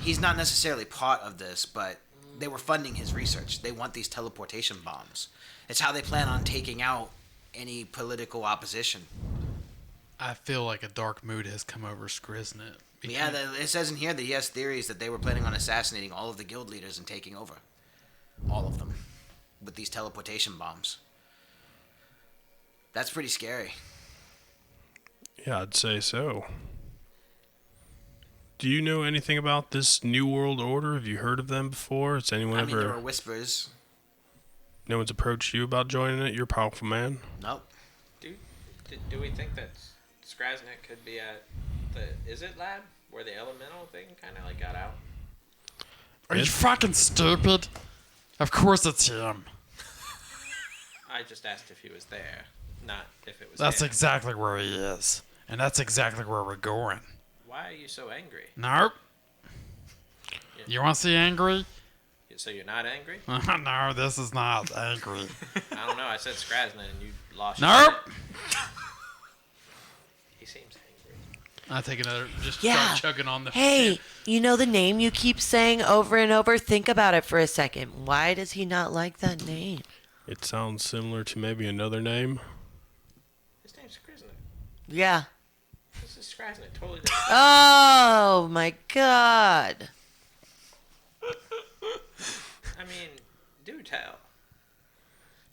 He's not necessarily part of this, but they were funding his research. They want these teleportation bombs. It's how they plan on taking out any political opposition. I feel like a dark mood has come over Skriznit. Yeah, it says in here that he has theories that they were planning on assassinating all of the guild leaders and taking over. All of them. With these teleportation bombs. That's pretty scary. Yeah, I'd say so. Do you know anything about this New World Order? Have you heard of them before? Has anyone I mean, there ever... were whispers. No one's approached you about joining it? You're a powerful man. Nope. Do we think that Skrasnik could be at the Izzet lab where the elemental thing kind of like got out? Are you fucking stupid? Of course it's him. I just asked if he was there, not if it was That's him. exactly where he is. And that's exactly where we're going. Why are you so angry? Nope. You want to see angry? So you're not angry? No, this is not angry. I don't know. I said Skrasnik and you lost Nope. your He seems angry. I take another, just Yeah. start chugging on the Hey, shit. you know the name you keep saying over and over? Think about it for a second. Why does he not like that name? It sounds similar to maybe another name. His name's Skrasnik. Yeah. This is Skrasnik. Totally different. Oh my god. I mean, do tell.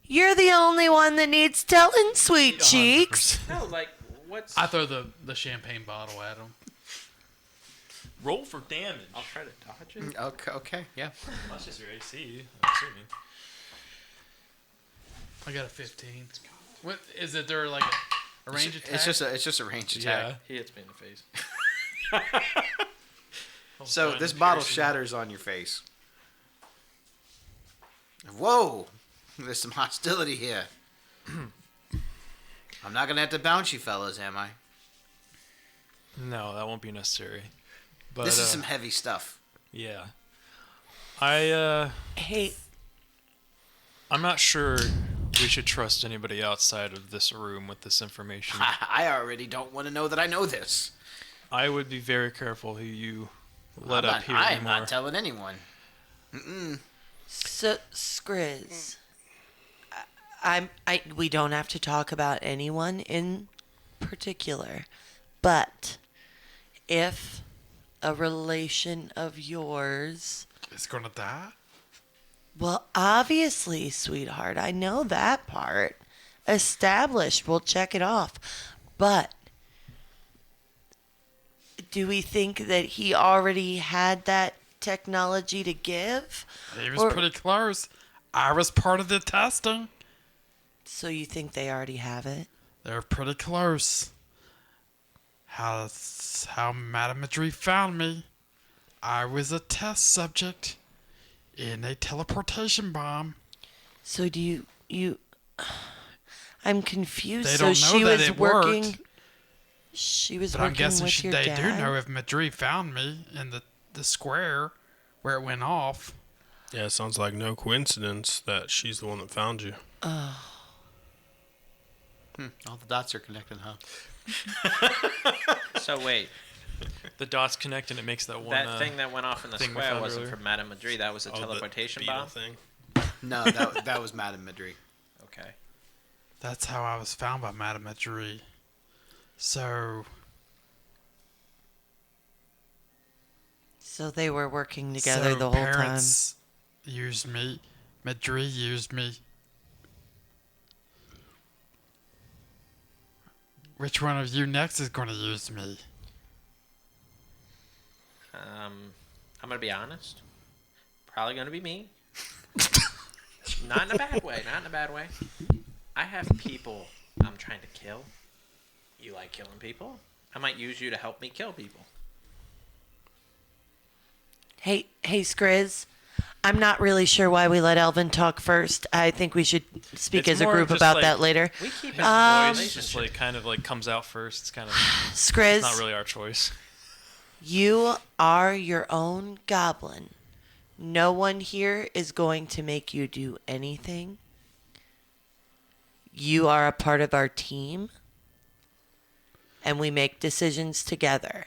You're the only one that needs telling, sweet cheeks. No, like, what's... I throw the champagne bottle at him. Roll for damage. I'll try to dodge it. Okay, yeah. That's just your AC, I'm assuming. I got a 15. What is it? There like a range attack? It's just a ranged attack. Yeah. He hits me in the face. So this bottle shatters on your face. Whoa! There's some hostility here. I'm not gonna have to bounce you fellas, am I? No, that won't be necessary. But This is some heavy stuff. yeah. Hey, I'm not sure we should trust anybody outside of this room with this information. I already don't want to know that I know this. I would be very careful who you let I'm up not, here I'm anymore. not telling anyone. so Skriz, we don't have to talk about anyone in particular, but if a relation of yours, It's gonna die. well, obviously, sweetheart, I know that part. Established, we'll check it off. But do we think that he already had that technology to give? He was Or- pretty close. I was part of the testing. So you think they already have it? They're pretty close. How Madame Madri found me. I was a test subject. in a teleportation bomb. So do you? I'm confused. They So don't know she that was it working. worked. She was But I'm working guessing with your they dad. do know if Madri found me in the square where it went off. Yeah, it sounds like no coincidence that she's the one that found you. All the dots are connecting, huh? So wait, The dots connect and it makes that one. that thing that went off in the thing we square found wasn't earlier. from Madame Madrid. That was a Oh, the teleportation beetle bomb. thing. No, that was Madame Madri. Okay. That's how I was found by Madame Madri. So So they were working together the whole time. parents used me. Madri used me. Which one of you next is going to use me? I'm gonna be honest. Probably gonna be me. Not in a bad way. Not in a bad way. I have people I'm trying to kill. You like killing people? I might use you to help me kill people. Hey, Skriz. I'm not really sure why we let Elvin talk first. I think we should speak It's as a more group just about like- that later. We keep it His voice relationship. just like kind of like comes out first. It's kind of Skriz, not really our choice. you are your own goblin. No one here is going to make you do anything. You are a part of our team, and we make decisions together.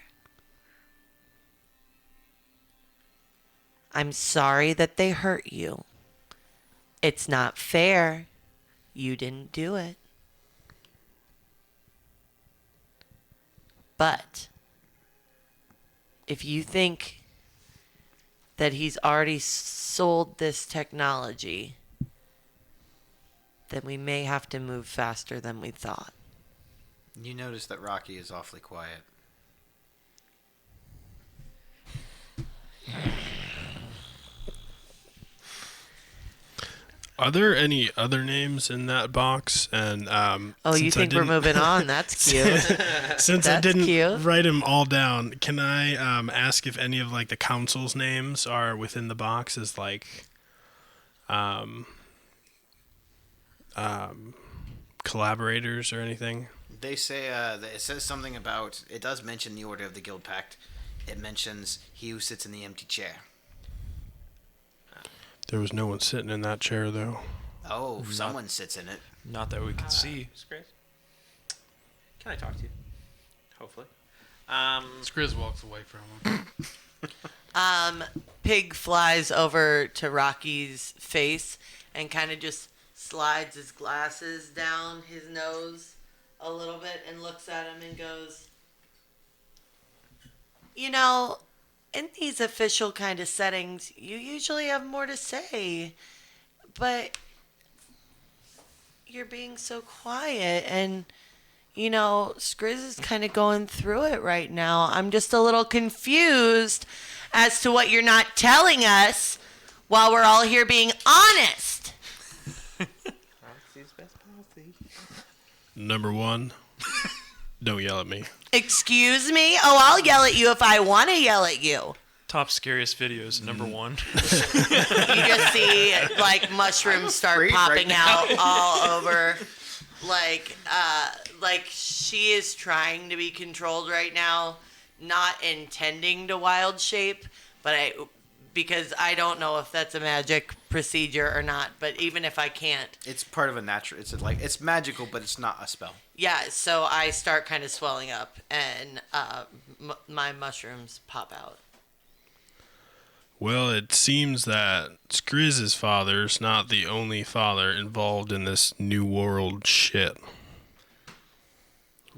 I'm sorry that they hurt you. It's not fair. You didn't do it. But if you think that he's already sold this technology, then we may have to move faster than we thought. You notice that Rocky is awfully quiet. Are there any other names in that box? And Oh, you since I think we're didn't- moving on? That's cute. Since I That's didn't cute. write them all down, can I ask if any of like the council's names are within the box as like collaborators or anything? They say it says something about. It does mention the Order of the Guild Pact. It mentions he who sits in the empty chair. There was no one sitting in that chair though. Oh, someone sits in it. Not that we can see. Skriz, can I talk to you? Hopefully. Skriz walks away from him. Pig flies over to Rocky's face and kind of just slides his glasses down his nose a little bit and looks at him and goes, you know, in these official kind of settings, you usually have more to say, but you're being so quiet and, you know, Skriz is kind of going through it right now. I'm just a little confused as to what you're not telling us while we're all here being honest. Number one, don't yell at me. Excuse me? Oh, I'll yell at you if I want to yell at you. Top scariest videos, number one. You just see like mushrooms start afraid popping right out all over. Like she is trying to be controlled right now, not intending to wild shape, but because I don't know if that's a magic procedure or not. But even if I can't, It's part of a natural. It's magical, but it's not a spell. yeah. So I start kind of swelling up, and my mushrooms pop out. Well, it seems that Skriz's father's not the only father involved in this new world shit.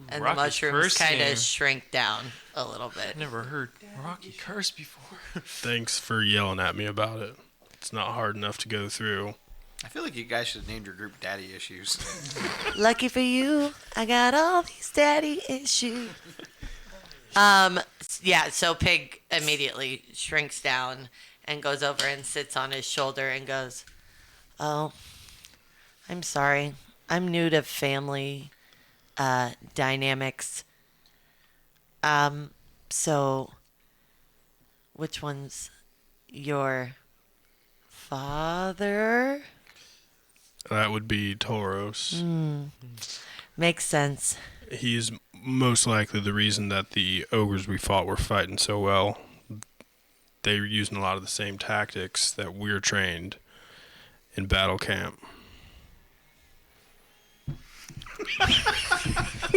And Rocky the mushrooms kind cursing. of shrink down a little bit. Never heard Rocky curse before. Thanks for yelling at me about it. It's not hard enough to go through. I feel like you guys should have named your group Daddy Issues. Lucky for you, I got all these daddy issues. Yeah, so Pig immediately shrinks down and goes over and sits on his shoulder and goes, "Oh, I'm sorry. I'm new to family dynamics. So which one's your father? That would be Tauros. Makes sense. He's most likely the reason that the ogres we fought were fighting so well. They were using a lot of the same tactics that we're trained in battle camp.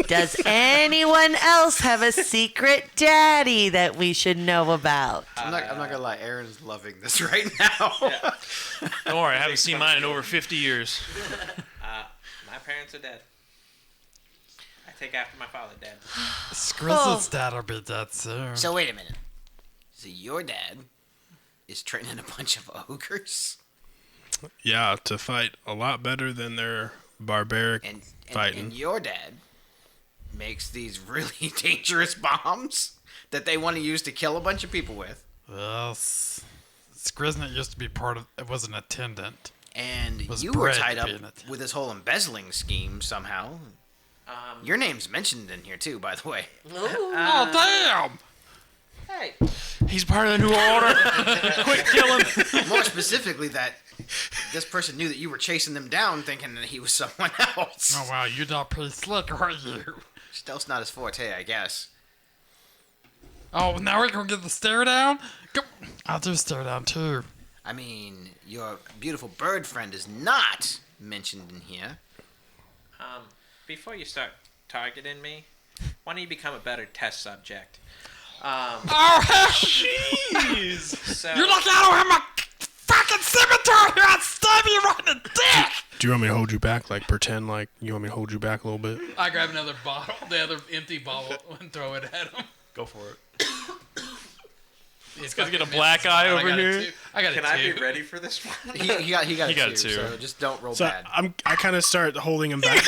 Does anyone else have a secret daddy that we should know about? I'm not gonna lie. Aaron's loving this right now. Don't worry, I haven't seen mine in over 50 years. My parents are dead. I take after my father, Dad. Skrizz's dad'll be dead soon. So wait a minute. So your dad is training a bunch of ogres, Yeah, to fight a lot better than their barbaric and fighting. your dad makes these really dangerous bombs that they want to use to kill a bunch of people with. Yes. Skriznet used to be part of. It was an attendant. And Was you were bred tied to up be in it. with this whole embezzling scheme somehow. Your name's mentioned in here too, by the way. Oh damn! Hey. He's part of the new order. Quick, kill him. More specifically, that this person knew that you were chasing them down, thinking that he was someone else. Oh wow, you're not pretty slick, are you? Stealth's not his forte, I guess. Oh, now we're gonna get the stare down. Come. I'll do stare down too. I mean, your beautiful bird friend is not mentioned in here. Before you start targeting me, why don't you become a better test subject? Oh hell! Jeez. So, You're like, I don't have my fucking scimitar here. I'll stab you right in the dick. Do you want me to hold you back? Like, pretend like you want me to hold you back a little bit? I grab another bottle, the other empty bottle, and throw it at him. Go for it. He's gonna get a black eye over here. I got a can two. I be ready for this one? He got He got a it two, too. so just don't roll So bad. I kind of start holding him back.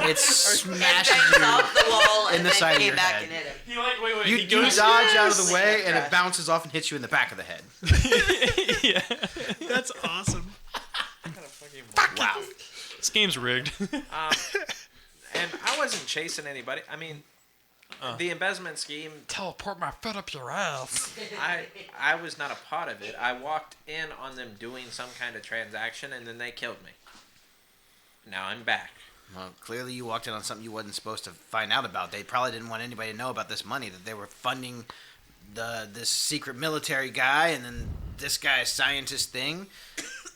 It smashes Bounced you. off the wall in and the then side of came your back head. and hit him. He wait. You he do goes, dodge out of the way, and it bounces off and hits you in the back of the head. Yeah. That's awesome. Wow. This game's rigged. And I wasn't chasing anybody. I mean, the embezzlement scheme, Teleport my foot up your ass. I was not a part of it. I walked in on them doing some kind of transaction, and then they killed me. Now I'm back. Well, clearly you walked in on something you wasn't supposed to find out about. They probably didn't want anybody to know about this money, that they were funding this secret military guy and then this guy's scientist thing.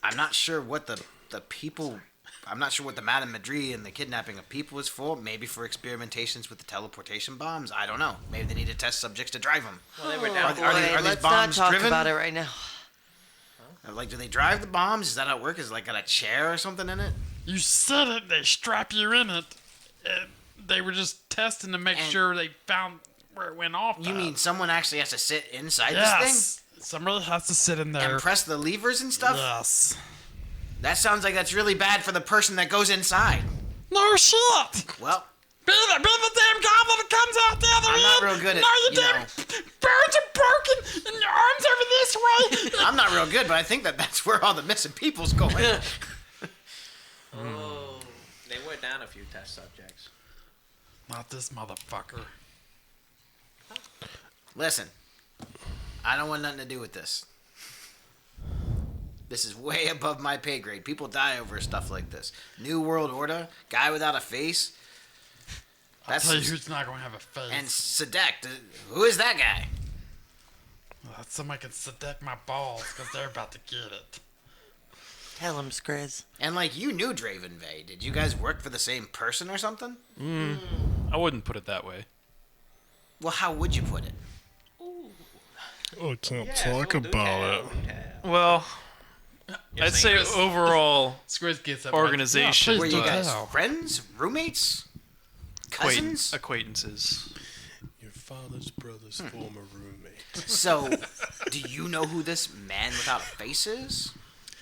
I'm not sure what the people... I'm not sure what the Madame Madrid and the kidnapping of people was for. Maybe for experimentations with the teleportation bombs. I don't know. Maybe they needed test subjects to drive them. Well, they were Oh, down. Are these let's bombs not talk driven? about it right now. Like, do they drive the bombs? Is that how it works? Is it like got a chair or something in it? You said it. They strap you in it. And they were just testing to make And- sure they found where it went off. You mean someone actually has to sit inside this yes? Somebody has to sit in thing there. and press the levers and stuff? Yes. That sounds like that's really bad for the person that goes inside. No shit. Well, Be the damn goblin that comes out the other I'm end. not real good at, No, your you damn know. birds are broken and your arms over this way. I'm not real good, but I think that's where all the missing people's going. They were down a few test subjects. Not this motherfucker. Listen, I don't want nothing to do with this. This is way above my pay grade. People die over stuff like this. New World Order, guy without a face. I'll tell you who's not going to have a face. And Sadek, who is that guy? Somebody can sedate my balls because they're about to get it. Tell him, Skriz. And like, you knew Draven Vey. Did you guys work for the same person or something? I wouldn't put it that way. Well, how would you put it? Oh, I can't talk about it. Well, I'd say overall Skriz gets up. organization. Yeah, Were you But- guys Wow. friends? Roommates? Cousins? Acquaintances. Your father's brother's former roommate. So, do you know who this man without a face is?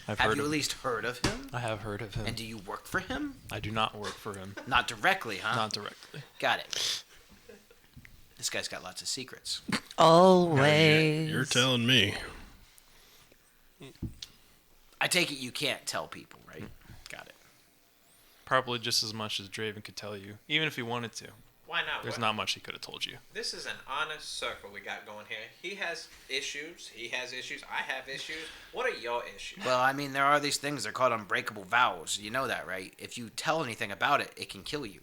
I've Have heard you of at least heard of him? I have heard of him. And do you work for him? I do not work for him. Not directly, huh? Not directly. Got it. This guy's got lots of secrets. Always. You're telling me. I take it you can't tell people, right? Got it. Probably just as much as Draven could tell you, even if he wanted to. Why not? There's not much he could have told you. This is an honest circle we got going here. He has issues. He has issues. I have issues. What are your issues? Well, I mean, there are these things. They're called unbreakable vows. You know that, right? If you tell anything about it, it can kill you.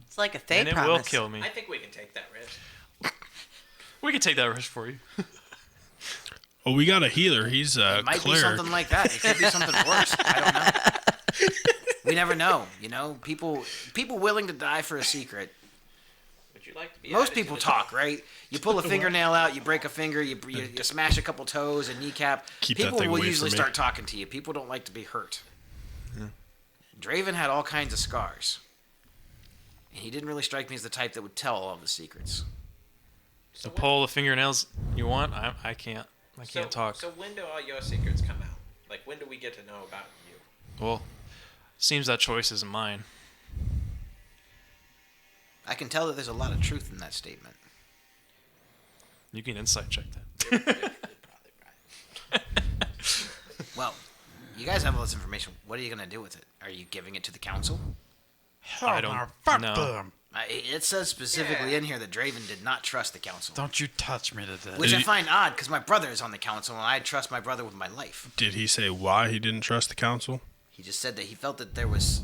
It's like a fate And it promise. will kill me. I think we can take that risk. We can take that risk for you. Oh, we got a healer. He's a It might be cleric. something like that. It could be something worse. I don't know. We never know. You know, people willing to die for a secret. Would you like to be Most added to people the talk, right? You pull a fingernail out, you break a finger, you smash a couple toes, a kneecap. Keep that People thing will away usually from me. start talking to you. People don't like to be hurt. Draven had all kinds of scars. And he didn't really strike me as the type that would tell all of the secrets. So pull the fingernails you want. I can't. I can't talk. So when do all your secrets come out? Like, when do we get to know about you? Well, seems that choice isn't mine. I can tell that there's a lot of truth in that statement. You can insight check that. You're probably right. Well, you guys have all this information. What are you going to do with it? Are you giving it to the council? Hell I don't no, fuck know. them. It says specifically in here that Draven did not trust the council. Don't you touch me today. Which I find odd, because my brother is on the council, and I trust my brother with my life. Did he say why he didn't trust the council? He just said that he felt that there was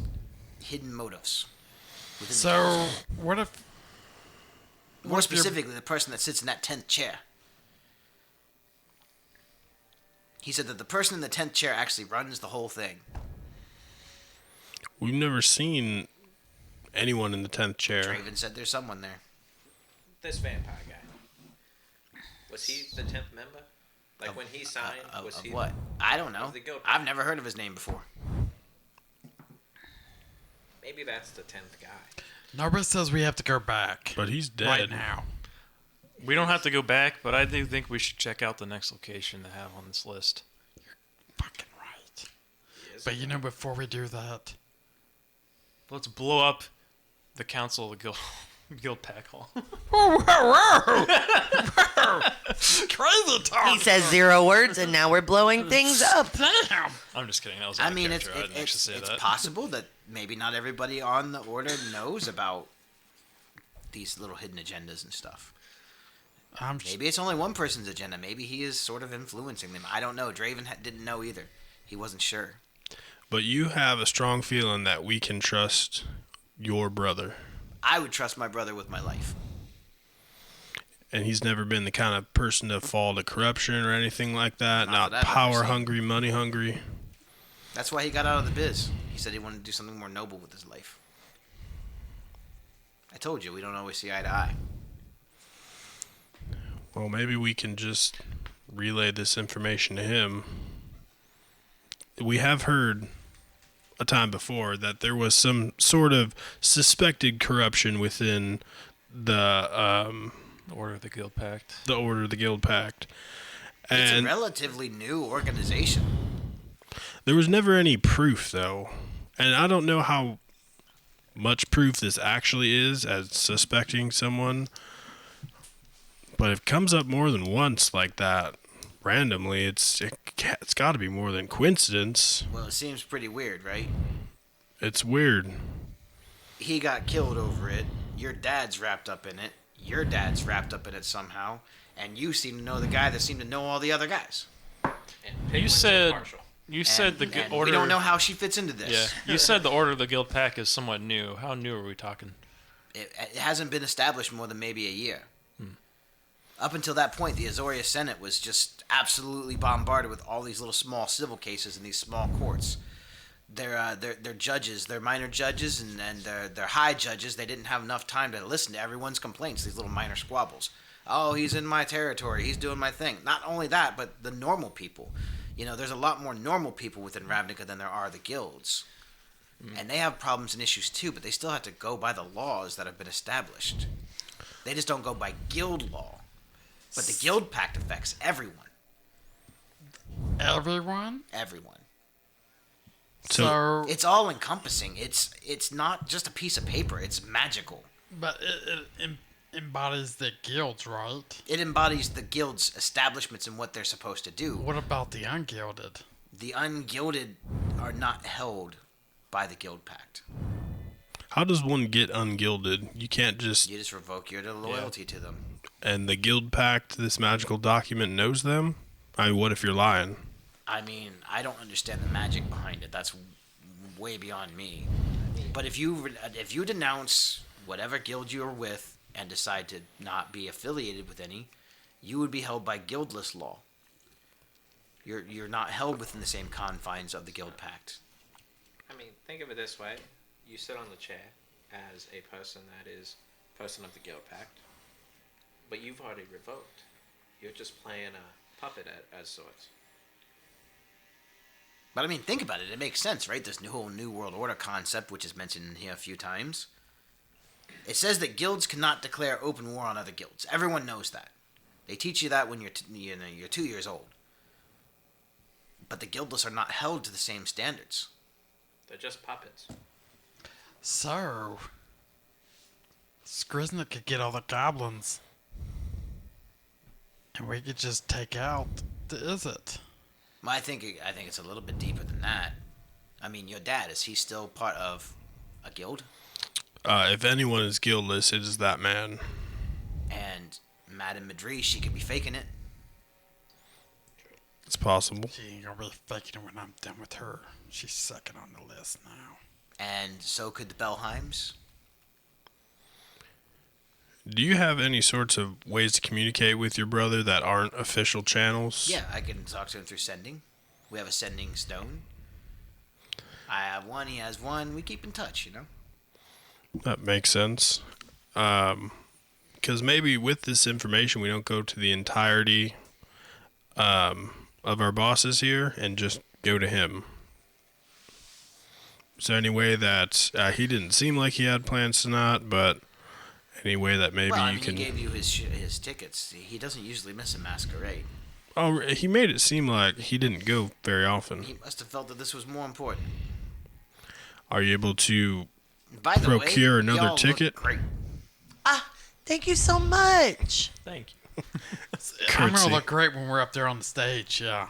hidden motives within the So, council. what if... More if you're- specifically, the person that sits in that 10th chair. He said that the person in the 10th chair actually runs the whole thing. We've never seen anyone in the 10th chair. Draven said there's someone there. This vampire guy. Was he the 10th member? Like, when he signed, was Of he... what? I don't know. of the guild? I've never heard of his name before. Maybe that's the 10th guy. Nobody says we have to go back But he's dead. right now. We don't have to go back, but I do think we should check out the next location to have on this list. Fucking right. Yes. But you know, before we do that, Let's blow up the council of the guild pack hall. whoa, whoa, whoa, crazy talk. He says 0 words, and now we're blowing things up. Damn. I'm just kidding. That was I out of mean, it's character. I didn't actually say it's that. possible that maybe not everybody on the order knows about these little hidden agendas and stuff. Maybe it's only one person's agenda. Maybe he is sort of influencing them. I don't know. Draven didn't know either. He wasn't sure. But you have a strong feeling that we can trust your brother. I would trust my brother with my life. And he's never been the kind of person to fall to corruption or anything like that. Not Not that I've ever power seen. hungry, money hungry. That's why he got out of the biz. He said he wanted to do something more noble with his life. I told you, we don't always see eye to eye. Well, maybe we can just relay this information to him. We have heard a time before that there was some sort of suspected corruption within the Order of the Guild Pact. Order of the Guild Pact. It's a And relatively new organization. there was never any proof, though. And I don't know how much proof this actually is as suspecting someone. But if it comes up more than once like that, randomly, it's got to be more than coincidence. Well, it seems pretty weird, right? It's weird. He got killed over it. Your dad's wrapped up in it. Your dad's wrapped up in it somehow. And you seem to know the guy that seemed to know all the other guys. And You Penguin's said impartial. you said the And order. we don't know how she fits into Yeah, this. you said the Order of the Guild Pack is somewhat new. How new are we talking? It hasn't been established more than maybe a year. Up until that point, the Azoria Senate was just absolutely bombarded with all these little small civil cases in these small courts. Their judges, their minor judges, and their high judges, they didn't have enough time to listen to everyone's complaints, these little minor squabbles. Oh, he's in my territory, he's doing my thing. Not only that, but the normal people. You know, there's a lot more normal people within Ravnica than there are the guilds. And they have problems and issues too, but they still have to go by the laws that have been established. They just don't go by guild law. But the Guild Pact affects everyone. Everyone? Everyone. So, It's all encompassing. It's not just a piece of paper. It's magical. but it embodies the guilds, right? It embodies the guild's establishments and what they're supposed to do. What about the ungilded? The ungilded are not held by the Guild Pact. How does one get ungilded? You can't just... You just revoke your loyalty to them. And the guild pact, this magical document, knows them? I mean, what if you're lying? I mean, I don't understand the magic behind it. That's way beyond me. But if you denounce whatever guild you're with and decide to not be affiliated with any, you would be held by guildless law. You're not held within the same confines of the guild pact. I mean, think of it this way. You sit on the chair as a person that is person of the guild pact, but you've already revoked. You're just playing a puppet as sorts. But I mean, think about it. It makes sense, right? This whole New World Order concept, which is mentioned in here a few times. It says that guilds cannot declare open war on other guilds. Everyone knows that. They teach you that when you're 2 years old. But the guildless are not held to the same standards. They're just puppets. So, Skriznik could get all the goblins. And we could just take out the Izzet. Well, I think it's a little bit deeper than that. I mean, your dad, is he still part of a guild? If anyone is guildless, it is that man. And Madame Madri, she could be faking it. It's possible. She ain't gonna be faking it when I'm done with her. She's second on the list now. And so could the Belheims. Do you have any sorts of ways to communicate with your brother that aren't official channels? Yeah, I can talk to him through sending. We have a sending stone. I have one, he has one. We keep in touch, you know? That makes sense. Because maybe with this information, we don't go to the entirety of our bosses here and just go to him. Is there any way that he didn't seem like he had plans to not, but any way that maybe Well, I you mean, can... he gave you his tickets. He doesn't usually miss a masquerade. Oh, he made it seem like he didn't go very often. He must have felt that this was more important. Are you able to By the procure way, another y'all ticket? Look great. Thank you so much. Thank you. I'm Curtsy. gonna look great when we're up there on the stage, yeah.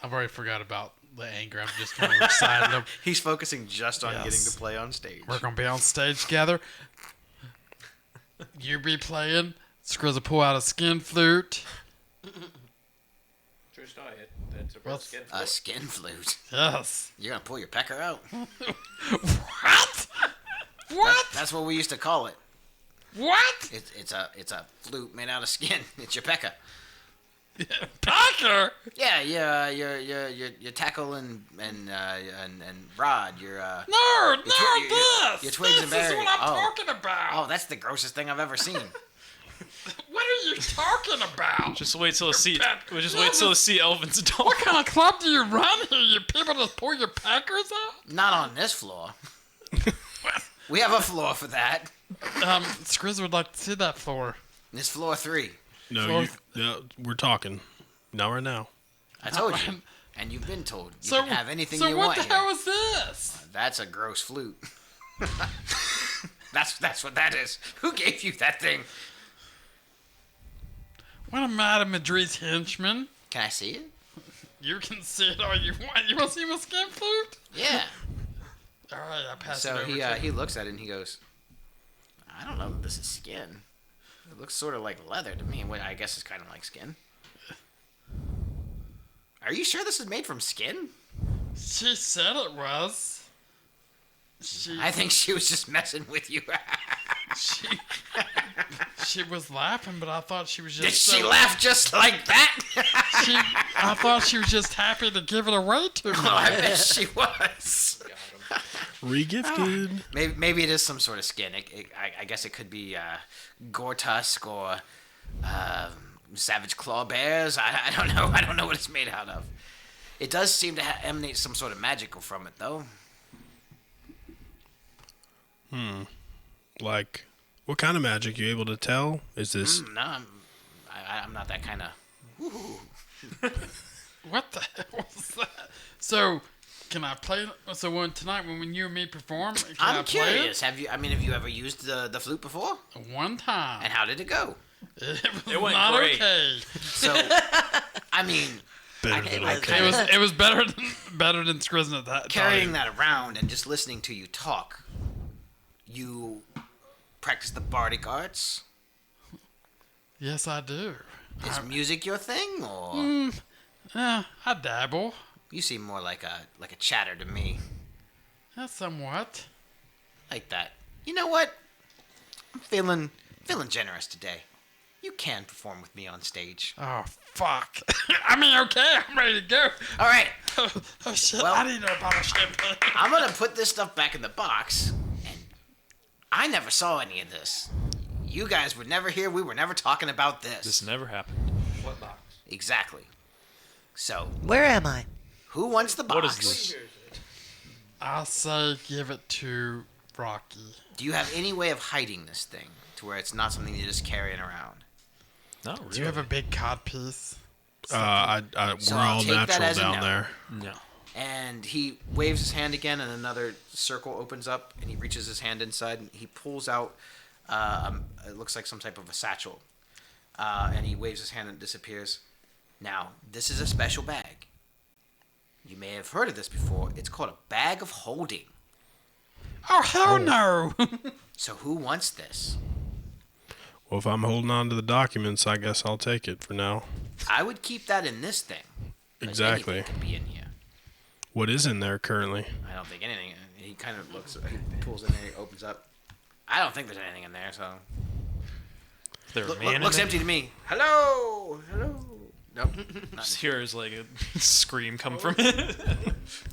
I've already forgot about the anger. I'm just kind of excited. He's focusing just on Yes. getting to play on stage. We're gonna be on stage together. You be playing. Skriz will pull out a skin flute. True story. That's a real What's- skin. A skin flute. Yes. You're gonna pull your pecker out. What? What? That's what we used to call it. What? It's a flute made out of skin. It's your pecker. Packer? Yeah, your tackle and rod. Your No, your this. twigs This and is berries. what I'm Oh. talking about. Oh, that's the grossest thing I've ever seen. What are you talking about? Just wait till see. pet- We'll just wait till see Elvin's dog. What kind of club do you run here? You people just pull your packers out? Not on this floor. We have a floor for that. Skriz would like to see that floor. This floor 3. No, we're talking. Not right now. I told you, and you've been told. You So can have anything so you what want the here. hell is this? That's a gross flute. That's what that is. Who gave you that thing? What am I, Madrid's henchman? Can I see it? You can see it all you want. You want to see my skin flute? Yeah. All right, I pass So it over he to he looks at it and he goes, "I don't know that this is skin. It looks sort of like leather to me. Well, I guess it's kind of like skin. Are you sure this is made from skin? She said it was. She I think she was just messing with you. she she was laughing, but I thought she was just. Did she so- laugh just like that? I thought she was just happy to give it away to me. Oh, I bet she was. Regifted. Maybe it is some sort of skin. I guess it could be gore tusk or savage claw bears. I don't know. I don't know what it's made out of. It does seem to emanate some sort of magical from it, though. Like, what kind of magic? You able to tell? Is this... No, I'm not that kind of. What the hell was that? So, can I play? So tonight when you and me perform, can I I'm play curious. Have you ever used the flute before? it? One time. And how did it go? It was It went not great. okay. So, I mean, better than was- okay. It was better than Skrizn at that Carrying time. that around and just listening to you talk. You practice the bardic arts? Yes, I do. Is music your thing, or I dabble. you seem more like a chatter to me, Somewhat. like that? You know what? I'm feeling generous today. You can perform with me on stage. Oh, fuck. I mean, okay, I'm ready to go. All right, Oh, shit, Well- I didn't know about a champagne. I'm gonna put this stuff back in the box, and I never saw any of this. You guys were never here. We were never talking about this. This never happened. What box? Exactly. So, Where am I? who wants the box? What is this? I'll say give it to Rocky. Do you have any way of hiding this thing to where it's not something you're just carrying around? Not really. Do you have a big cod piece? So We're I'll all take that natural as a down no. there. No. And he waves his hand again, and another circle opens up, and he reaches his hand inside, and he pulls out, it looks like some type of a satchel. And he waves his hand and it disappears. Now, this is a special bag. You may have heard of this before. It's called a bag of holding. Oh, hell no. So who wants this? Well, if I'm holding on to the documents, I guess I'll take it for now. I would keep that in this thing. 'cause Exactly. anything could be in here. What is in there currently? I don't think anything. He kind of looks. He pulls in there. He opens up. I don't think there's anything in there. So Is there a man in looks there? empty to me. Hello. Nope. Just hears like a scream come from it.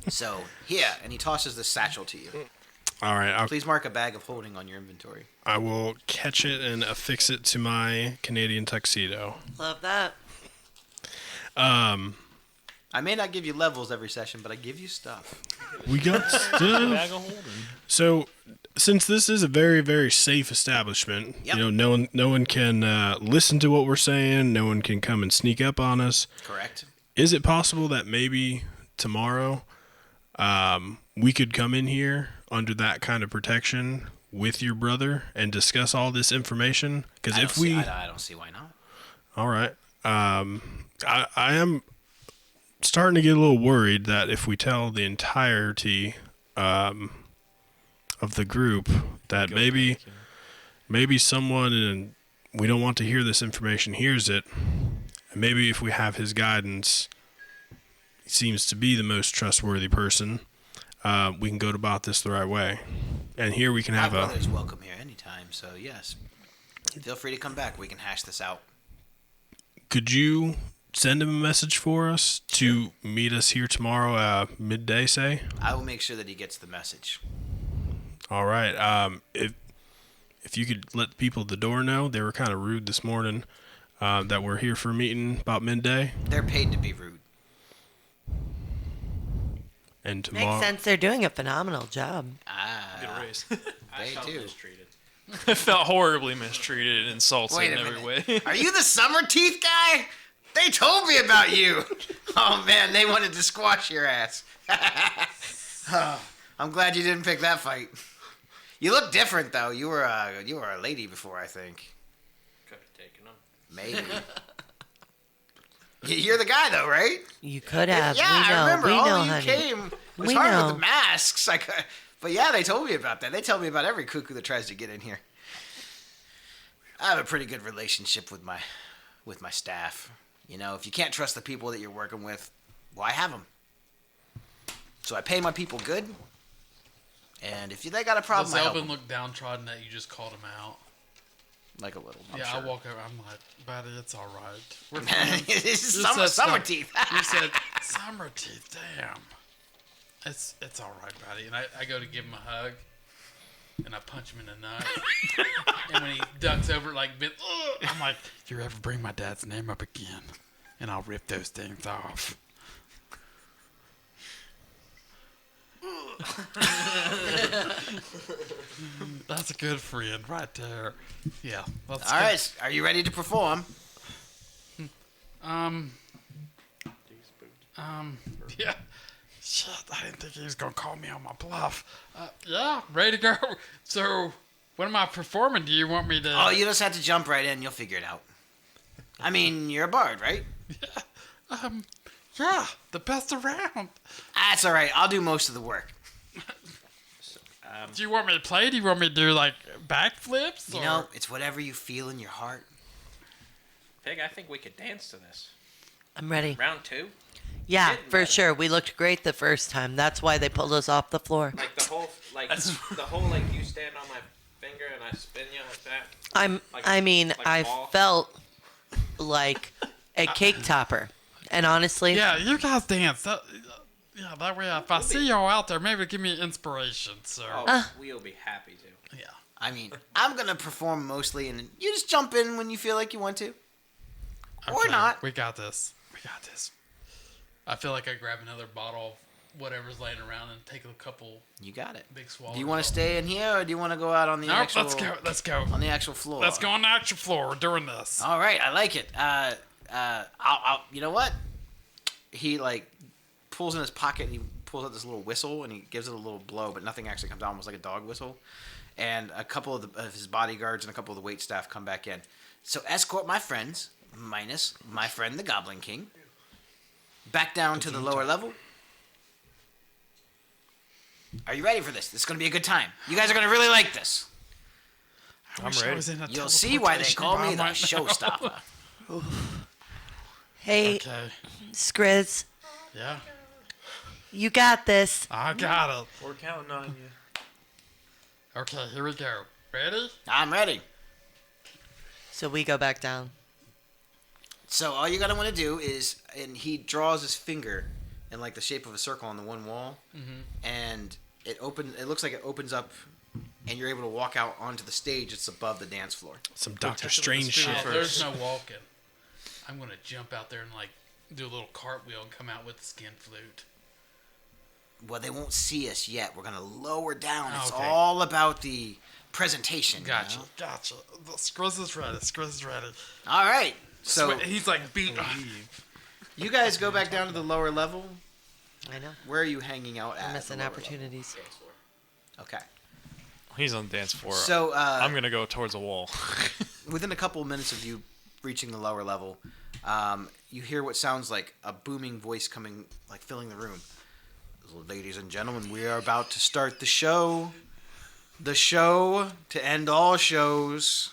So here, and he tosses the satchel to you. All right, Please mark a bag of holding on your inventory. I will catch it and affix it to my Canadian tuxedo. Love that. I may not give you levels every session, but I give you stuff. We got stuff. Bag of holding. So, since this is a very, very safe establishment, Yep. you know, no one can listen to what we're saying. No one can come and sneak up on us. Correct. Is it possible that maybe tomorrow we could come in here under that kind of protection with your brother and discuss all this information? Because if we, I don't see why not. all right, I am starting to get a little worried that if we tell the entirety of the group that maybe someone, and we don't want to hear this information, hears it. And maybe if we have his guidance, he seems to be the most trustworthy person, we can go about this the right way. And here we can My have a... brother's welcome here anytime. So yes, feel free to come back. We can hash this out. Could you send him a message for us to meet us here tomorrow, midday, say? I will make sure that he gets the message. All right. If you could let the people at the door know, they were kind of rude this morning, that we're here for a meeting about midday. They're paid to be rude. And Makes tomorrow, sense. They're doing a phenomenal job. Good Ah, raise. I They felt do. mistreated. I felt horribly mistreated and insulted Wait in a every minute. way. Are you the summer teeth guy? They told me about you. Oh man, they wanted to squash your ass. Oh, I'm glad you didn't pick that fight. You look different though. You were a lady before, I think. Could have taken them. Maybe. You're the guy though, right? You could have. Yeah, we know. I remember. We All know, of you honey. came. It was We hard know. with the masks. But yeah, they told me about that. They tell me about every cuckoo that tries to get in here. I have a pretty good relationship with my staff. You know, if you can't trust the people that you're working with, why have them? So I pay my people good, and if they got a problem, Does I help Elvin 'em. look downtrodden that you just called him out? Like a little. I'm Yeah, sure. I walk over. I'm like, buddy, it's all right. We're This is You summer said summer some- teeth. You said summer teeth. Damn. It's all right, buddy. And I go to give him a hug, and I punch him in the nut. And when he ducks over like bit, I'm like, You ever bring my dad's name up again, and I'll rip those things off. That's a good friend right there. Yeah. Let's All go. right, are you ready to perform? Yeah. Shit, I didn't think he was gonna call me on my bluff. Yeah, ready to go. So, what am I performing? Do you want me to? Oh, you just have to jump right in. You'll figure it out. I mean, you're a bard, right? Yeah, the best around. That's all right. I'll do most of the work. Do you want me to play? Do you want me to do like backflips? You know, it's whatever you feel in your heart. Pig, I think we could dance to this. I'm ready. Round 2? Yeah, Getting for better. sure. We looked great the first time. That's why they pulled us off the floor. Like the whole, like you stand on my finger and I spin you like that. I a ball? felt like a cake topper. And honestly, Yeah, you guys dance. That way if I see y'all out there, maybe give me inspiration, sir. Oh, we'll be happy to. Yeah. I mean, I'm going to perform mostly, and you just jump in when you feel like you want to. Or Okay, not. We got this. We got this. I feel like I grab another bottle of whatever's laying around and take a couple You got it. big swallows. Do you want to stay in here, or do you want to go out on the Nope, actual... let's go. On the actual floor. Let's go on the actual floor. We're doing this. All right, I like it. I'll you know what? He like pulls in his pocket and he pulls out this little whistle and he gives it a little blow, but nothing actually comes out, almost like a dog whistle. And a couple of his bodyguards and a couple of the wait staff come back in. So escort my friends, minus my friend the Goblin King, back down to the lower level. Are you ready for this? This is going to be a good time. You guys are going to really like this. I wish I ready. was in a You'll see why they teleportation call me bomb the right now. showstopper. hey, Okay. Skriz, Yeah. you got this. I got it. We're counting on you. Okay, here we go. Ready? I'm ready. So we go back down. So all you're gonna want to do is, and he draws his finger in like the shape of a circle on the one wall, and it looks like it opens up, and you're able to walk out onto the stage. It's above the dance floor. Some Doctor touch it with a Strange spoon shit. Oh, there's no walking. I'm gonna jump out there and like do a little cartwheel and come out with the skin flute. Well, they won't see us yet. We're gonna lower down. It's Okay. all about the presentation. you Gotcha. know? Gotcha. The Skriz is ready. Skriz is ready. All right. So He's like beat. you guys go back down to the lower level. I know. Where are you hanging out at? We're the missing lower opportunities. level? Okay. He's on the dance floor. So I'm gonna go towards a wall. within a couple of minutes of you reaching the lower level, you hear what sounds like a booming voice coming, like filling the room. Ladies and gentlemen, we are about to start the show. The show to end all shows.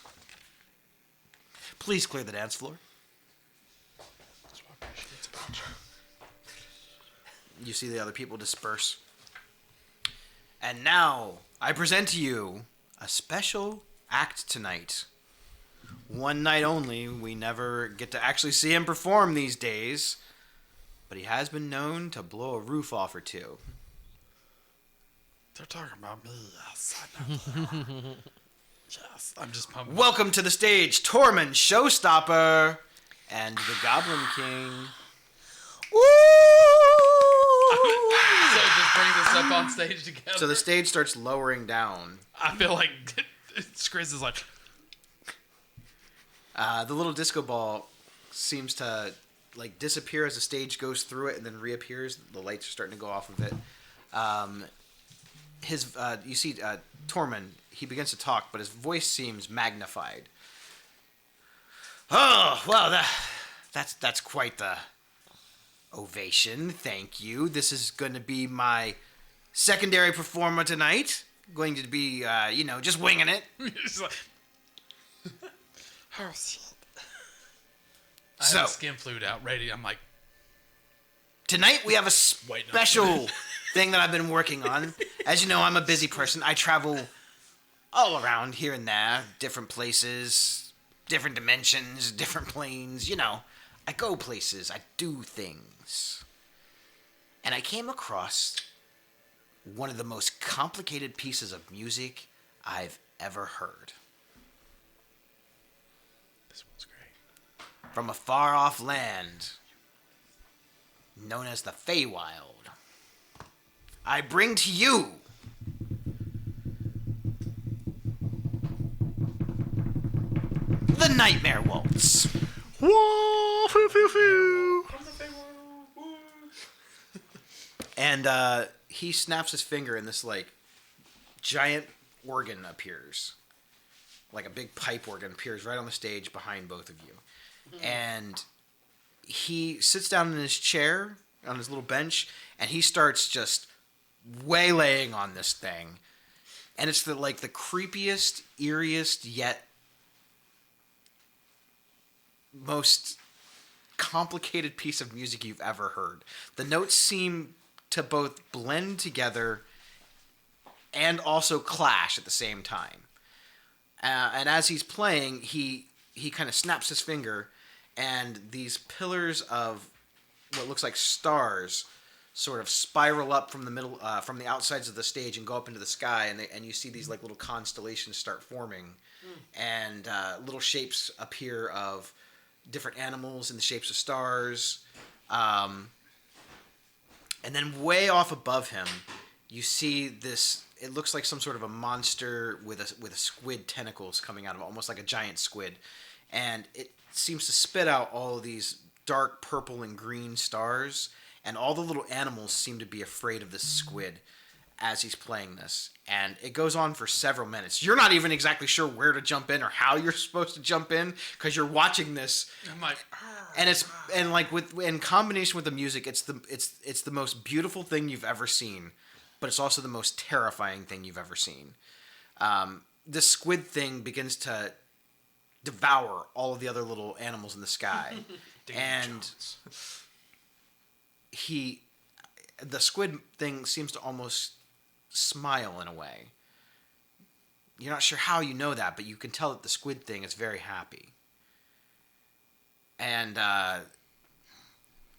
Please clear the dance floor. You see the other people disperse. And now, I present to you a special act tonight. One night only. We never get to actually see him perform these days. But he has been known to blow a roof off or two. They're talking about me. Yes, I know they are. Yes, I'm just pumping. Welcome to the stage, Tormund Showstopper and the Goblin King. So just bring this up on stage together. So the stage starts lowering down. I feel like Skriz is like. The little disco ball seems to like disappear as the stage goes through it and then reappears. The lights are starting to go off of it. You see Tormund. He begins to talk, but his voice seems magnified. Oh well, that's quite the ovation. Thank you. This is going to be my secondary performer tonight. Going to be, just winging it. He's like. Oh shit. I So- have a skin flute out ready. I'm like, Tonight we have a Waiting up special thing that I've been working on. As you know, I'm a busy person. I travel all around here and there, different places, different dimensions, different planes. I go places. I do things. And I came across one of the most complicated pieces of music I've ever heard. This one's great. From a far-off land known as the Feywild, I bring to you the Nightmare Waltz. And he snaps his finger, and this like giant organ appears, like a big pipe organ appears right on the stage behind both of you, and he sits down in his chair on his little bench, and he starts just waylaying on this thing. And it's the creepiest, eeriest, yet most complicated piece of music you've ever heard. The notes seem to both blend together and also clash at the same time. And as he's playing, he kind of snaps his finger, and these pillars of what looks like stars sort of spiral up from the middle, from the outsides of the stage and go up into the sky, and you see these little constellations start forming, and little shapes appear of different animals in the shapes of stars, and then way off above him, you see this. It looks like some sort of a monster with a squid tentacles coming out of it, almost like a giant squid, and it seems to spit out all of these dark purple and green stars, and all the little animals seem to be afraid of this squid as he's playing this. And it goes on for several minutes. You're not even exactly sure where to jump in or how you're supposed to jump in because you're watching this. I'm like, And it's in combination with the music, it's the most beautiful thing you've ever seen, but it's also the most terrifying thing you've ever seen. This squid thing begins to devour all of the other little animals in the sky, and the squid thing seems to almost smile in a way. You're not sure how you know that, but you can tell that the squid thing is very happy. And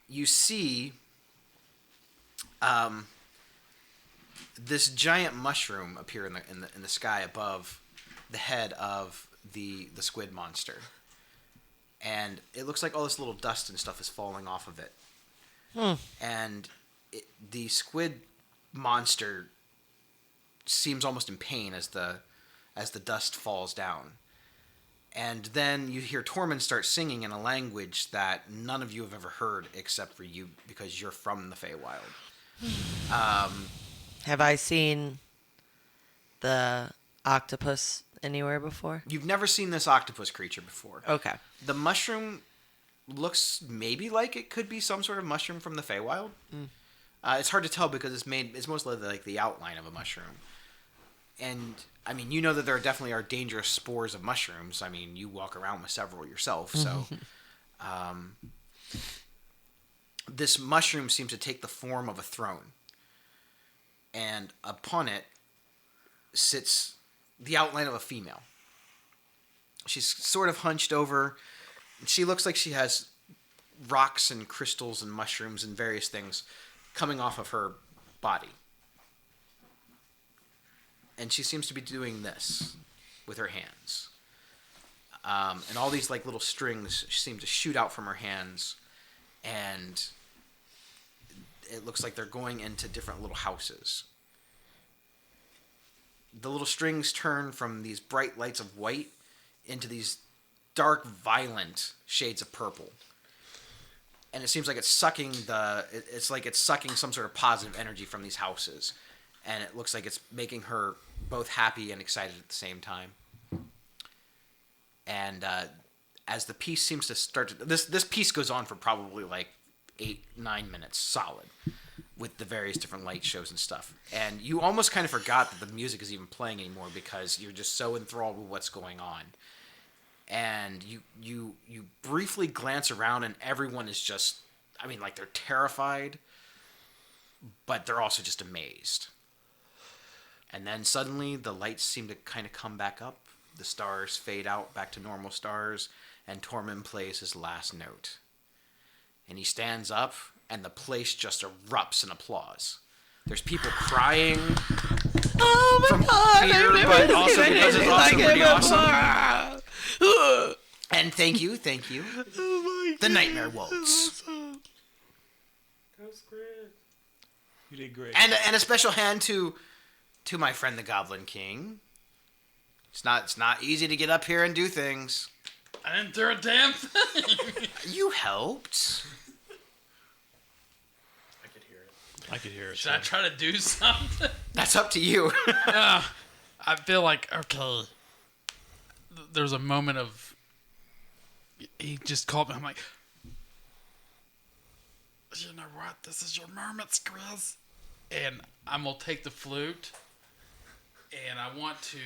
you see this giant mushroom appear in the sky above the head of the squid monster, and it looks like all this little dust and stuff is falling off of it. And the squid monster seems almost in pain as the dust falls down. And then you hear Tormund start singing in a language that none of you have ever heard except for you because you're from the Feywild. Have I seen the octopus anywhere before? You've never seen this octopus creature before. Okay. The mushroom looks maybe like it could be some sort of mushroom from the Feywild. It's hard to tell because it's mostly like the outline of a mushroom. And I mean, you know that there definitely are dangerous spores of mushrooms. I mean, you walk around with several yourself, so this mushroom seems to take the form of a throne. And upon it sits the outline of a female. She's sort of hunched over. She looks like she has rocks and crystals and mushrooms and various things coming off of her body. And she seems to be doing this with her hands. And all these little strings seem to shoot out from her hands. And it looks like they're going into different little houses. The little strings turn from these bright lights of white into these dark, violent shades of purple. And it seems like it's sucking it's sucking some sort of positive energy from these houses. And it looks like it's making her both happy and excited at the same time. And as the piece seems to start to... This piece goes on for probably 8-9 minutes solid with the various different light shows and stuff. And you almost kind of forgot that the music is even playing anymore because you're just so enthralled with what's going on. And you briefly glance around and everyone is just... they're terrified, but they're also just amazed. And then suddenly the lights seem to kind of come back up. The stars fade out back to normal stars, and Tormund plays his last note. And he stands up, and the place just erupts in applause. There's people crying from fear, but also because it's also pretty awesome. And thank you. The Nightmare Waltz. That was great. You did great. And a special hand to my friend the Goblin King. It's not easy to get up here and do things. I didn't do a damn thing. You helped. I could hear it. Should I try to do something? That's up to you. I feel like, okay. There's a moment of... He just called me. I'm like... You know what? This is your moment, Grizz. And I'm gonna take the flute, and I want to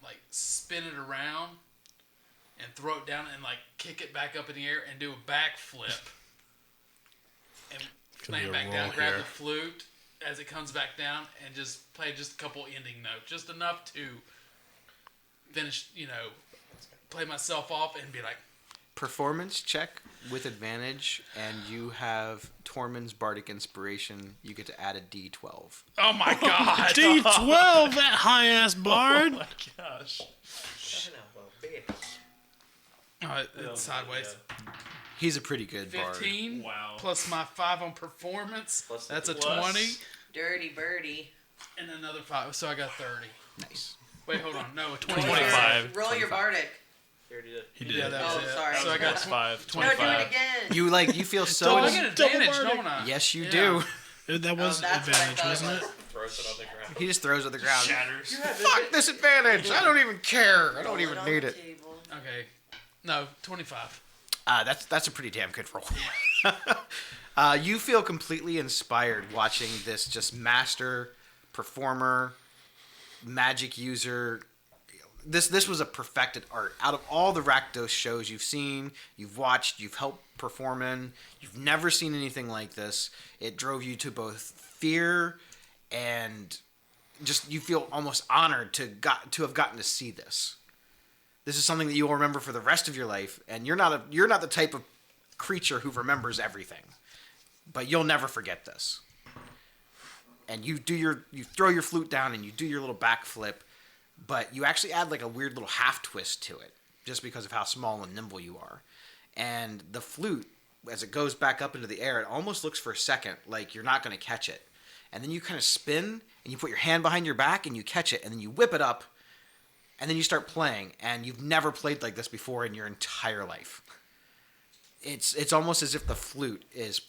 like spin it around and throw it down and like kick it back up in the air and do a backflip and Gonna be land a back down, roll grab here. the flute as it comes back down, and just play just a couple ending notes, just enough to finish, play myself off and be like, Performance check with advantage, and you have Tormund's Bardic Inspiration. You get to add a D12. oh my god. D12, that high ass bard. Oh my gosh. It's sideways. He's a pretty good bard. 15 Wow. plus my 5 on performance. Plus the That's a plus. 20 Dirty birdie. and another 5. So I got 30. Nice. Wait, hold on. No, a 25. 25. Roll your bardic. He did. Yeah, that was Oh, it. sorry. So I got Plus 5. No, do 25. it again. You feel so. I get Double advantage, bardic. don't I? Yes, you Yeah. do. That was Oh, that's what I advantage, thought it wasn't it? was. Throws it on the ground. He just throws it at the ground. Shatters. Fuck this advantage! I don't even care. I don't even on need the it. table. Okay. No, 25. That's a pretty damn good roll. You feel completely inspired watching this just master performer, magic user. This was a perfected art. Out of all the Rakdos shows you've seen, you've watched, you've helped perform in, you've never seen anything like this. It drove you to both fear and just you feel almost honored to have gotten to see this. This is something that you will remember for the rest of your life, and you're not the type of creature who remembers everything, but you'll never forget this. And you throw your flute down and you do your little backflip, but you actually add like a weird little half twist to it, just because of how small and nimble you are. And the flute, as it goes back up into the air, it almost looks for a second like you're not going to catch it, and then you kind of spin and you put your hand behind your back and you catch it, and then you whip it up. And then you start playing, and you've never played like this before in your entire life. It's almost as if the flute is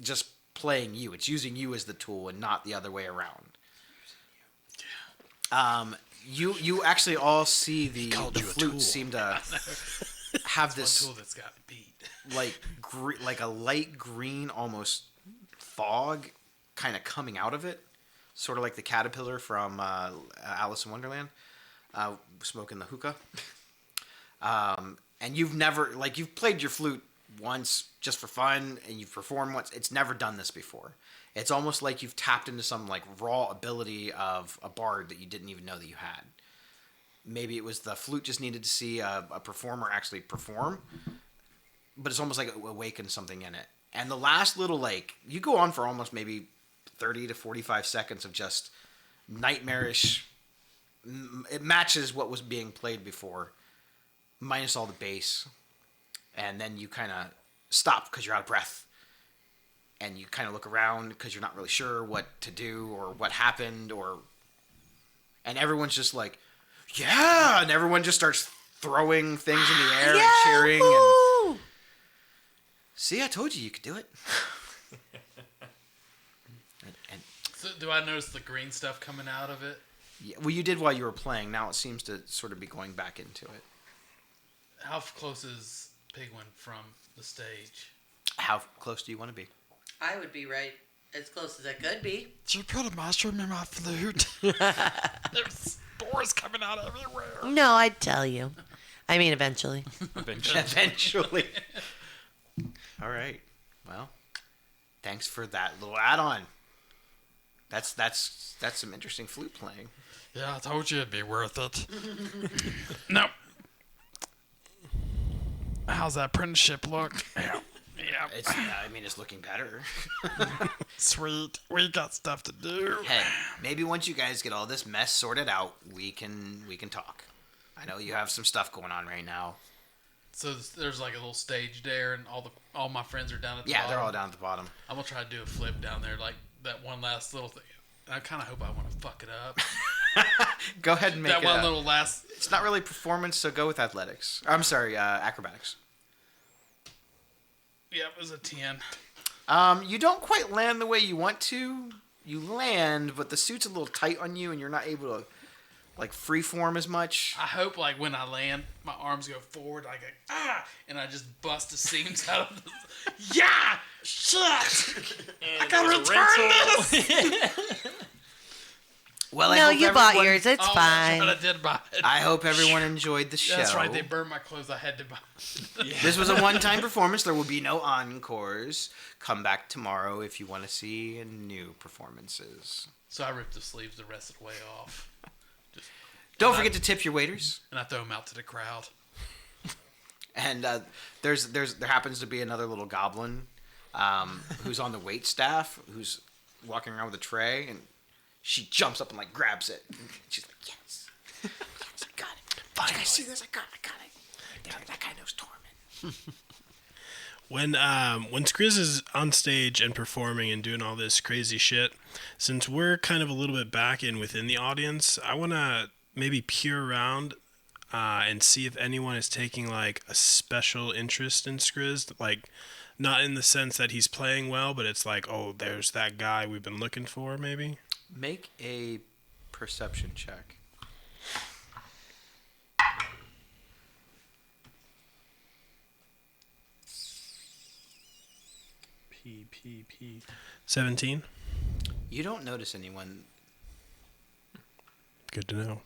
just playing you. It's using you as the tool and not the other way around. You actually all see the called you a flute tool. seem to have One this tool that's got beat. like a light green almost fog kind of coming out of it, sort of like the caterpillar from Alice in Wonderland. Smoking the hookah. And you've played your flute once just for fun, and you've performed once. It's never done this before. It's almost like you've tapped into some like raw ability of a bard that you didn't even know that you had. Maybe it was the flute just needed to see a performer actually perform, but it's almost like it awakens something in it. And the last little you go on for almost maybe 30 to 45 seconds of just nightmarish. It matches what was being played before, minus all the bass. And then you kind of stop because you're out of breath. And you kind of look around because you're not really sure what to do or what happened. And everyone's just like, yeah! And everyone just starts throwing things in the air and cheering. And see, I told you could do it. and So do I notice the green stuff coming out of it? yeah, well, you did while you were playing. Now it seems to sort of be going back into it. How close is Pigwin from the stage? How close do you want to be? I would be right as close as I could be. Did you put a mushroom in my flute? There's spores coming out everywhere. No, I'd tell you. I mean, eventually. Eventually. All right. Well, thanks for that little add-on. That's some interesting flute playing. Yeah, I told you it'd be worth it. Nope. How's that apprenticeship look? Yeah. It's looking better. Sweet. We got stuff to do. Hey, maybe once you guys get all this mess sorted out, we can talk. I know you have some stuff going on right now. So there's like a little stage there, and all my friends are down at the Yeah, bottom. they're all down at the bottom. I'm gonna try to do a flip down there, like that one last little thing. I kind of hope I want to fuck it up. Go ahead and make That it. one little last. It's not really performance, so go with athletics. I'm sorry, acrobatics. Yeah, it was a 10. You don't quite land the way you want to. You land, but the suit's a little tight on you, and you're not able to like free form as much. I hope like when I land, my arms go forward, I go and I just bust the seams out of the. Yeah, shit! I gotta return this. Well, I No, hope you bought everyone- yours. It's Oh, fine. That's right, I did buy it. I hope everyone enjoyed the show. That's right. They burned my clothes. I had to buy. This was a one-time performance. There will be no encores. Come back tomorrow if you want to see new performances. So I ripped the sleeves the rest of the way off. Don't forget to tip your waiters. And I throw them out to the crowd. And there happens to be another little goblin who's on the wait staff who's walking around with a tray, and she jumps up and like grabs it. And she's like, "Yes, yes, I got it. Did you guys see this? I got it. That guy knows Torment." When Skriz is on stage and performing and doing all this crazy shit, since we're kind of a little bit back in within the audience, I want to maybe peer around and see if anyone is taking like a special interest in Skriz, like not in the sense that he's playing well, but it's like, oh, there's that guy we've been looking for, maybe. Make a perception check. P 17. You don't notice anyone. Good to know.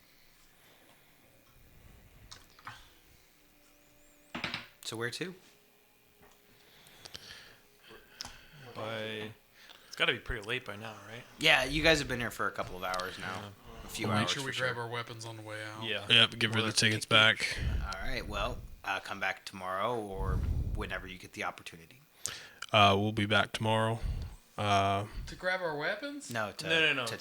So where to? It's got to be pretty late by now, right? Yeah, you guys have been here for a couple of hours now. A few hours. Make sure we for grab our weapons on the way out. Yeah. Yep, give her the tickets back. All right. Well, come back tomorrow or whenever you get the opportunity. We'll be back tomorrow. To grab our weapons? No, to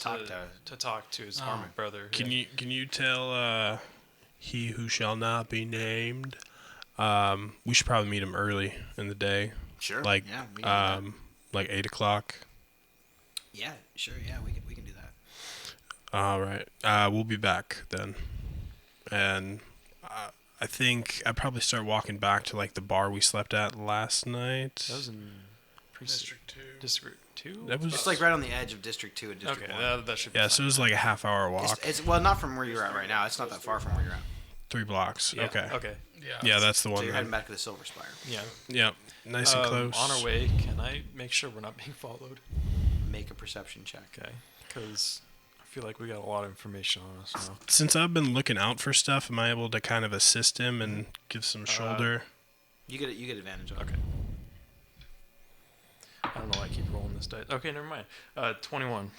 talk to his brother. Can you tell he who shall not be named? We should probably meet him early in the day. Sure. Like yeah, we can do that. like 8 o'clock. Yeah, sure. Yeah, we can do that. All right. We'll be back then, and I think I'd probably start walking back to like the bar we slept at last night. That was in District 2. District 2? That was It's like right on the edge of District 2 and District Okay, 1. that should be yeah. fine. So it was like a half-hour walk, It's well, not from where you're at right now. It's not that far from where you're at. 3 blocks. Yeah, Okay. Okay. Yeah, that's the So one. you're then. heading back to the Silver Spire. Yeah. Yep. Nice and close. On our way, can I make sure we're not being followed? Make a perception check. Okay. Because I feel like we got a lot of information on us now. Since I've been looking out for stuff, am I able to kind of assist him and give some shoulder? You get advantage on it. Okay. I don't know why I keep rolling this dice. Okay, never mind. 21.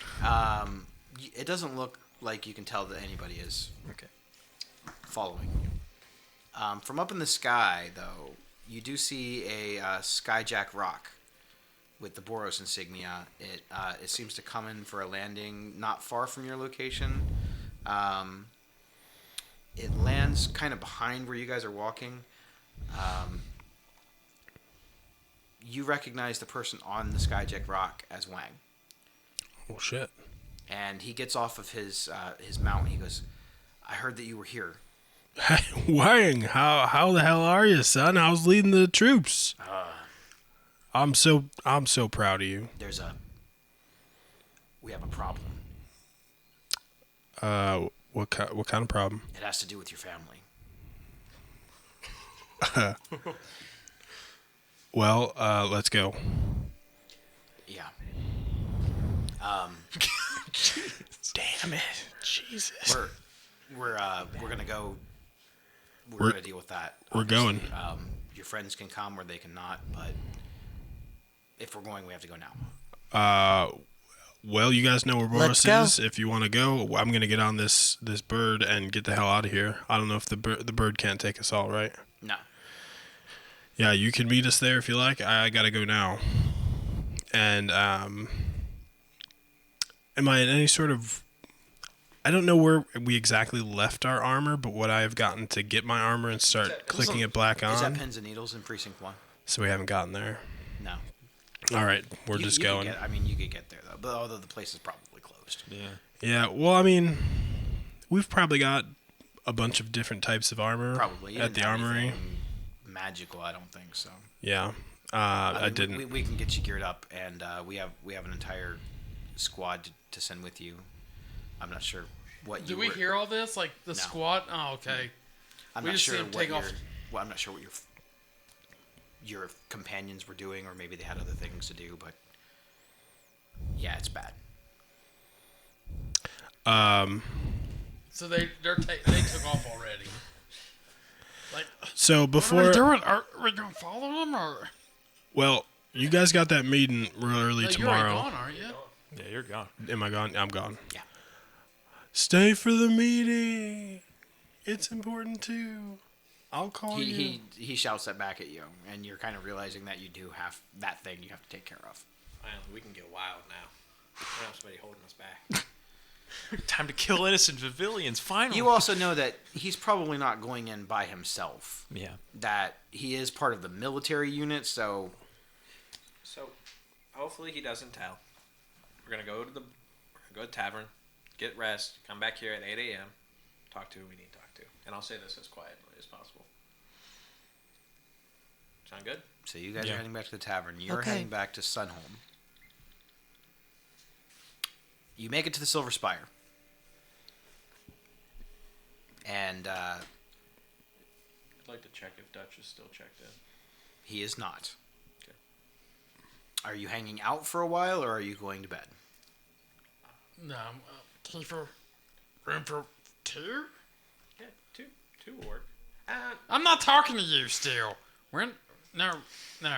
It doesn't look like you can tell that anybody is Okay. following you. From up in the sky, though, you do see a skyjack rock with the Boros insignia. It seems to come in for a landing not far from your location. It lands kind of behind where you guys are walking. You recognize the person on the skyjack rock as Wang. Oh shit. And he gets off of his mount and he goes, "I heard that you were here." Wang, how the hell are you, son? I was leading the troops. I'm so proud of you. We have a problem. What kind of problem? It has to do with your family. Well, let's go. Yeah. Damn it, Jesus. We're gonna go. We're We're- gonna deal with that. we're going. Your friends can come or they cannot, but if we're going, we have to go now. Well, you guys know where Let's Boros is. If you want to go, I'm gonna get on this bird and get the hell out of here. I don't know if the bird can't take us all, right? No. Yeah, you can meet us there if you like. I gotta go now. And am I in any sort of? I don't know where we exactly left our armor, but would I have gotten to get my armor and start clicking it back Is that on? pins and needles in precinct 1? So we haven't gotten there. No. All right, we're just You going. you could get there though, but although the place is probably closed. Yeah. Yeah, well, I mean, we've probably got a bunch of different types of armor Probably You at didn't the have armory. anything magical, I don't think so. Yeah, I I mean, didn't. We can get you geared up, and we have an entire squad to send with you. I'm not sure what Do you we were. hear all this? Like the No. squad? Oh, okay. I'm we not just sure see him what take your, off. well, I'm not sure what your companions were doing, or maybe they had other things to do. But yeah, it's bad. So they took off already. Like, So what are before, we doing? Are we gonna follow them or? well, you guys got that meeting real early No, you're already tomorrow. gone, aren't you? Yeah, you're gone. Am I gone? I'm gone. Yeah. Stay for the meeting. It's important too. I'll call you. He shouts that back at you, and you're kind of realizing that you do have that thing you have to take care of. Finally, we can get wild now. We don't have somebody holding us back. Time to kill innocent civilians, finally. You also know that he's probably not going in by himself. Yeah. That he is part of the military unit, so So, hopefully he doesn't tell. We're gonna go to the tavern, get rest, come back here at 8 a.m., talk to who we need to talk to, and I'll say this as quietly as possible. Sound good? so you guys Yeah. are heading back to the tavern. You're Okay. heading back to Sunholm. You make it to the Silver Spire. And I'd like to check if Dutch is still checked in. he is not. Okay. Are you hanging out for a while, or are you going to bed? No, Kiefer. Room for two? Yeah, two will work. I'm not talking to you still. We're in, no, You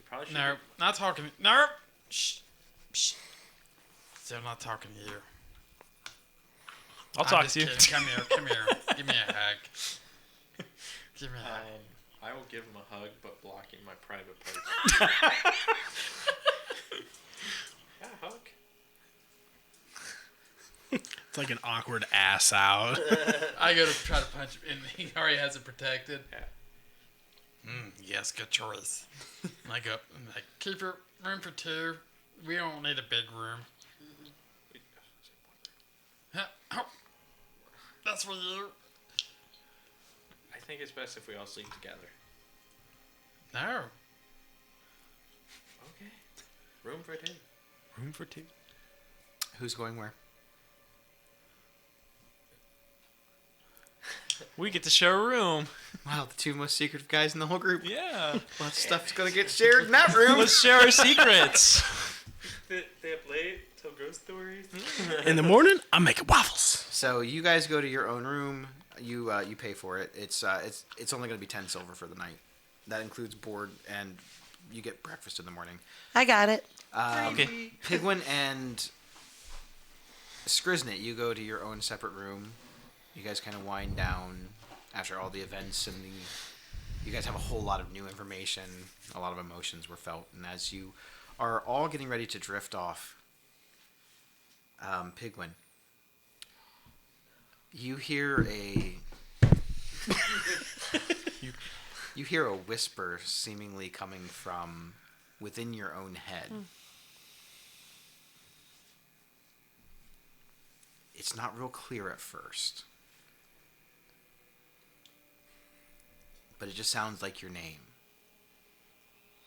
probably should. no, not talking. No, shh, shh. Still not talking to you. I'll I'm talk just to you. kidding. Come here. Give me a hug. Give me a hug. I will give him a hug, but blocking my private parts. Yeah, hug. It's like an awkward ass out. I go to try to punch him, and he already has it protected. Yeah. Yes, good choice. And I go, I'm like, keep your room for two. We don't need a big room. Huh, oh, that's for you. I think it's best if we all sleep together. No. Okay. Room for two. Room for two. Who's going where? We get to share a room. Wow, the two most secretive guys in the whole group. Yeah. Lots of stuff's gonna get shared in that room. Let's share our secrets. They up late, tell ghost stories. In the morning, I'm making waffles. So you guys go to your own room. You pay for it. It's only gonna be 10 silver for the night. That includes board, and you get breakfast in the morning. I got it. Okay. Pigwin and Skriznet, you go to your own separate room. You guys kind of wind down after all the events, and you guys have a whole lot of new information. A lot of emotions were felt, and as you are all getting ready to drift off, Pigwin, you hear you hear a whisper seemingly coming from within your own head. It's not real clear at first, but it just sounds like your name.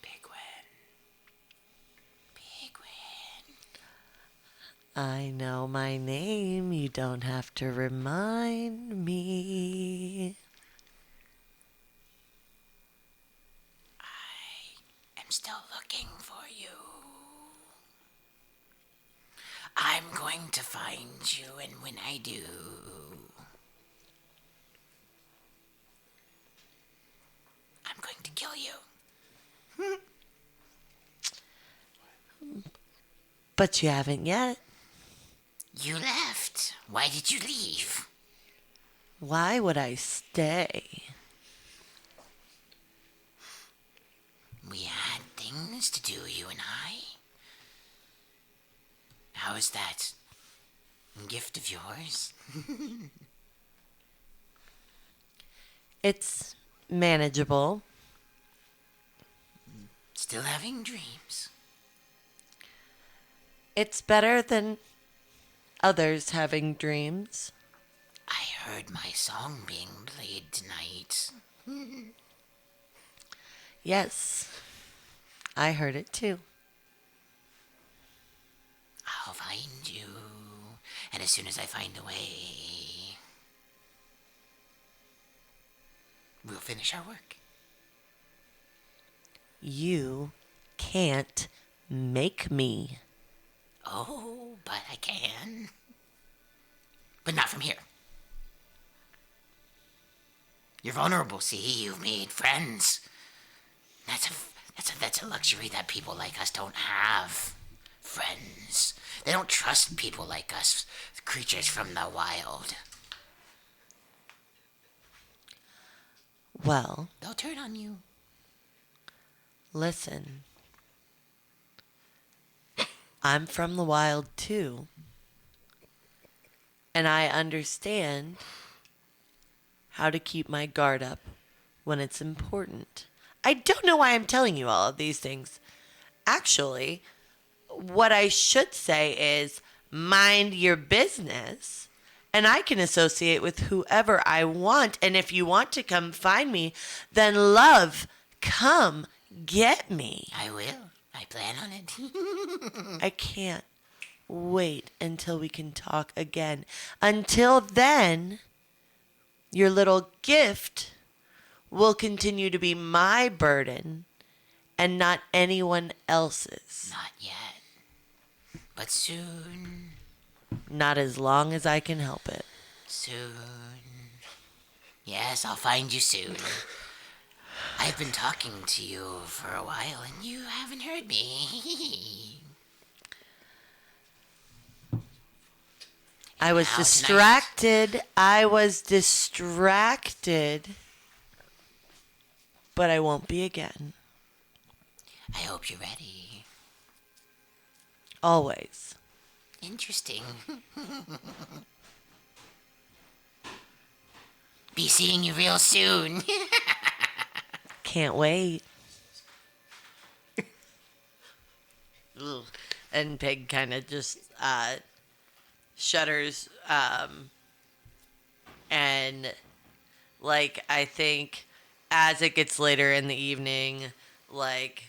Pigwin. Pigwin. I know my name. You don't have to remind me. I'm still looking for you. I'm going to find you, and when I do, I'm going to kill you. But you haven't yet. You left. Why did you leave? Why would I stay? We had things to do, you and I. How is that? A gift of yours? It's manageable. Still having dreams. It's better than others having dreams. I heard my song being played tonight. Yes, I heard it too. I'll find you, And as soon as I find a way, we'll finish our work. You can't make me. Oh, but I can. But not from here. You're vulnerable, see? You've made friends. That's a luxury that people like us don't have. Friends. They don't trust people like us, creatures from the wild. Well, They'll turn on you. listen. I'm from the wild too. And I understand how to keep my guard up when it's important. I don't know why I'm telling you all of these things. Actually, what I should say is mind your business, and I can associate with whoever I want. And if you want to come find me, then love, come get me. I will. I plan on it. I can't wait until we can talk again. Until then, your little gift will continue to be my burden and not anyone else's. Not yet. But soon. Not as long as I can help it. Soon. Yes, I'll find you soon. I've been talking to you for a while and you haven't heard me. I was Now distracted. I was distracted. But I won't be again. I hope you're ready. Always. Interesting. Be seeing you real soon. Can't wait. Ugh. And Pig kind of just shudders. And, like, I think as it gets later in the evening, like,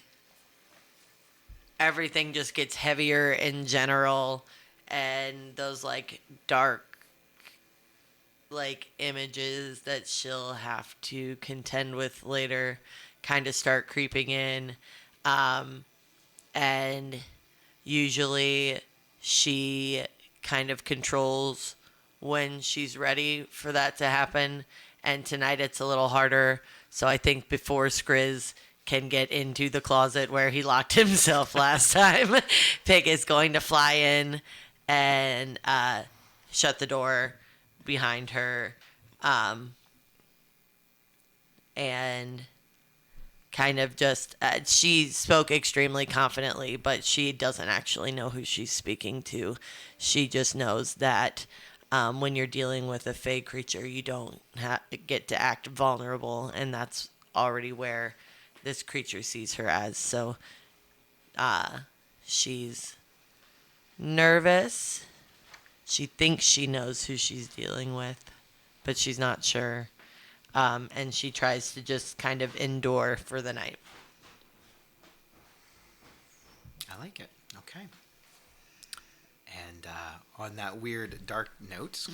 everything just gets heavier in general. And those, like, dark, like, images that she'll have to contend with later kind of start creeping in. And usually she kind of controls when she's ready for that to happen. And tonight it's a little harder. So I think before Skriz can get into the closet where he locked himself last time, Pig is going to fly in and shut the door behind her, and kind of just she spoke extremely confidently, but she doesn't actually know who she's speaking to. She just knows that when you're dealing with a fey creature, you don't get to act vulnerable, and that's already where this creature sees her as. So she's nervous. She thinks she knows who she's dealing with, but she's not sure. And she tries to just kind of endure for the night. I like it. Okay. And on that weird dark note,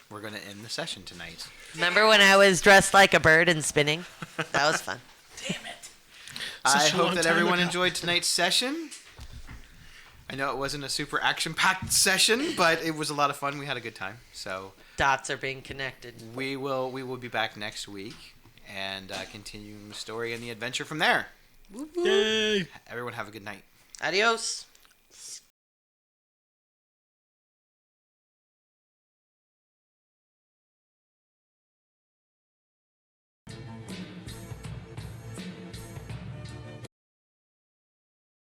we're going to end the session tonight. Remember when I was dressed like a bird and spinning? That was fun. Damn it. I Such a hope long that time everyone ago. enjoyed tonight's session. I know it wasn't a super action-packed session, but it was a lot of fun. We had a good time. So Dots are being connected. we will be back next week and continuing the story and the adventure from there. Yay! Everyone have a good night. Adios.